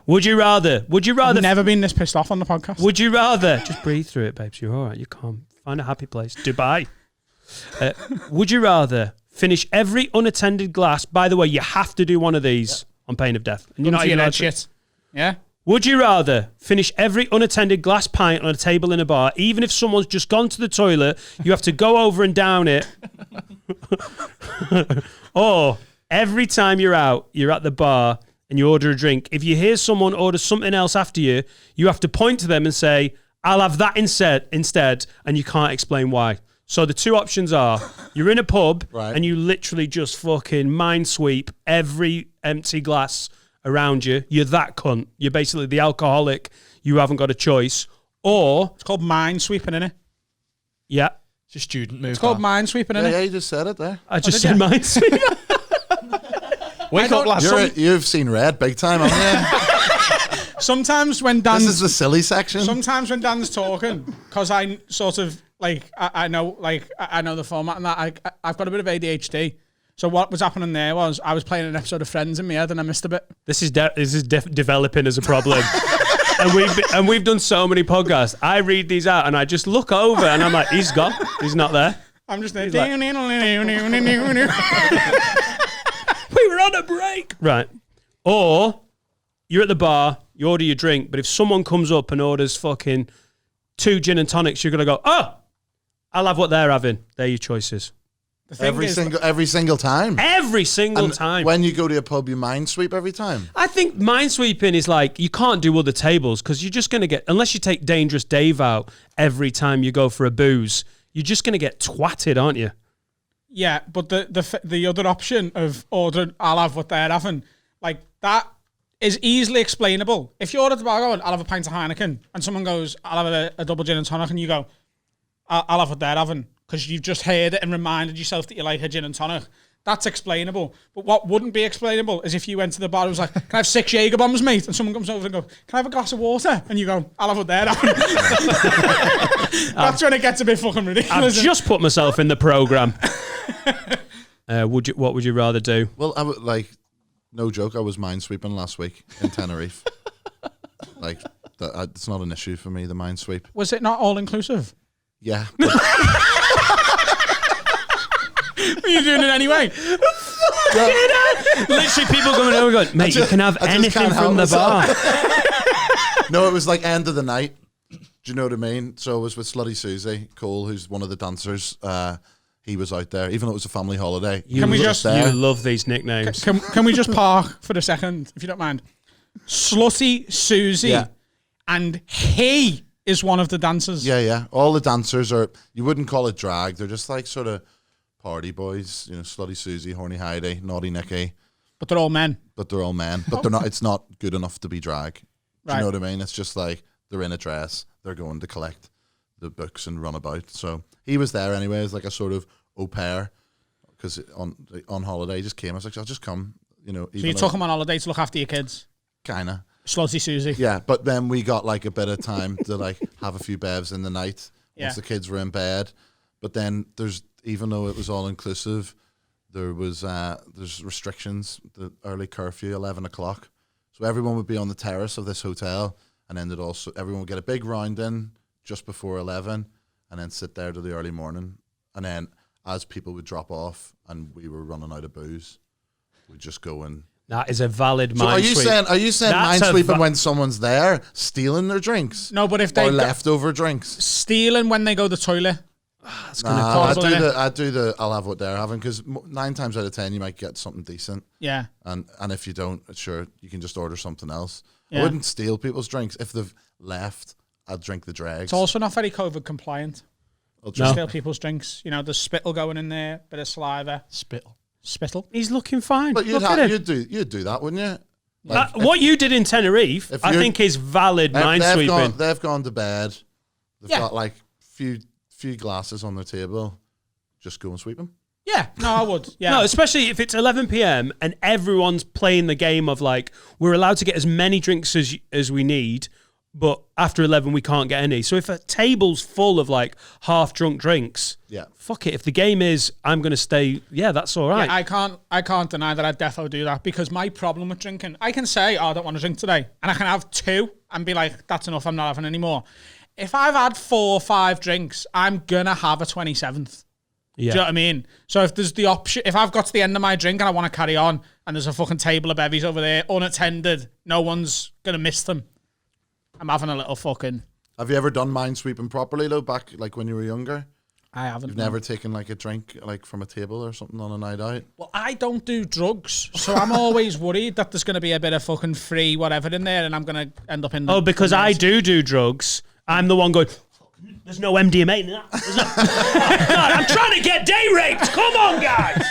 Would you rather? I've never been this pissed off on the podcast. Would you rather? Just breathe through it, babes. You're all right. You're calm. Find a happy place. Dubai. Would you rather finish every unattended glass? By the way, you have to do one of these on pain of death. And you're not even allowed to. shit. Yeah. Would you rather finish every unattended glass pint on a table in a bar, even if someone's just gone to the toilet, you have to go over and down it? Or every time you're out, you're at the bar and you order a drink, if you hear someone order something else after you, you have to point to them and say, I'll have that instead, and you can't explain why. So the two options are, you're in a pub and you literally just fucking minesweep every empty glass around you. You're that cunt. You're basically the alcoholic. You haven't got a choice. Or... It's called minesweeping, innit? Yeah. It's a student move. It's called minesweeping, innit? Yeah, you just said it there. I just said minesweep. Wake up, lads. You've seen Red big time, haven't you? Sometimes when Dan's... This is the silly section. Sometimes when Dan's talking, because I sort of, like, I know the format and that, I've got a bit of ADHD. So what was happening there was I was playing an episode of Friends in my head and I missed a bit. This is developing as a problem. and we've done so many podcasts. I read these out and I just look over and I'm like, he's gone. He's not there. I'm just there. Like, we were on a break. Right. Or you're at the bar, you order your drink, but if someone comes up and orders fucking 2 gin and tonics, you're going to go, oh, I'll have what they're having. They're your choices. Every single time. Every single time. When you go to a pub, you minesweep every time. I think minesweeping is like, you can't do other tables because you're just going to get, unless you take Dangerous Dave out every time you go for a booze, you're just going to get twatted, aren't you? Yeah, but the other option of ordering, I'll have what they're having, like that is easily explainable. If you're at the bar going, I'll have a pint of Heineken, and someone goes, I'll have a double gin and tonic, and you go, I'll have what they're having, because you've just heard it and reminded yourself that you like a gin and tonic. That's explainable. But what wouldn't be explainable is if you went to the bar and was like, can I have 6 Jaeger bombs, mate? And someone comes over and goes, can I have a glass of water? And you go, I'll have what they're having. That's when it gets a bit fucking ridiculous. I've just put myself in the programme. What would you rather do? Well, I would, like, no joke, I was minesweeping last week in Tenerife. Like, it's not an issue for me, the minesweep. Was it not all-inclusive? Yeah. Are you doing it anyway? Literally people coming over going, mate, you can have anything from the bar. No, it was like end of the night. Do you know what I mean? So it was with Slutty Susie Cole, who's one of the dancers. He was out there, even though it was a family holiday. You love these nicknames. Can we just park for a second, if you don't mind? Slutty Susie and he is one of the dancers. Yeah. All the dancers are, you wouldn't call it drag. They're just like sort of party boys, you know, Slutty Susie, Horny Heidi, Naughty Nicky. But they're all men. But they're not, it's not good enough to be drag. Do you know what I mean? It's just like, they're in a dress, they're going to collect the books and run about. So he was there anyway as like a sort of au pair, because on holiday he just came. I was like, I'll just come, you know. So you took him on holiday to look after your kids? Kinda. Slutty Susie. Yeah, but then we got like a bit of time to like have a few bevs in the night once the kids were in bed. But then even though it was all inclusive, there's restrictions. The early curfew, 11 o'clock. So everyone would be on the terrace of this hotel, and then everyone would get a big round in just before 11, and then sit there till the early morning. And then as people would drop off and we were running out of booze, we'd just go and. That is a valid So minesweep. are you saying minesweeping when someone's there stealing their drinks? No, but if they leftover drinks, stealing when they go to the toilet. That's going to cause. I'll have what they're having, because 9 times out of 10 you might get something decent. Yeah. And if you don't, sure, you can just order something else. Yeah. I wouldn't steal people's drinks. If they've left, I'd drink the dregs. It's also not very COVID compliant. Just steal people's drinks. You know, there's spittle going in there, bit of saliva. Spittle. He's looking fine. But you'd do that, wouldn't you? Like, what you did in Tenerife, I think, is valid minesweeping. They've gone to bed. They've got like few glasses on their table. Just go and sweep them. Yeah, no, I would. Yeah, no, especially if it's 11 p.m. and everyone's playing the game of like, we're allowed to get as many drinks as we need, but after 11 we can't get any. So if a table's full of like half drunk drinks, fuck it. If the game is, I'm going to stay, that's all right. Yeah, I can't deny that I'd defo do that, because my problem with drinking, I can say, I don't want to drink today, and I can have 2 and be like, that's enough, I'm not having any more. If I've had 4 or 5 drinks, I'm going to have a 27th. Yeah. Do you know what I mean? So if there's the option, if I've got to the end of my drink and I want to carry on, and there's a fucking table of bevies over there, unattended, no one's going to miss them, I'm having a little fucking... Have you ever done minesweeping properly, though, back like when you were younger? I haven't. You've never taken like a drink like from a table or something on a night out? Well, I don't do drugs, so I'm always worried that there's going to be a bit of fucking free whatever in there, and I'm going to end up in... Oh, because I do drugs. I'm the one going, there's no MDMA in that. God, I'm trying to get day raped. Come on, guys.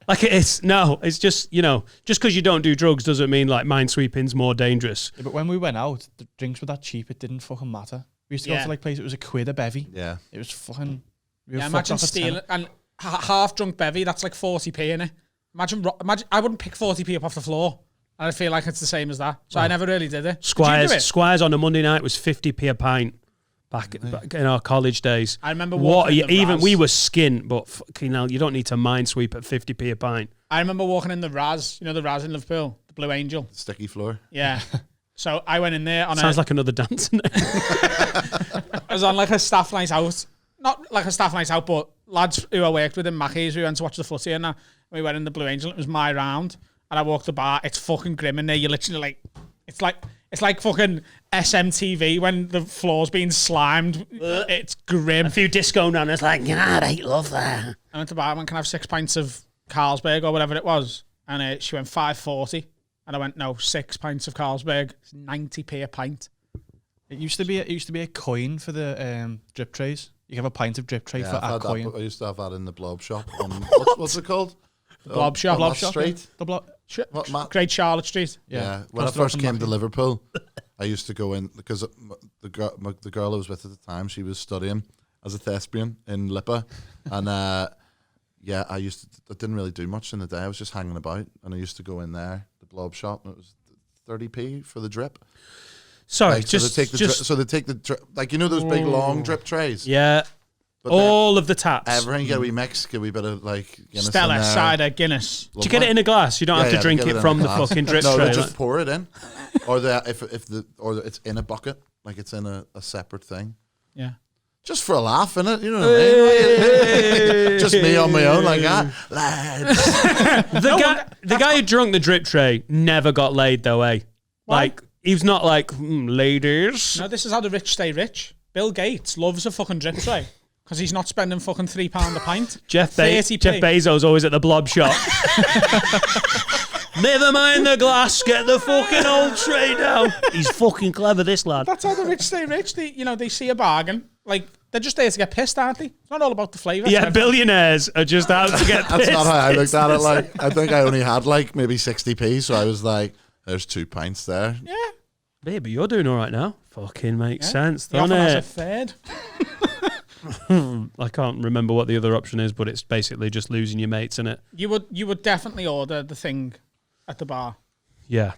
Like it's just, you know, just because you don't do drugs doesn't mean like minesweeping's more dangerous. Yeah, but when we went out, the drinks were that cheap, it didn't fucking matter. We used to go to like places, it was £1 a bevy. Yeah. It was fucking... imagine stealing, and half drunk bevy, that's like 40p in it. Imagine, I wouldn't pick 40p up off the floor. And I feel like it's the same as that. So I never really did it. Squires on a Monday night was 50p a pint back in our college days. I remember walking in the even Raz. we were skint, but fucking hell, you don't need to minesweep at 50p a pint. I remember walking in the Raz, the Raz in Liverpool, the Blue Angel. Sticky floor. Yeah. So I went in there on Sounds like another dance. I was on like a staff night out. Not like a staff night out, but lads who I worked with in Mackey's, we went to watch the footy and we went in the Blue Angel. It was my round. And I walked the bar. It's fucking grim in there. You're literally like, it's like fucking SMTV when the floor's being slimed. It's grim. A few disco nunners like, God, I love that. I went to the bar. I went, can I have 6 pints of Carlsberg or whatever it was? And she went 5.40. And I went, no, 6 pints of Carlsberg. It's 90p a pint. It used to be a coin for the drip trays. You can have a pint of drip tray for a coin. I used to have that in the blob shop. What's it called? Blob shop. Blob Street. The blob. What, Matt? Great Charlotte Street. Yeah. When I first came to Liverpool, I used to go in because the girl I was with at the time, she was studying as a thespian in Lipa, and I didn't really do much in the day. I was just hanging about, and I used to go in there, the blob shop, and it was 30p for the drip. Sorry, so they take the drip, like those big long drip trays. Yeah. But all of the taps. Everything, get a wee mix, get a wee bit of like Guinness Stella, cider, Guinness. Do you get it in a glass? You don't have to drink it from the fucking drip tray. No, they just pour it in, or it's in a bucket, like it's in a separate thing. Yeah, just for a laugh, innit? You know what I mean? Just me on my own, like that, lads. The guy who drunk the drip tray never got laid though, eh? Like he's not like ladies. No, this is how the rich stay rich. Bill Gates loves a fucking drip tray. Because he's not spending fucking £3 a pint. Jeff Bezos always at the blob shop. Never mind the glass, get the fucking old tray down. He's fucking clever, this lad. That's how the rich stay rich. They see a bargain. Like, they're just there to get pissed, aren't they? It's not all about the flavour. Yeah, billionaires are just out to get pissed. That's not how I looked at it. Like, I think I only had like maybe 60p, so I was like, there's 2 pints there. Yeah. Baby, you're doing all right now. Fucking makes sense, He doesn't often has it? a third. I can't remember what the other option is, but it's basically just losing your mates, isn't it? You would definitely order the thing at the bar. Yeah.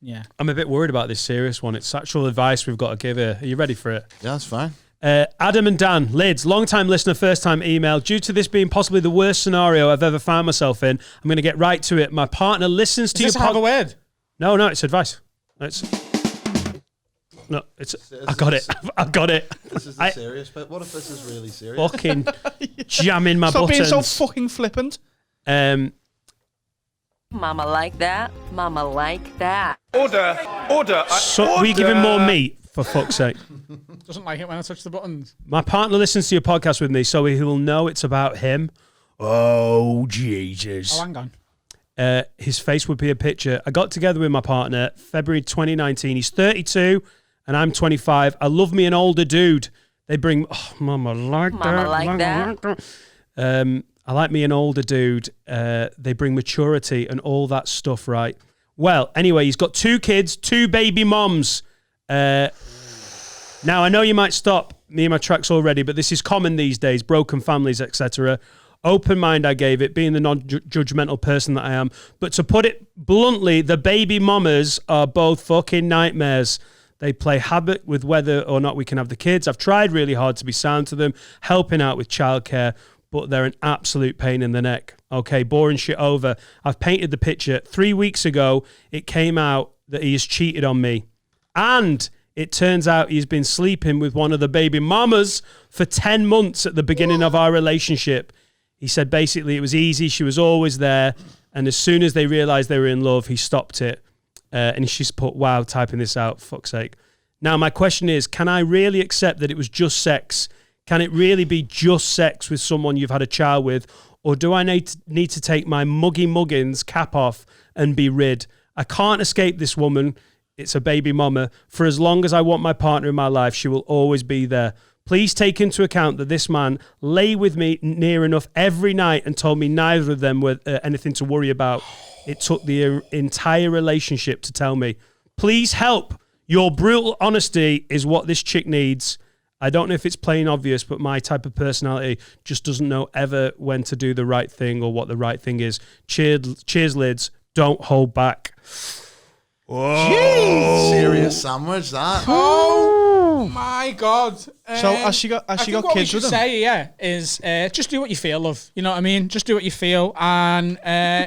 Yeah. I'm a bit worried about this serious one. It's actual advice we've got to give here. Are you ready for it? Yeah, that's fine. Adam and Dan, Lids, long-time listener, first-time email. Due to this being possibly the worst scenario I've ever found myself in, I'm going to get right to it. My partner listens to your have a word? No, it's advice. I got it. I got it. This is the serious bit. What if this is really serious? Fucking jamming my Stop buttons. being so fucking flippant. Mama like that. Mama like that. Order. We give him more meat, for fuck's sake. Doesn't like it when I touch the buttons. My partner listens to your podcast with me, so he will know it's about him. Oh, Jesus. Oh, hang on. His face would be a picture. I got together with my partner February 2019. He's 32 and I'm 25. I love me an older dude. They bring... Oh, mama like that. I like me an older dude. They bring maturity and all that stuff, right? Well, anyway, he's got 2 kids, 2 baby moms. Now, I know you might stop me in my tracks already, but this is common these days, broken families, etc. Open mind I gave it, being the non-judgmental person that I am. But to put it bluntly, the baby mamas are both fucking nightmares. They play havoc with whether or not we can have the kids. I've tried really hard to be sound to them, helping out with childcare, but they're an absolute pain in the neck. Okay, boring shit over. I've painted the picture. 3 weeks ago, it came out that he has cheated on me. And it turns out he's been sleeping with one of the baby mamas for 10 months at the beginning of our relationship. He said basically it was easy. She was always there. And as soon as they realized they were in love, he stopped it. And she's put, wow, typing this out, fuck's sake. Now, my question is, can I really accept that it was just sex? Can it really be just sex with someone you've had a child with? Or do I need to take my muggy muggins cap off and be rid? I can't escape this woman. It's a baby mama. For as long as I want my partner in my life, she will always be there. Please take into account that this man lay with me near enough every night and told me neither of them were anything to worry about. It took the entire relationship to tell me. Please help. Your brutal honesty is what this chick needs. I don't know if it's plain obvious, but my type of personality just doesn't know ever when to do the right thing or what the right thing is. Cheers, lids. Don't hold back. Whoa. Serious sandwich, that. Oh my God. So has she got kids with him? What we should say, is just do what you feel, love. You know what I mean? Just do what you feel. And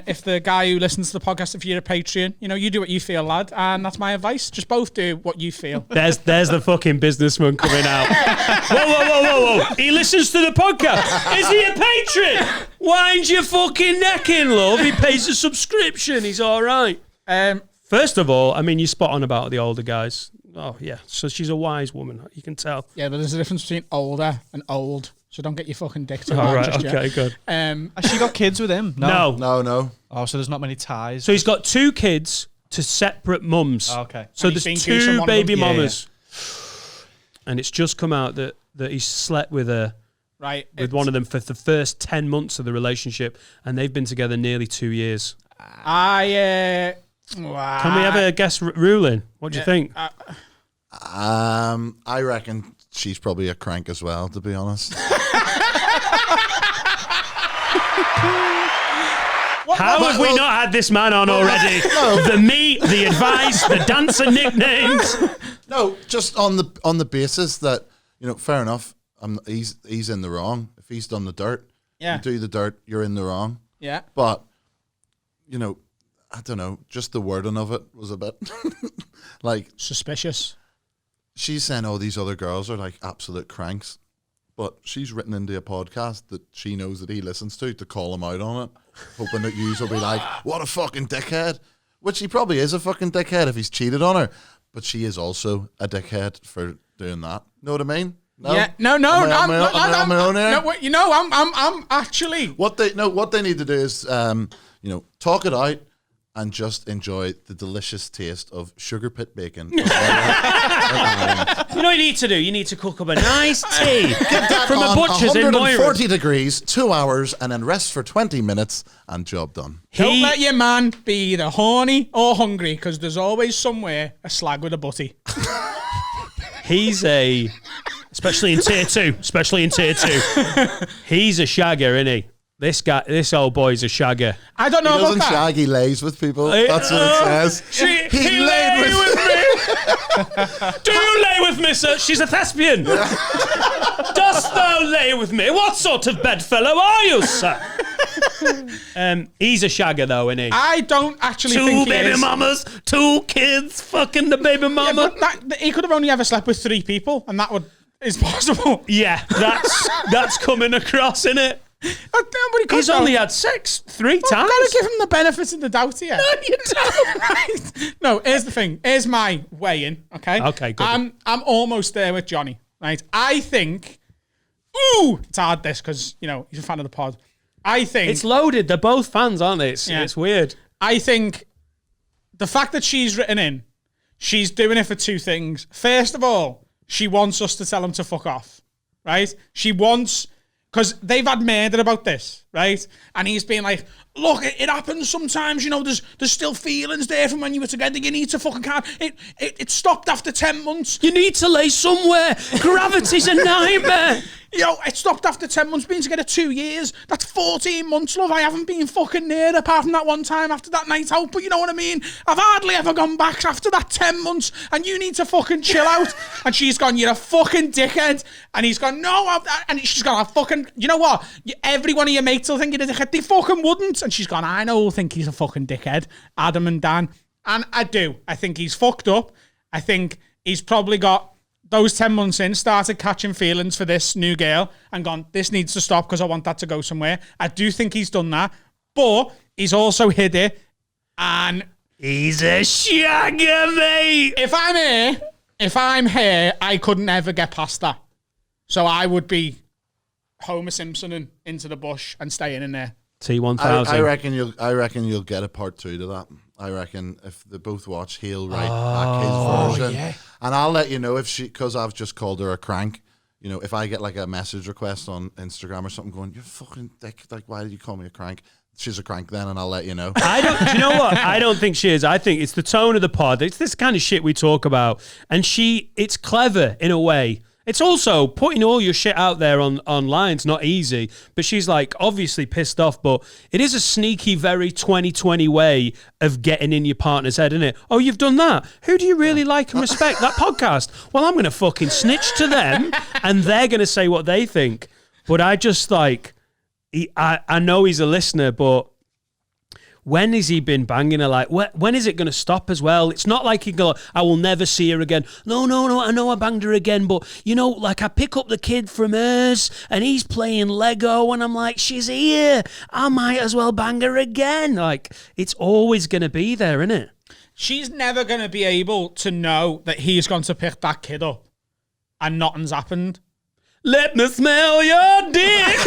if the guy who listens to the podcast, if you're a Patreon, you do what you feel, lad. And that's my advice. Just both do what you feel. There's the fucking businessman coming out. Whoa. He listens to the podcast. Is he a patron? Wind your fucking neck in, love. He pays a subscription. He's all right. First of all, I mean, you're spot on about the older guys. Oh, yeah. So she's a wise woman. You can tell. Yeah, but there's a difference between older and old. So don't get your fucking dick too All hard right, just okay, yet. good. Has she got kids with him? No. No. Oh, so there's not many ties. So he's got 2 kids to separate mums. Oh, okay. So And he's there's been goosing 2 one of baby them. mamas. And it's just come out that he's slept with Right. one of them for the first 10 months of the relationship, and they've been together nearly 2 years. Wow. Can we have a guess ruling? What do you think? I reckon she's probably a crank as well, to be honest. How have we not had this man on already? The meat, the advice, the dancer nicknames. No, just on the basis that, fair enough, he's in the wrong. If he's done the dirt, Yeah. you do the dirt, you're in the wrong. Yeah. But, I don't know, just the wording of it was a bit like Suspicious. she's saying, oh, these other girls are like absolute cranks. But she's written into a podcast that she knows that he listens to call him out on it, hoping that yous will be like, what a fucking dickhead. Which he probably is a fucking dickhead if he's cheated on her. But she is also a dickhead for doing that. Know what I mean? No? Yeah. No. Am I on my own here? No, I'm actually. What they need to do is, talk it out and just enjoy the delicious taste of sugar pit bacon. You know what you need to do? You need to cook up a nice tea from a butcher's in 140 Moira. degrees, 2 hours, and then rest for 20 minutes, and job done. Don't let your man be either horny or hungry, because there's always somewhere a slag with a butty. He's especially in tier 2, he's a shagger, isn't he? This old boy's a shagger. I don't know He about doesn't that. shag, he lays with people. That's what it says. He lay with me. Do you lay with me, sir? She's a thespian. Dost thou lay with me? What sort of bedfellow are you, sir? He's a shagger, though, isn't he? I don't actually 2 think he baby is. mamas, 2 kids, fucking the baby Yeah, mama. but he could have only ever slept with 3 people, and that is possible. Yeah, that's coming across, innit? Nobody could He's only had sex 3 times. I've got to give him the benefit of the doubt here. No, you don't. Right? No, here's the thing. Here's my weigh in, okay? Okay, good. I'm almost there with Johnny, right? I think... Ooh! It's hard, this, because, he's a fan of the pod. I think... It's loaded. They're both fans, aren't they? It's weird. I think the fact that she's written in, she's doing it for 2 things. First of all, she wants us to tell him to fuck off, right? She wants... Because they've had murder about this, right? And he's been like, look, it happens sometimes, there's still feelings there from when you were together. You need to fucking calm. It stopped after 10 months. You need to lay somewhere. Gravity's a nightmare. It stopped after 10 months, been together 2 years. That's 14 months, love. I haven't been fucking near her apart from that one time after that night out, but you know what I mean? I've hardly ever gone back after that 10 months, and you need to fucking chill out. And she's gone, you're a fucking dickhead. And he's gone, no, and she's gone, I fucking, you know what? Every one of your mates will think you're a dickhead. They fucking wouldn't. And she's gone, I know who'll think he's a fucking dickhead. Adam and Dan. And I do. I think he's fucked up. I think he's probably got... Those 10 months in, started catching feelings for this new girl and gone, this needs to stop because I want that to go somewhere. I do think he's done that, but he's also hid it, and... He's a shagger, mate. If I'm here, I couldn't ever get past that. So I would be Homer Simpsoning into the bush and staying in there. T1000. I reckon you'll get a part 2 to that. I reckon if they both watch, he'll write back his version. Yeah. And I'll let you know because I've just called her a crank. If I get like a message request on Instagram or something going, you're fucking dick, like, why did you call me a crank? She's a crank then, and I'll let you know. Do you know what? I don't think she is. I think it's the tone of the pod. It's this kind of shit we talk about. And it's clever in a way. It's also putting all your shit out there online. It's not easy. But she's like obviously pissed off. But it is a sneaky, very 2020 way of getting in your partner's head, isn't it? Oh, you've done that. Who do you really like and respect? That podcast. Well, I'm going to fucking snitch to them, and they're going to say what they think. But I just like, I know he's a listener, but. When has he been banging her? Like, when is it going to stop as well? It's not like he go, I will never see her again. No, I know I banged her again, but, you know, like I pick up the kid from hers and he's playing Lego and I'm like, she's here. I might as well bang her again. Like, it's always going to be there, isn't it? She's never going to be able to know that he's going to pick that kid up and nothing's happened. Let me smell your dick.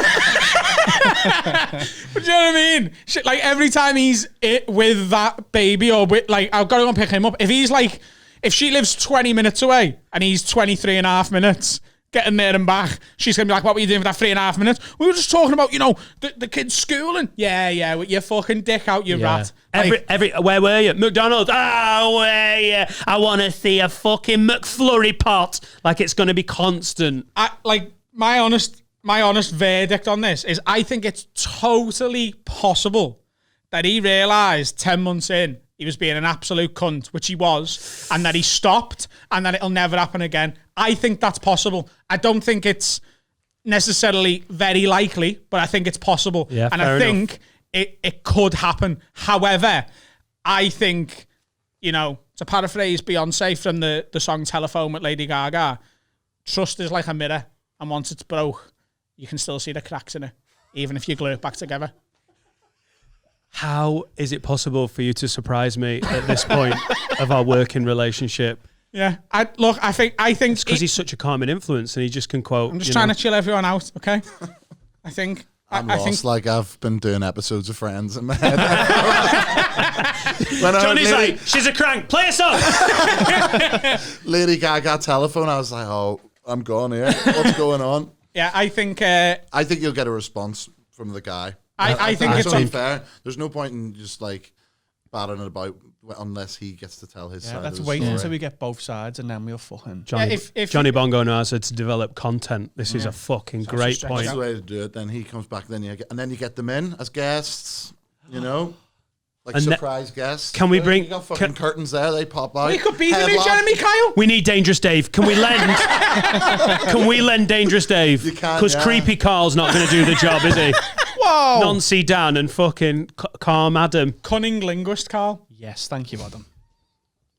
Do you know what I mean? Shit, like every time he's with that baby or with, like, I've got to go and pick him up. If he's like, if she lives 20 minutes away and he's 23 and a half minutes getting there and back, she's going to be like, what were you doing for that 3.5 minutes? We were just talking about, you know, the kid's schooling. Yeah, with your fucking dick out, you rat. Like, where were you? McDonald's. Oh, where you? I want to see a fucking McFlurry pot. Like it's going to be constant. My honest verdict on this is I think it's totally possible that he realised 10 months in he was being an absolute cunt, which he was, and that he stopped and that it'll never happen again. I think that's possible. I don't think it's necessarily very likely, but I think it's possible. Yeah, and I think it could happen. However, I think, you know, to paraphrase Beyonce from the song Telephone with Lady Gaga, trust is like a mirror, and once it's broke, you can still see the cracks in it, even if you glue it back together. How is it possible for you to surprise me at this point of our working relationship? Yeah, I think it's because he's such a calming influence, and he just can quote. I'm just trying to chill everyone out, okay? I think I'm lost. Like I've been doing episodes of Friends in my head. Johnny's like, she's a crank. Play a song. Lady Gaga Telephone. I was like, oh, I'm gone here. What's going on? Yeah, I think you'll get a response from the guy. I think it's unfair. There's no point in just like batting it about unless he gets to tell his side. Let's wait until we get both sides and then we'll fucking. Jonny Bongo knows how to develop content. This is a fucking great point. That's the way to do it. Then he comes back, then you get them in as guests. You know. Like and surprise guests. Can we bring... You got fucking curtains there, they pop out. We could be the new Jeremy Kyle. We need Dangerous Dave. Can we lend... Can we lend Dangerous Dave? You can, because Creepy Carl's not going to do the job, is he? Whoa. Nancy Dan and fucking Calm Adam. Cunning linguist, Carl. Yes, thank you, Adam.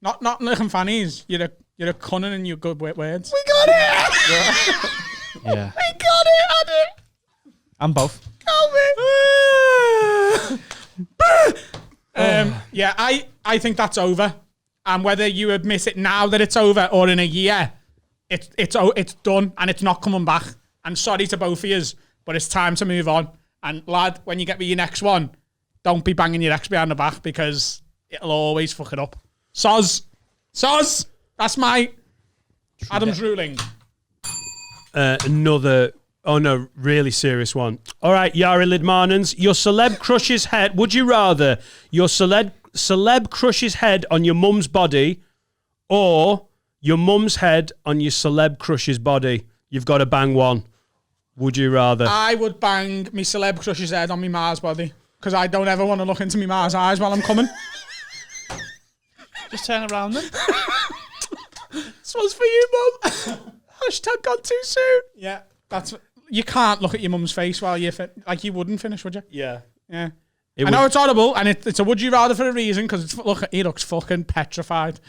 Not looking fannies. You're a cunning and you're good with words. We got it! Yeah. We got it, Adam. I'm both. Yeah, I think that's over, and whether you admit it now that it's over or in a year, it's done and it's not coming back. And sorry to both of yous, but it's time to move on. And lad, when you get me your next one, don't be banging your ex behind the back because it'll always fuck it up. Soz, that's my Adam's ruling. Another. Oh no, really serious one. All right, Yara Lidmanans, your celeb crush's head. Would you rather your celeb crush's head on your mum's body or your mum's head on your celeb crush's body? You've got to bang one. Would you rather? I would bang me celeb crush's head on me ma's body because I don't ever want to look into me ma's eyes while I'm coming. Just turn around then. This one's for you, mum. Hashtag gone too soon. Yeah, that's... You can't look at your mum's face while you're... like, you wouldn't finish, would you? Yeah. I know it's horrible, and it's a would you rather for a reason, because he looks fucking petrified.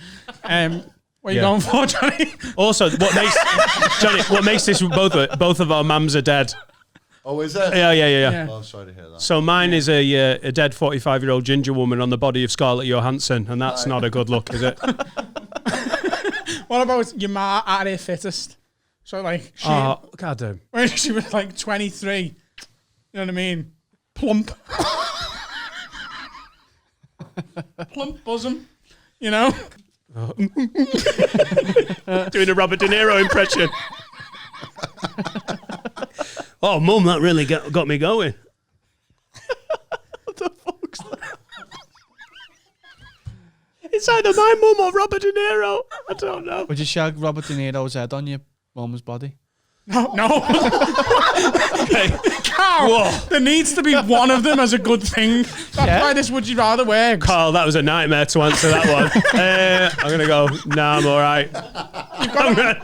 What are you going for, Johnny? Also, what makes this both of our mums are dead. Oh, is it? Yeah. Oh, sorry to hear that. So mine is a dead 45-year-old ginger woman on the body of Scarlett Johansson, and that's not a good look, is it? What about your ma at her fittest? So, like, goddamn. When she was like 23, you know what I mean? Plump. Plump bosom, you know? Doing a Robert De Niro impression. Oh, mum, that really got me going. What the fuck's that? It's either my mum or Robert De Niro. I don't know. Would you shag Robert De Niro's head on your Mum's body. No. Carl, there needs to be one of them as a good thing. That's why this would you rather works. Carl, that was a nightmare to answer that one. I'm going to go, nah, I'm all right.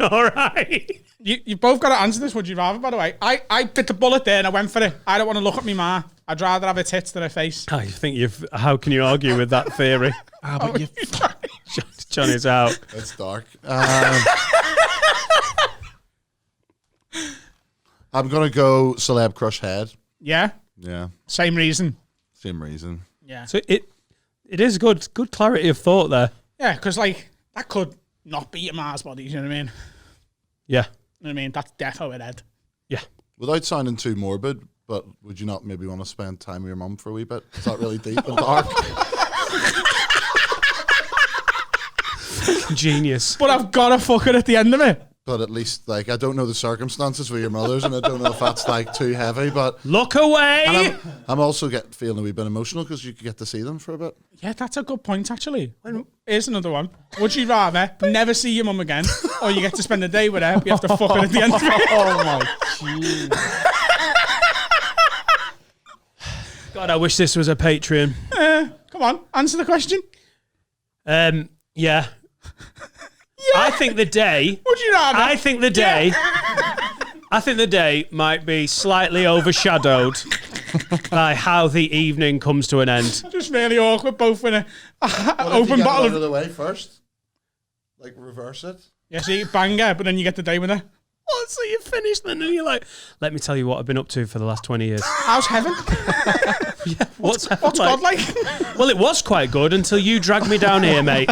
All right. You've both got to answer this would you rather, by the way. I bit the bullet there and I went for it. I don't want to look at me ma. I'd rather have her tits than her face. I think how can you argue with that theory? But you Johnny's out. It's dark. I'm going to go celeb crush head. Yeah? Yeah. Same reason. Same reason. Yeah. So it is good clarity of thought there. Yeah, because like that could not be your Mars body, you know what I mean? Yeah. You know what I mean? That's defo it, Ed. Yeah. Without sounding too morbid, but would you not maybe want to spend time with your mum for a wee bit? Is that really deep and dark? Genius. But I've got to fuck her at the end of it. But at least, like, I don't know the circumstances with your mother's, and I don't know if that's like too heavy. But Look away. and I'm also feeling a wee bit emotional because you get to see them for a bit. Yeah, that's a good point, actually. Here's another one. Would you rather never see your mum again, or you get to spend a day with her, but you have to fuck her at the end of it? Oh my jeez. God, I wish this was a Patreon. Come on, answer the question. Yeah. I think the day. Would you rather? I think the day. I think the day might be slightly overshadowed by how the evening comes to an end. Just really awkward, both with an open bottle out of of... the way first, like reverse it. Yeah, so you bang her, but then you get the day with her. Oh, so you finished then, and you're like, let me tell you what I've been up to for the last 20 years. How's heaven? What's God like? Well, it was quite good until you dragged me down here, mate.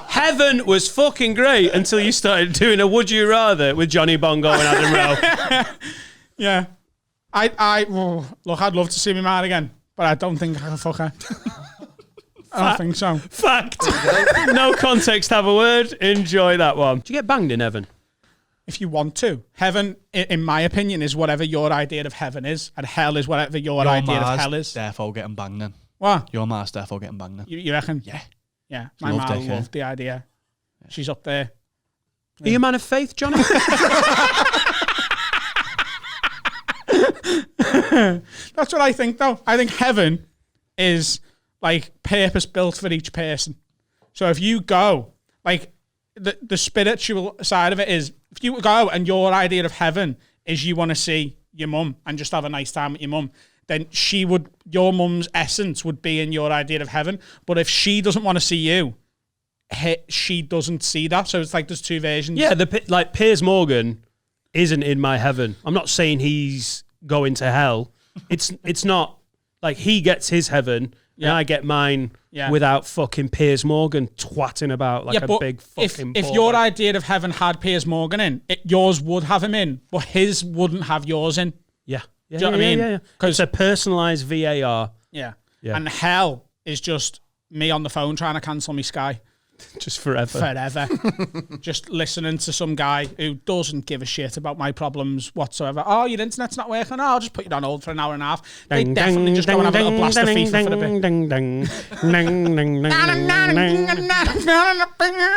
Heaven was fucking great until you started doing a Would You Rather with Jonny Bongo and Adam Rowe. Yeah. Look, I'd love to see me mad again, but I don't think I can fuck her. I don't think so. Fact. No context, have a word. Enjoy that one. Do you get banged in heaven? If you want to. Heaven, in my opinion, is whatever your idea of heaven is, and hell is whatever your idea of hell is. Therefore getting banged then. What? Your Mars therefore getting banged then. You reckon? Yeah. Yeah. My Loved mum it, yeah. loved the idea. She's up there. Are you a man of faith, Johnny? That's what I think, though. I think heaven is like purpose built for each person. So if you go, like the spiritual side of it is, if you go and your idea of heaven is you want to see your mum and just have a nice time with your mum, then your mum's essence would be in your idea of heaven. But if she doesn't want to see you, she doesn't see that. So it's like there's two versions. Yeah, like Piers Morgan isn't in my heaven. I'm not saying he's going to hell. It's not like he gets his heaven and I get mine without fucking Piers Morgan twatting about like a big fucking if your idea of heaven had Piers Morgan in, yours would have him in, but his wouldn't have yours in. Yeah. Do you know what I mean? Yeah. Because it's a personalised VAR. Yeah. And hell is just me on the phone trying to cancel me Sky. Just forever. Just listening to some guy who doesn't give a shit about my problems whatsoever. Oh, your internet's not working. Oh, I'll just put you on hold for an hour and a half. They definitely just go and have a little blast of FIFA for a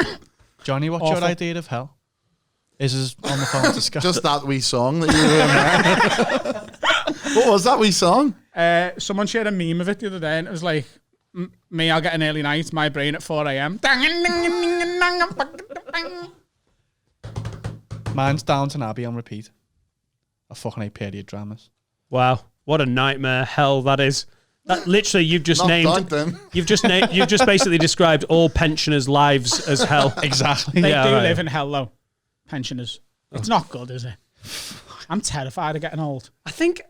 bit. Johnny, what's your idea of hell? Is on the phone to Scott. Just that wee song that you were in there. What was that wee song? Someone shared a meme of it the other day, and it was like, me, I'll get an early night, my brain at 4 a.m. Mine's Downton Abbey on repeat. I fucking hate period dramas. Wow, what a nightmare hell that is. That literally you've just named. You've just basically described all pensioners' lives as hell. Exactly. They do live in hell though. Pensioners. It's not good, is it? I'm terrified of getting old. I think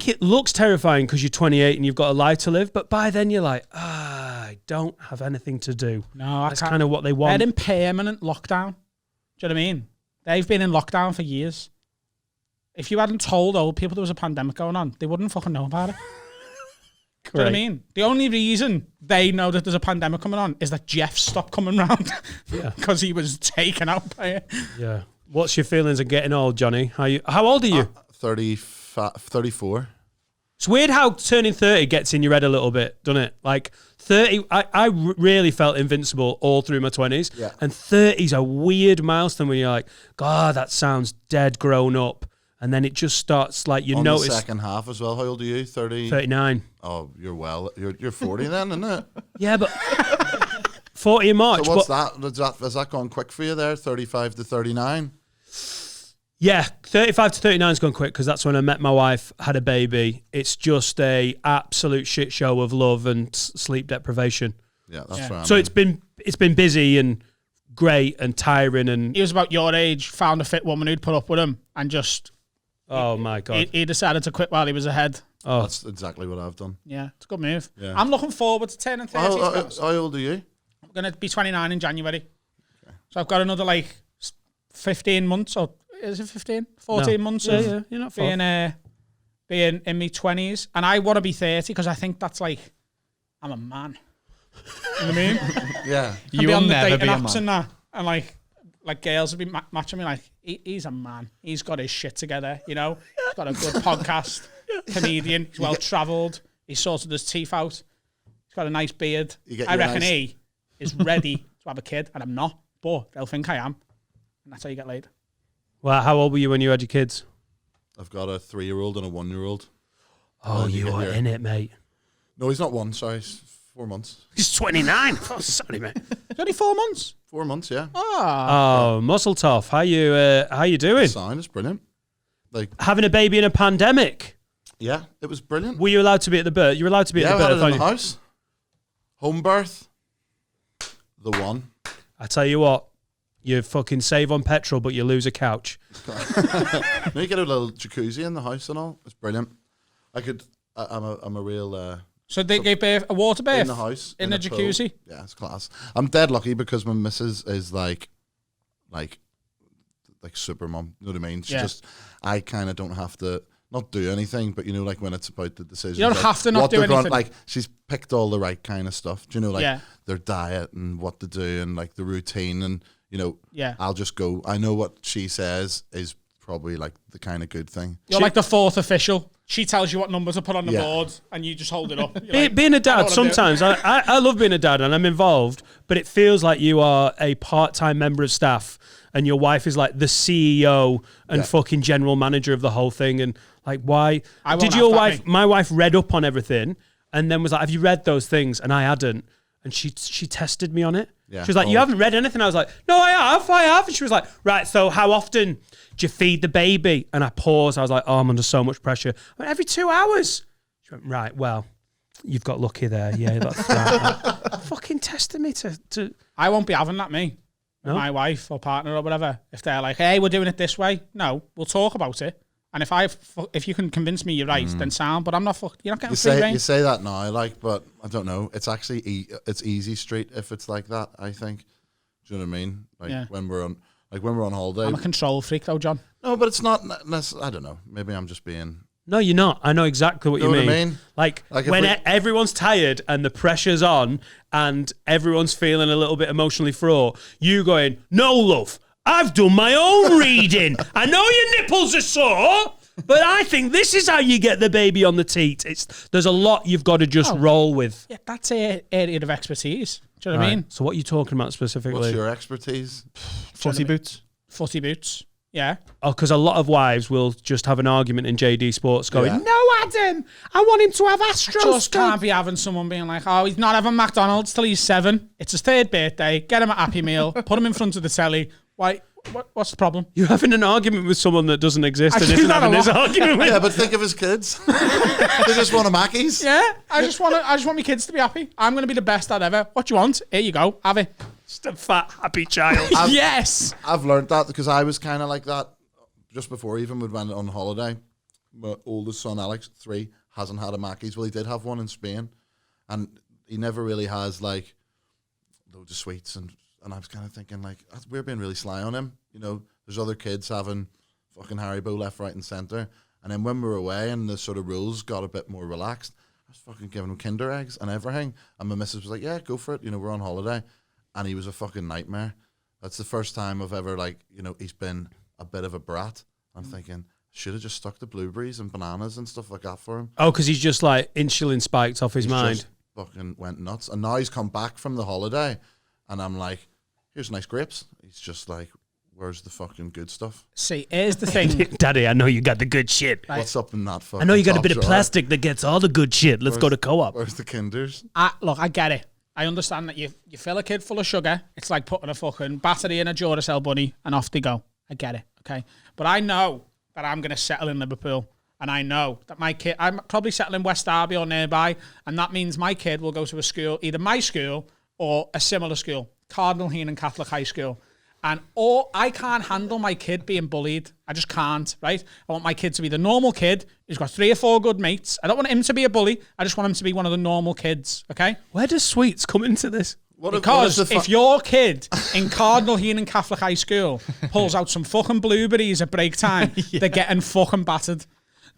it looks terrifying because you're 28 and you've got a life to live, but by then you're like, I don't have anything to do. No, that's kind of what they want. They're in permanent lockdown. Do you know what I mean? They've been in lockdown for years. If you hadn't told old people there was a pandemic going on, they wouldn't fucking know about it. Do you know what I mean? The only reason they know that there's a pandemic coming on is that Jeff stopped coming round. Yeah. Because he was taken out by it. Yeah. What's your feelings of getting old, Johnny? How old are you? 34. It's weird how turning 30 gets in your head a little bit, doesn't it? Like 30, I really felt invincible all through my 20s. Yeah. And 30's a weird milestone when you're like, God, that sounds dead grown up. And then it just starts like you On notice. the second half as well. How old are you? 30? 39. Oh, you're 40 then, isn't it? Yeah, but 40 in March. So what's but, that? Has that gone quick for you there? 35 to 39? Yeah, 35 to 39 has gone quick because that's when I met my wife, had a baby. It's just a absolute shit show of love and sleep deprivation. Yeah, that's right. So it's been busy and great and tiring and He was about your age, found a fit woman who'd put up with him, and just oh my God. he decided to quit while he was ahead. Oh, That's exactly what I've done. Yeah, it's a good move. Yeah. I'm looking forward to turning 30. How old are you? I'm going to be 29 in January. So I've got another 15 months, or is it 15? 14 months of you're not far. being in my 20s. And I want to be 30 because I think that's I'm a man. You know what I mean? Yeah. You be will on the never dating be a apps man. and that. And like girls will be matching me he's a man. He's got his shit together, you know? He's got a good podcast, comedian, he's well-travelled, he's sorted his teeth out, he's got a nice beard. I reckon he is ready to have a kid, and I'm not, but they'll think I am. And that's how you get laid. Well, how old were you when you had your kids? I've got a 3-year-old and a 1-year-old. Oh, you are in it, mate. No, he's not 1, sorry. He's 4 months. He's 29. Oh, sorry, mate. It's only 4 months. 4 months, yeah. Oh, muscle tough. How you doing? Sign is brilliant. Having a baby in a pandemic. Yeah, it was brilliant. Were you allowed to be at the birth? You were allowed to be at Yeah, the we had birth. it in aren't the you? house. Home birth. The one. I tell you what, you fucking save on petrol, but you lose a couch. No, you get a little jacuzzi in the house and all. It's brilliant. I'm a real So they gave birth, a water birth in the house in a pool. jacuzzi. Yeah, it's class. I'm dead lucky because my missus is like super mum. You know what I mean? She just, I kind of don't have to not do anything, but you know, like when it's about the decisions. You don't have to not what do they're anything. Like she's picked all the right kind of stuff. Do you know, like Yeah. their diet and what to do and like the routine and you know. Yeah. I'll just go. I know what she says is probably like the kind of good thing. You're like the fourth official. She tells you what number to put on the Yeah. board, and you just hold it up. You're like, Being a I know dad, what I'm doing. sometimes I love being a dad and I'm involved, but it feels like you are a part-time member of staff and your wife is like the CEO and fucking general manager of the whole thing. And like, why I won't did have your that, wife? mate. My wife read up on everything and then was like, "Have you read those things?" And I hadn't. And she tested me on it. Yeah. She was like, "You haven't read anything." I was like, "No, I have." And she was like, "Right, so how often do you feed the baby?" And I paused. I was like, "Oh, I'm under so much pressure." I went, "Every 2 hours." She went, "Right, well, you've got lucky there. Yeah, that's right." Fucking tested me to. I won't be having that, me. No? My wife or partner or whatever. If they're like, "Hey, we're doing it this way," no, we'll talk about it. And if you can convince me you're right, then sound. But I'm not. You're not getting free rein. You say that now, like, but I don't know. It's actually it's easy street if it's like that. I think. Do you know what I mean? Like Yeah. when we're on holiday. I'm a control freak, though, John. No, but it's not. I don't know. Maybe I'm just being. No, you're not. I know exactly what Know you what I mean. mean? Like Like if when we- everyone's tired and the pressure's on and everyone's feeling a little bit emotionally fraught, you going, "No, love, I've done my own reading. I know your nipples are sore, but I think this is how you get the baby on the teat." There's a lot you've got to just roll with. Yeah, that's a area of expertise. Do you know what I Right. mean? So what are you talking about specifically? What's your expertise? Footy boots. Footy boots. Yeah. Oh, because a lot of wives will just have an argument in JD Sports going, Yeah. "No, Adam, I want him to have Astros." Just can't be having someone being like, "Oh, he's not having McDonald's till he's 7. It's his 3rd birthday. Get him a Happy Meal. Put him in front of the telly. Why? What's the problem?" You're having an argument with someone that doesn't exist I and do isn't that a having this lot. argument with. Yeah, but think of his kids. They just want a Mackey's. Yeah. I just want my kids to be happy. I'm going to be the best dad ever. What do you want? Here you go. Have it. Just a fat, happy child. Yes. I've learned that because I was kind of like that just before even we went on holiday. My oldest son, Alex, 3, hasn't had a Mackey's. Well, he did have one in Spain, and he never really has like loads of sweets. And I was kind of thinking like we're being really sly on him. You know, there's other kids having fucking Haribo left, right, and centre. And then when we were away and the sort of rules got a bit more relaxed, I was fucking giving him Kinder eggs and everything. And my missus was like, "Yeah, go for it. You know, we're on holiday," and he was a fucking nightmare. That's the first time I've ever he's been a bit of a brat. I'm thinking, Should have just stuck the blueberries and bananas and stuff like that for him. Oh, because he's just like insulin spiked off his He's mind. just fucking went nuts. And now he's come back from the holiday, and I'm like, here's nice grapes. He's just like, where's the fucking good stuff? See, here's the thing. Daddy, I know you got the good shit. What's up in that fucking I know you got a top bit of drawer? plastic that gets all the good shit. Let's go to co-op. Where's the Kinders? Look, I get it. I understand that you fill a kid full of sugar. It's like putting a fucking battery in a Duracell bunny and off they go. I get it, okay? But I know that I'm going to settle in Liverpool. And I know that my kid, I'm probably settling in West Derby or nearby. And that means my kid will go to a school, either my school or a similar school, Cardinal Heenan Catholic High School. And I can't handle my kid being bullied. I just can't, right? I want my kid to be the normal kid who's got 3 or 4 good mates. I don't want him to be a bully. I just want him to be one of the normal kids, okay? Where does sweets come into this? Because if your kid in Cardinal Heenan Catholic High School pulls out some fucking blueberries at break time, they're getting fucking battered.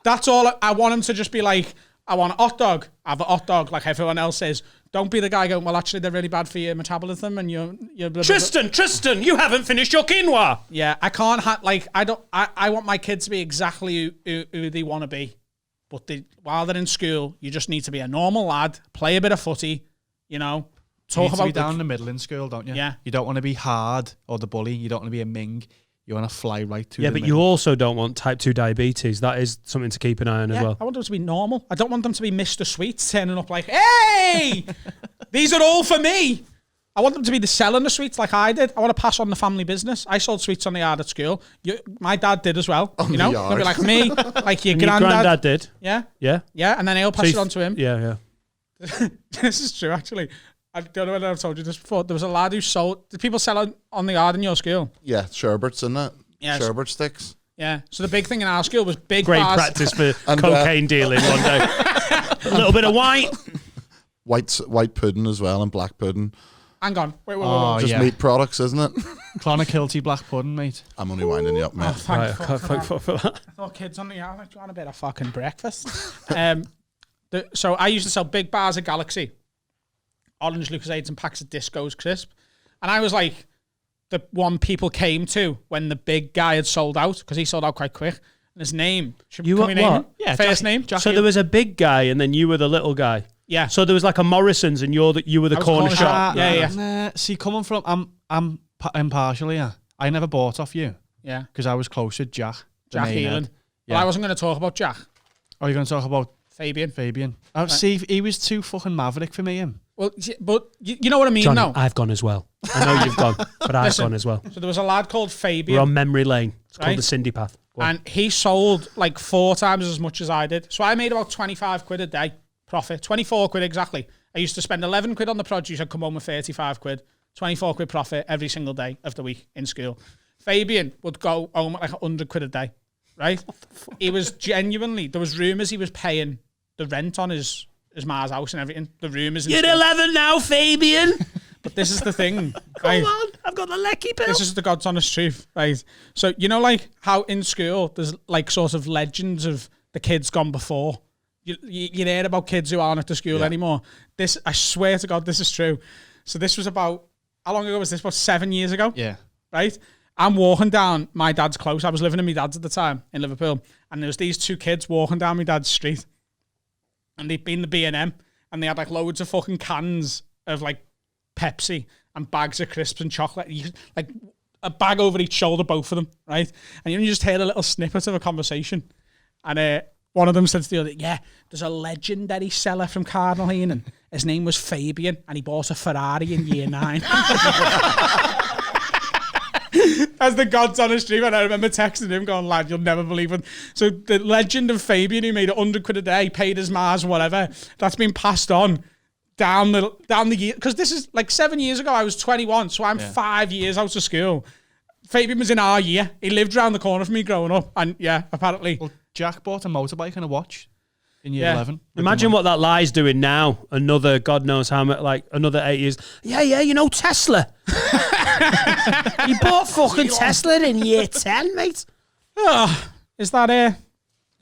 That's all. I want him to just be like, I want a hot dog. I have a hot dog like everyone else is. Don't be the guy going, well, actually, they're really bad for your metabolism and you're blah, blah, blah. Tristan, you haven't finished your quinoa. Yeah, I can't I want my kids to be exactly who they want to be. But while they're in school, you just need to be a normal lad, play a bit of footy, you know, talk about be down the middle in school, don't you? Yeah. You don't want to be hard or the bully. You don't want to be a ming. You want to fly right to the but middle. you also don't want type 2 diabetes. That is something to keep an eye on as well. I want them to be normal. I don't want them to be Mr. Sweets turning up like, hey, these are all for me. I want them to be selling the sweets like I did. I want to pass on the family business. I sold sweets on the yard at school. My dad did as well. On you know, the yard. they'll be like me, like your And your granddad did. Yeah, Yeah. yeah, and then he'll pass it on to him. Yeah. This is true, actually. I don't know whether I've told you this before. There was a lad who sold. Did people sell on the yard in your school? Yeah, sherbets in it. Yes. Sherbet sticks. Yeah. So the big thing in our school was big Great bars. practice for And, cocaine dealing one day. A little bit of white. White pudding as well and black pudding. Hang on. Wait. Oh, Just yeah. meat products, isn't it? Clonakilty black pudding, mate. I'm only winding you up, mate. Thank Right, fuck for that. for that. I thought kids on the yard like trying a bit of fucking breakfast. So I used to sell big bars of Galaxy, orange Lucasades and packs of Discos crisp, and I was like the one people came to when the big guy had sold out because he sold out quite quick. And his name, can we name him? Yeah, First Jackie- name. Jackie- So there was a big guy and then you were the little guy. Yeah. So there was like a Morrison's and you were the I was corner corner shop. shop. Yeah. Nah, see, coming from, I'm impartial here. I never bought off you Yeah. because I was close to Jack. the Jack main Healan. head. Well, Yeah. I wasn't going to talk about Jack. Oh, you're going to talk about Fabian. Fabian? See, he was too fucking maverick for me, him. Well, but you know what I mean, Johnny, no? I've gone as well. I know you've gone, but I've Listen, gone as well. So there was a lad called Fabian. We're on memory lane. It's Right. called the Cindy Path. Go on. And he sold like 4 times as much as I did. So I made about 25 quid a day profit, 24 quid exactly. I used to spend 11 quid on the produce. I'd come home with 35 quid, 24 quid profit every single day of the week in school. Fabian would go home at like 100 quid a day, right? He was genuinely, there was rumours he was paying the rent on his ma's house and everything. The rumours. You're 11 now, Fabian. But this is the thing. Come right? on, I've got the lecky pill. This is the God's honest truth, right? So, you know, like how in school there's like sort of legends of the kids gone before. You hear about kids who aren't at the school anymore. This, I swear to God, this is true. So this was about, how long ago was this? About 7 years ago? Yeah. Right? I'm walking down my dad's close. I was living in my dad's at the time in Liverpool. And there was these 2 kids walking down my dad's street. And they'd been the B&M. And they had like loads of fucking cans of like Pepsi and bags of crisps and chocolate. Like a bag over each shoulder, both of them, right? And you just hear a little snippet of a conversation. And one of them said to the other, yeah, there's a legendary seller from Cardinal Heenan. His name was Fabian, and he bought a Ferrari in year 9. As the God's honest truth, and I remember texting him going, lad, you'll never believe it. So the legend of Fabian, who made 100 quid a day, paid his Mars, whatever, that's been passed on down the year. Because this is like 7 years ago, I was 21, so I'm 5 years out of school. Fabian was in our year. He lived around the corner from me growing up. And yeah, apparently. Well, Jack bought a motorbike and a watch in year 11. Imagine what that lie's doing now. Another, God knows how much, like another 8 years. Yeah, you know Tesla. You bought fucking Tesla in year 10, mate. Oh, is that a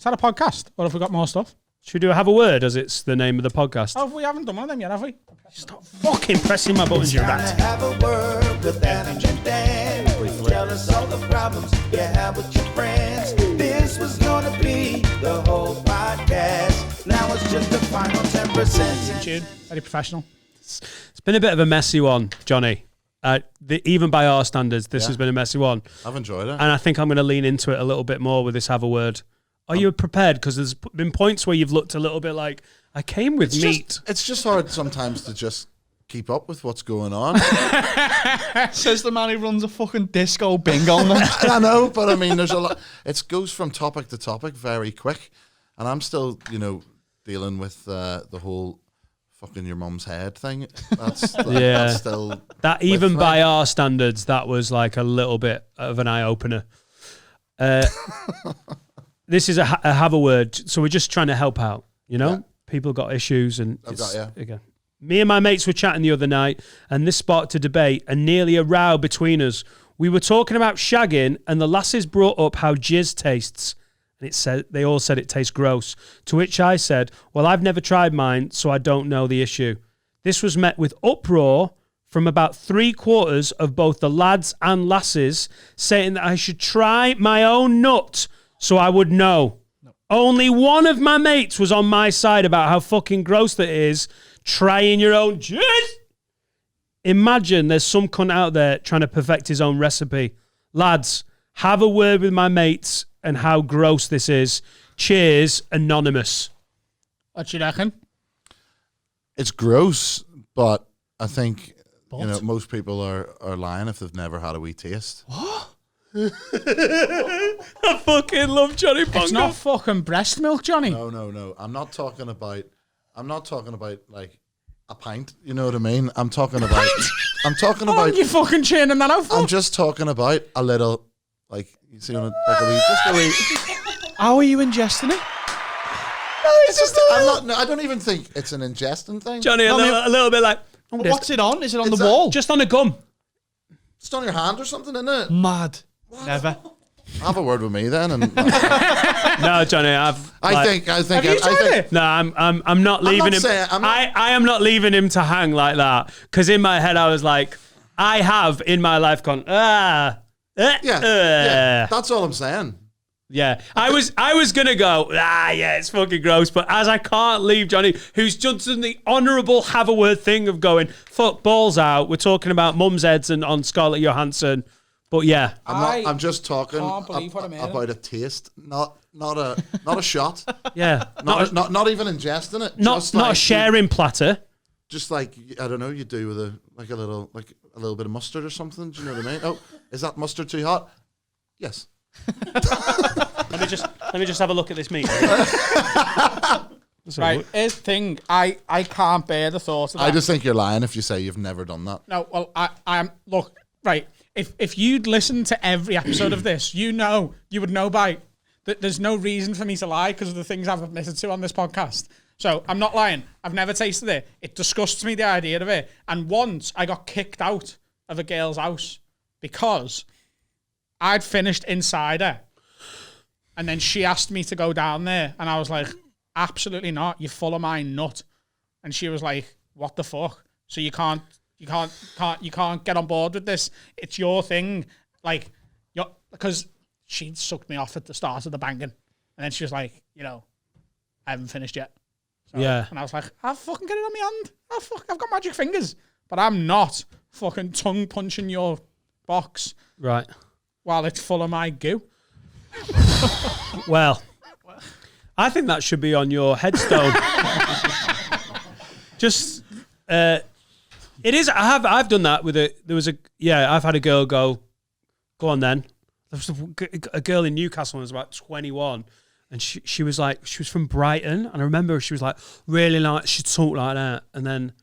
podcast? Or have we got more stuff? Should we have a word as it's the name of the podcast? Oh, we haven't done one of them yet, have we? Stop fucking pressing my buttons, you rat. Have a word with Dan and Dan. Tell us all the problems you have with your friends. This was wanna be the whole podcast. Now it's just the final 10%. Tune. Very professional. It's been a bit of a messy one, Johnny. Even by our standards, this has been a messy one. I've enjoyed it. And I think I'm going to lean into it a little bit more with this Have a Word. Are you prepared? Because there's been points where you've looked a little bit like, I came with meat. It's just hard sometimes to just keep up with what's going on. Says the man who runs a fucking disco bingo. I know, but I mean, there's a lot. It goes from topic to topic very quick. And I'm still, dealing with the whole fucking your mum's head thing. That's still... That even by our standards, that was like a little bit of an eye-opener. This is a Have a Word, so we're just trying to help out, Yeah. People got issues and... Again. Me and my mates were chatting the other night, and this sparked a debate and nearly a row between us. We were talking about shagging, and the lasses brought up how jizz tastes. And they all said it tastes gross. To which I said, well, I've never tried mine, so I don't know the issue. This was met with uproar from about 3/4 of both the lads and lasses, saying that I should try my own nut so I would know. No. Only one of my mates was on my side about how fucking gross that is, trying your own jizz. Imagine there's some cunt out there trying to perfect his own recipe. Lads, have a word with my mates and how gross this is. Cheers, Anonymous. What you reckon? It's gross, but I think most people are lying if they've never had a wee taste. What? I fucking love Jonny Bongo. It's not fucking breast milk, Johnny. No. I'm not talking about like a pint. You know what I mean? I'm talking about. Oh, you fucking chaining that out for? I'm just talking about a little, like you see, like just a wee. How are you ingesting it? It's just. I don't even think it's an ingesting thing. Johnny, a little bit like. What's it on? Is it on the wall? Just on a gum. It's on your hand or something, isn't it? Mad. What? Never. Have a word with me then. And no, Johnny, I think. Have you tried it? No, I'm not leaving him. I am not leaving him to hang like that. Because in my head, I was like, I have in my life gone. Yeah. That's all I'm saying. Yeah, I was gonna go. It's fucking gross. But as I can't leave Johnny, who's just done the honourable have a word thing of going fuck balls out. We're talking about mum's heads and on Scarlett Johansson. But yeah, I'm just talking about a taste, not a shot. Yeah, not even ingesting it. Not a sharing platter. Just like I don't know, you do with a little bit of mustard or something. Do you know what I mean? Oh, is that mustard too hot? Yes. Let me just have a look at this meat. Right, here's the thing. I can't bear the thought of that. I just think you're lying if you say you've never done that. No, well, I'm look, right. If you'd listened to every episode of this, you would know by that there's no reason for me to lie because of the things I've admitted to on this podcast. So I'm not lying. I've never tasted it. It disgusts me, the idea of it. And once I got kicked out of a girl's house because I'd finished inside her. And then she asked me to go down there. And I was like, absolutely not. You're full of my nut. And she was like, what the fuck? So you can't get on board with this. It's your thing. Like, because she sucked me off at the start of the banging. And then she was like, I haven't finished yet. So, yeah. And I was like, I'll fucking get it on my hand. I've got magic fingers. But I'm not fucking tongue punching your box. Right. While it's full of my goo. Well, I think that should be on your headstone. Just, it is. I've done that with I've had a girl go on then. There was a girl in Newcastle who was about 21, and she was from Brighton, and I remember she was like really like she talked like that, and then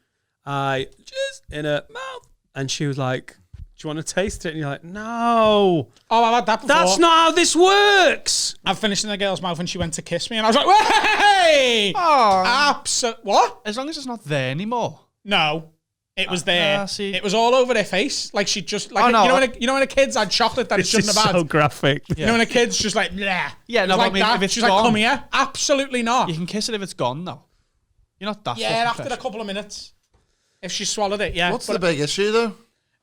I just in her mouth, and she was like, do you want to taste it? And you're like, no. Oh, I've had that before. That's not how this works. I've finished in the girl's mouth and she went to kiss me and I was like, hey! Oh. What? As long as it's not there anymore. No. It was there. It was all over their face. Like she just, like, you know when a kid's had chocolate that it shouldn't have had? So graphic. Yeah. You know when a kid's just like, bleh. Yeah, no, like I mean, that. if it's She's gone. like, come here. Absolutely not. You can kiss it if it's gone, though. You're not that after a couple of minutes. If she swallowed it, yeah. What's the big issue, though?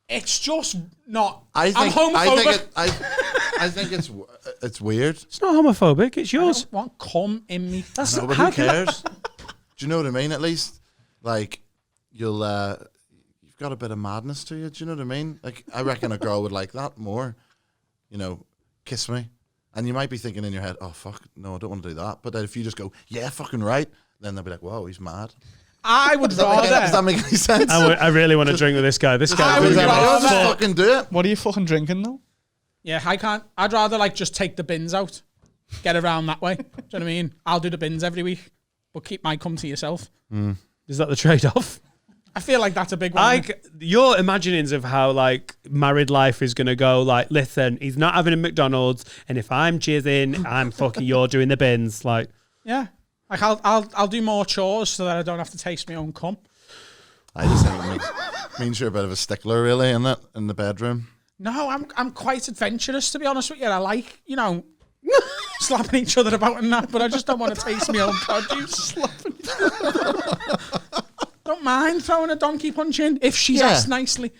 It's just not. I'm homophobic. I think it's weird. It's not homophobic. It's I yours. don't want cum in me. That's No, but how who can- cares? Do you know what I mean? At least, like, you've got a bit of madness to you. Do you know what I mean? Like, I reckon a girl would like that more. You know, kiss me. And you might be thinking in your head, oh, fuck, no, I don't want to do that. But then if you just go, yeah, fucking right, then they'll be like, whoa, he's mad. I would Does that rather. make any sense? I really want to drink with this guy. This guy. I would really rather- Just fucking do it. What are you fucking drinking though? Yeah, I can't. I'd rather like just take the bins out, get around that way. Do you know what I mean? I'll do the bins every week, but keep my cum to yourself. Is that the trade-off? I feel like that's a big one. Your imaginings of how like married life is gonna go. Like, listen, he's not having a McDonald's, and if I'm jizzing, I'm fucking. You're doing the bins. Like, Yeah, like I'll do more chores so that I don't have to taste my own cum. I just think it means you're a bit of a stickler, really, in the bedroom. No, I'm quite adventurous, to be honest with you. I like, slapping each other about and that, but I just don't want to taste my own produce. Don't mind throwing a donkey punch in if she's asked nicely.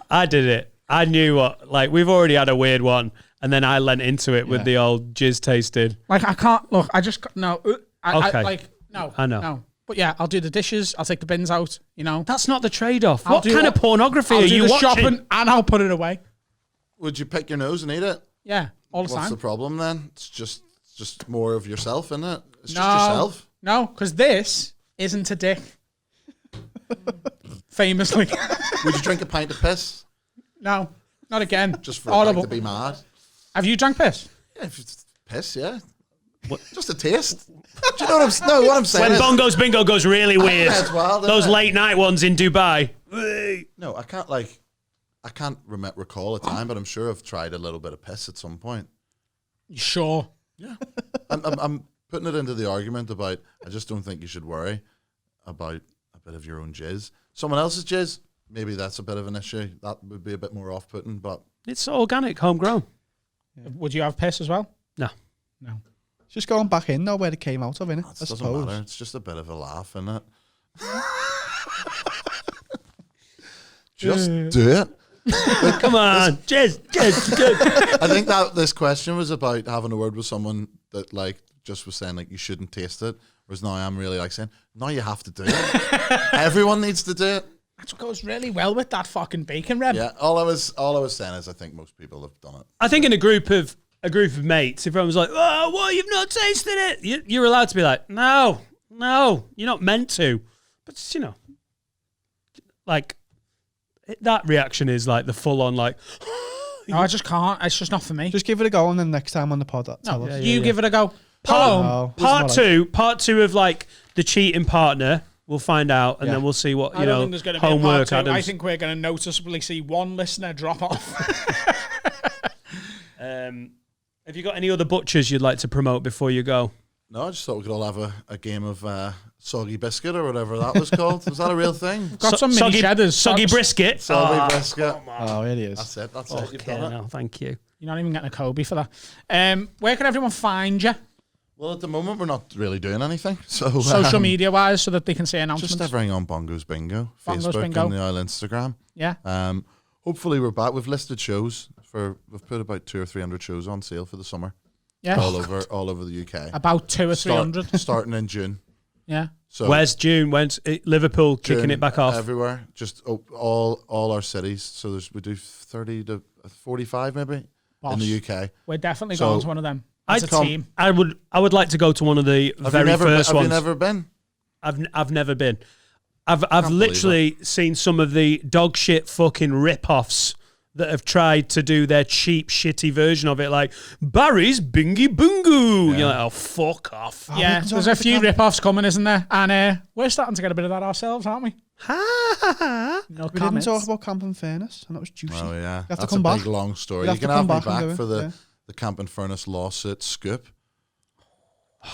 I did it. I knew what. Like, we've already had a weird one, and then I lent into it with the old jizz tasted. Like, I can't look. I just no. Okay. No. I know. No. But yeah, I'll do the dishes. I'll take the bins out. That's not the trade-off. I'll What do kind all- of pornography I'll are do you the watching? shopping and I'll put it away. Would you pick your nose and eat it? Yeah, all the What's time. the problem then? It's just more of yourself, isn't it? It's No. just yourself. No, because this isn't a dick. Famously. Would you drink a pint of piss No, not again. just for a pint Audible. to be mad? Have you drank piss? Yeah, if it's piss, yeah. Just a taste. Do you know what I'm saying? When is- Bongo's Bingo goes really weird. as well, doesn't Those it? late night ones in Dubai. No, I can't recall a time, but I'm sure I've tried a little bit of piss at some point. You sure? Yeah, I'm putting it into the argument about. I just don't think you should worry about a bit of your own jizz. Someone else's jizz, maybe that's a bit of an issue. That would be a bit more off-putting. But It's organic, homegrown. Would you have piss as well? No. No. It's just going back in though where it came out of, innit? it I doesn't suppose. matter. It's just a bit of a laugh, isn't it? Just do it. Come on. Jizz. I think that this question was about having a word with someone that like just was saying like you shouldn't taste it, whereas now I'm really like saying no, you have to do it. Everyone needs to do it. That goes really well with that fucking bacon rib. Yeah, all I was saying is I think most people have done it. I think in a group of mates, if everyone's like, "Oh, well, you've not tasted it," you're allowed to be like, "No, you're not meant to." But like that reaction is like the full on like. No, I just can't. It's just not for me. Just give it a go, and then next time on the pod, tell us. You give it a go. No, Part two of like the cheating partner. We'll find out, and then we'll see what I don't think there's going to be a part homework. two. Adam's. I think we're going to noticeably see one listener drop off. Have you got any other butchers you'd like to promote before you go? No, I just thought we could all have a game of soggy biscuit or whatever that was called. Was that a real thing? Got some mini cheddars. Soggy brisket. Soggy biscuit. Oh, it is. That's it. That's it. You've done it. No, thank you. You're not even getting a Kobe for that. Where can everyone find you? Well, at the moment we're not really doing anything. So Social media wise, so that they can see announcements. just everything on Bongo's Bingo, Bongo's Facebook Bingo. and the old Instagram. Yeah. Hopefully we're back. We've listed shows we've put about 200 or 300 shows on sale for the summer. Yeah. All over the UK. About 200 or 300. Starting in June. Yeah. So Where's June? When's Liverpool kicking June, it back off? everywhere? Just all our cities. So we do 30 to 45 maybe in the UK. We're definitely So, going to one of them. As a team. I would like to go to one of the very first have ones. you never been? I've never been. I've believe literally seen some of the dog shit fucking rip-offs that have tried to do their cheap, shitty version of it, like Barry's Bingy Bungo. You're like, oh, fuck off. Yeah, there's a few rip-offs coming, isn't there? And we're starting to get a bit of that ourselves, aren't we? No We comments. didn't talk about Camp and Fairness, and that was juicy. Oh yeah, You have to that's come a back. big long story. You'll You have can to have come me back and back do it, for yeah. the Camp and Furnace lawsuit scoop.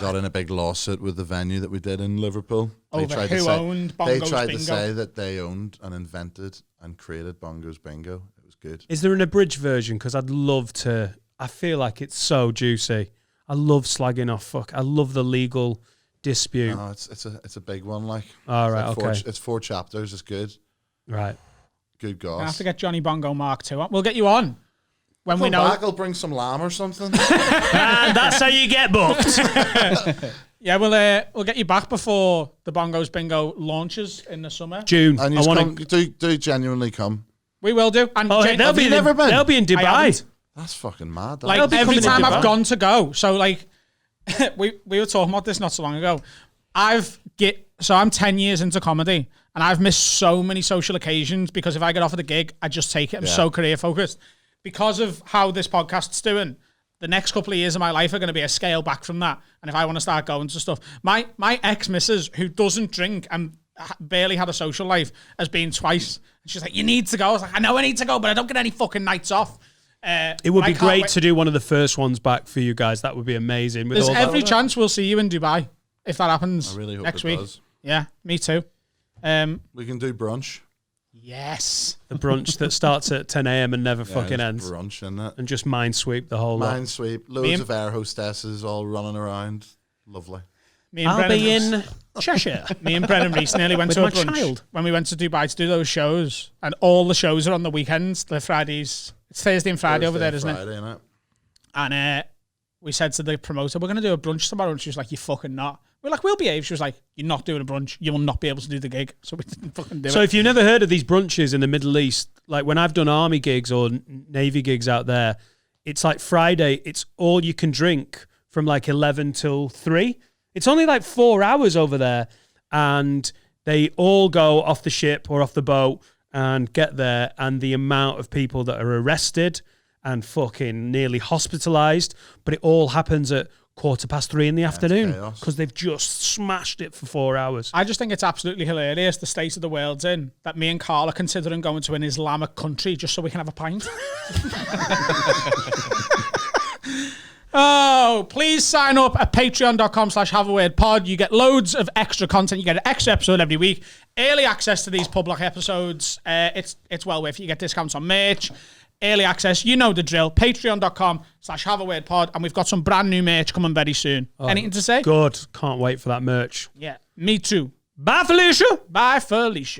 Got in a big lawsuit with the venue that we did in Liverpool. Over who owned They Bongo's tried to Bingo. say that they owned and invented and created Bongo's Bingo. It was good. Is there an abridged version? Because I'd love to. I feel like it's so juicy. I love slagging off. I love the legal dispute. No, it's a big one. Like, All right, it's okay. It's 4 chapters. It's good. Right. Good I have goss. to get Jonny Bongo Mark 2 on. We'll get you on. when we Come know. back, I'll bring some lamb or something. And that's how you get booked. Yeah, we'll get you back before the Bongo's Bingo launches in the summer. June. And I you want to. do genuinely come. We will do. And Oh, Jane, they'll be never been? They'll be in I Dubai. haven't. That's fucking mad. Like They'll be every coming in time I've Dubai. gone to go, so like we were talking about this not so long ago. I'm 10 years into comedy and I've missed so many social occasions because if I get offered a gig, I just take it. I'm so career focused. Because of how this podcast's doing, the next couple of years of my life are going to be a scale back from that. And if I want to start going to stuff, my ex-missus who doesn't drink and barely had a social life has been twice. And she's like, you need to go. I was like, I know I need to go, but I don't get any fucking nights off. It would be great to do one of the first ones back for you guys. That would be amazing. With There's all every that. chance we'll see you in Dubai if that happens I really hope next it week. does. Yeah, me too. We can do brunch. Yes. The brunch that starts at 10 a.m. and never fucking just ends. Brunch, isn't it? And just mind sweep the whole lot. Minesweep. Loads of air hostesses all running around. Lovely. Me and I'll Brennan be Rees- in Cheshire. Me and Brennan Rees nearly went With to a my brunch child. when we went to Dubai to do those shows, and all the shows are on the weekends. The Fridays, it's Thursday and Friday over there, isn't it? Friday, innit? And we said to the promoter, "We're going to do a brunch tomorrow," and she was like, "You fucking not." We're like, "We'll behave." She was like, "You're not doing a brunch. You will not be able to do the gig." So we didn't fucking do So it. if you've never heard of these brunches in the Middle East, like when I've done army gigs or Navy gigs out there, it's like Friday, it's all you can drink from like 11 till 3. It's only like 4 hours over there, and they all go off the ship or off the boat and get there, and the amount of people that are arrested and fucking nearly hospitalized, but it all happens at 3:15 in the afternoon chaos. because they've just smashed it for 4 hours. I just think it's absolutely hilarious the state of the world's in that me and Carl are considering going to an Islamic country just so we can have a pint. Oh, please sign up at patreon.com/haveaweirdpod. You get loads of extra content. You get an extra episode every week. Early access to these public episodes. It's well worth it. You get discounts on merch. Early access. You know the drill. Patreon.com/haveaweirdpod. And we've got some brand new merch coming very soon. Anything to say? Good. Can't wait for that merch. Yeah, me too. Bye, Felicia. Bye, Felicia.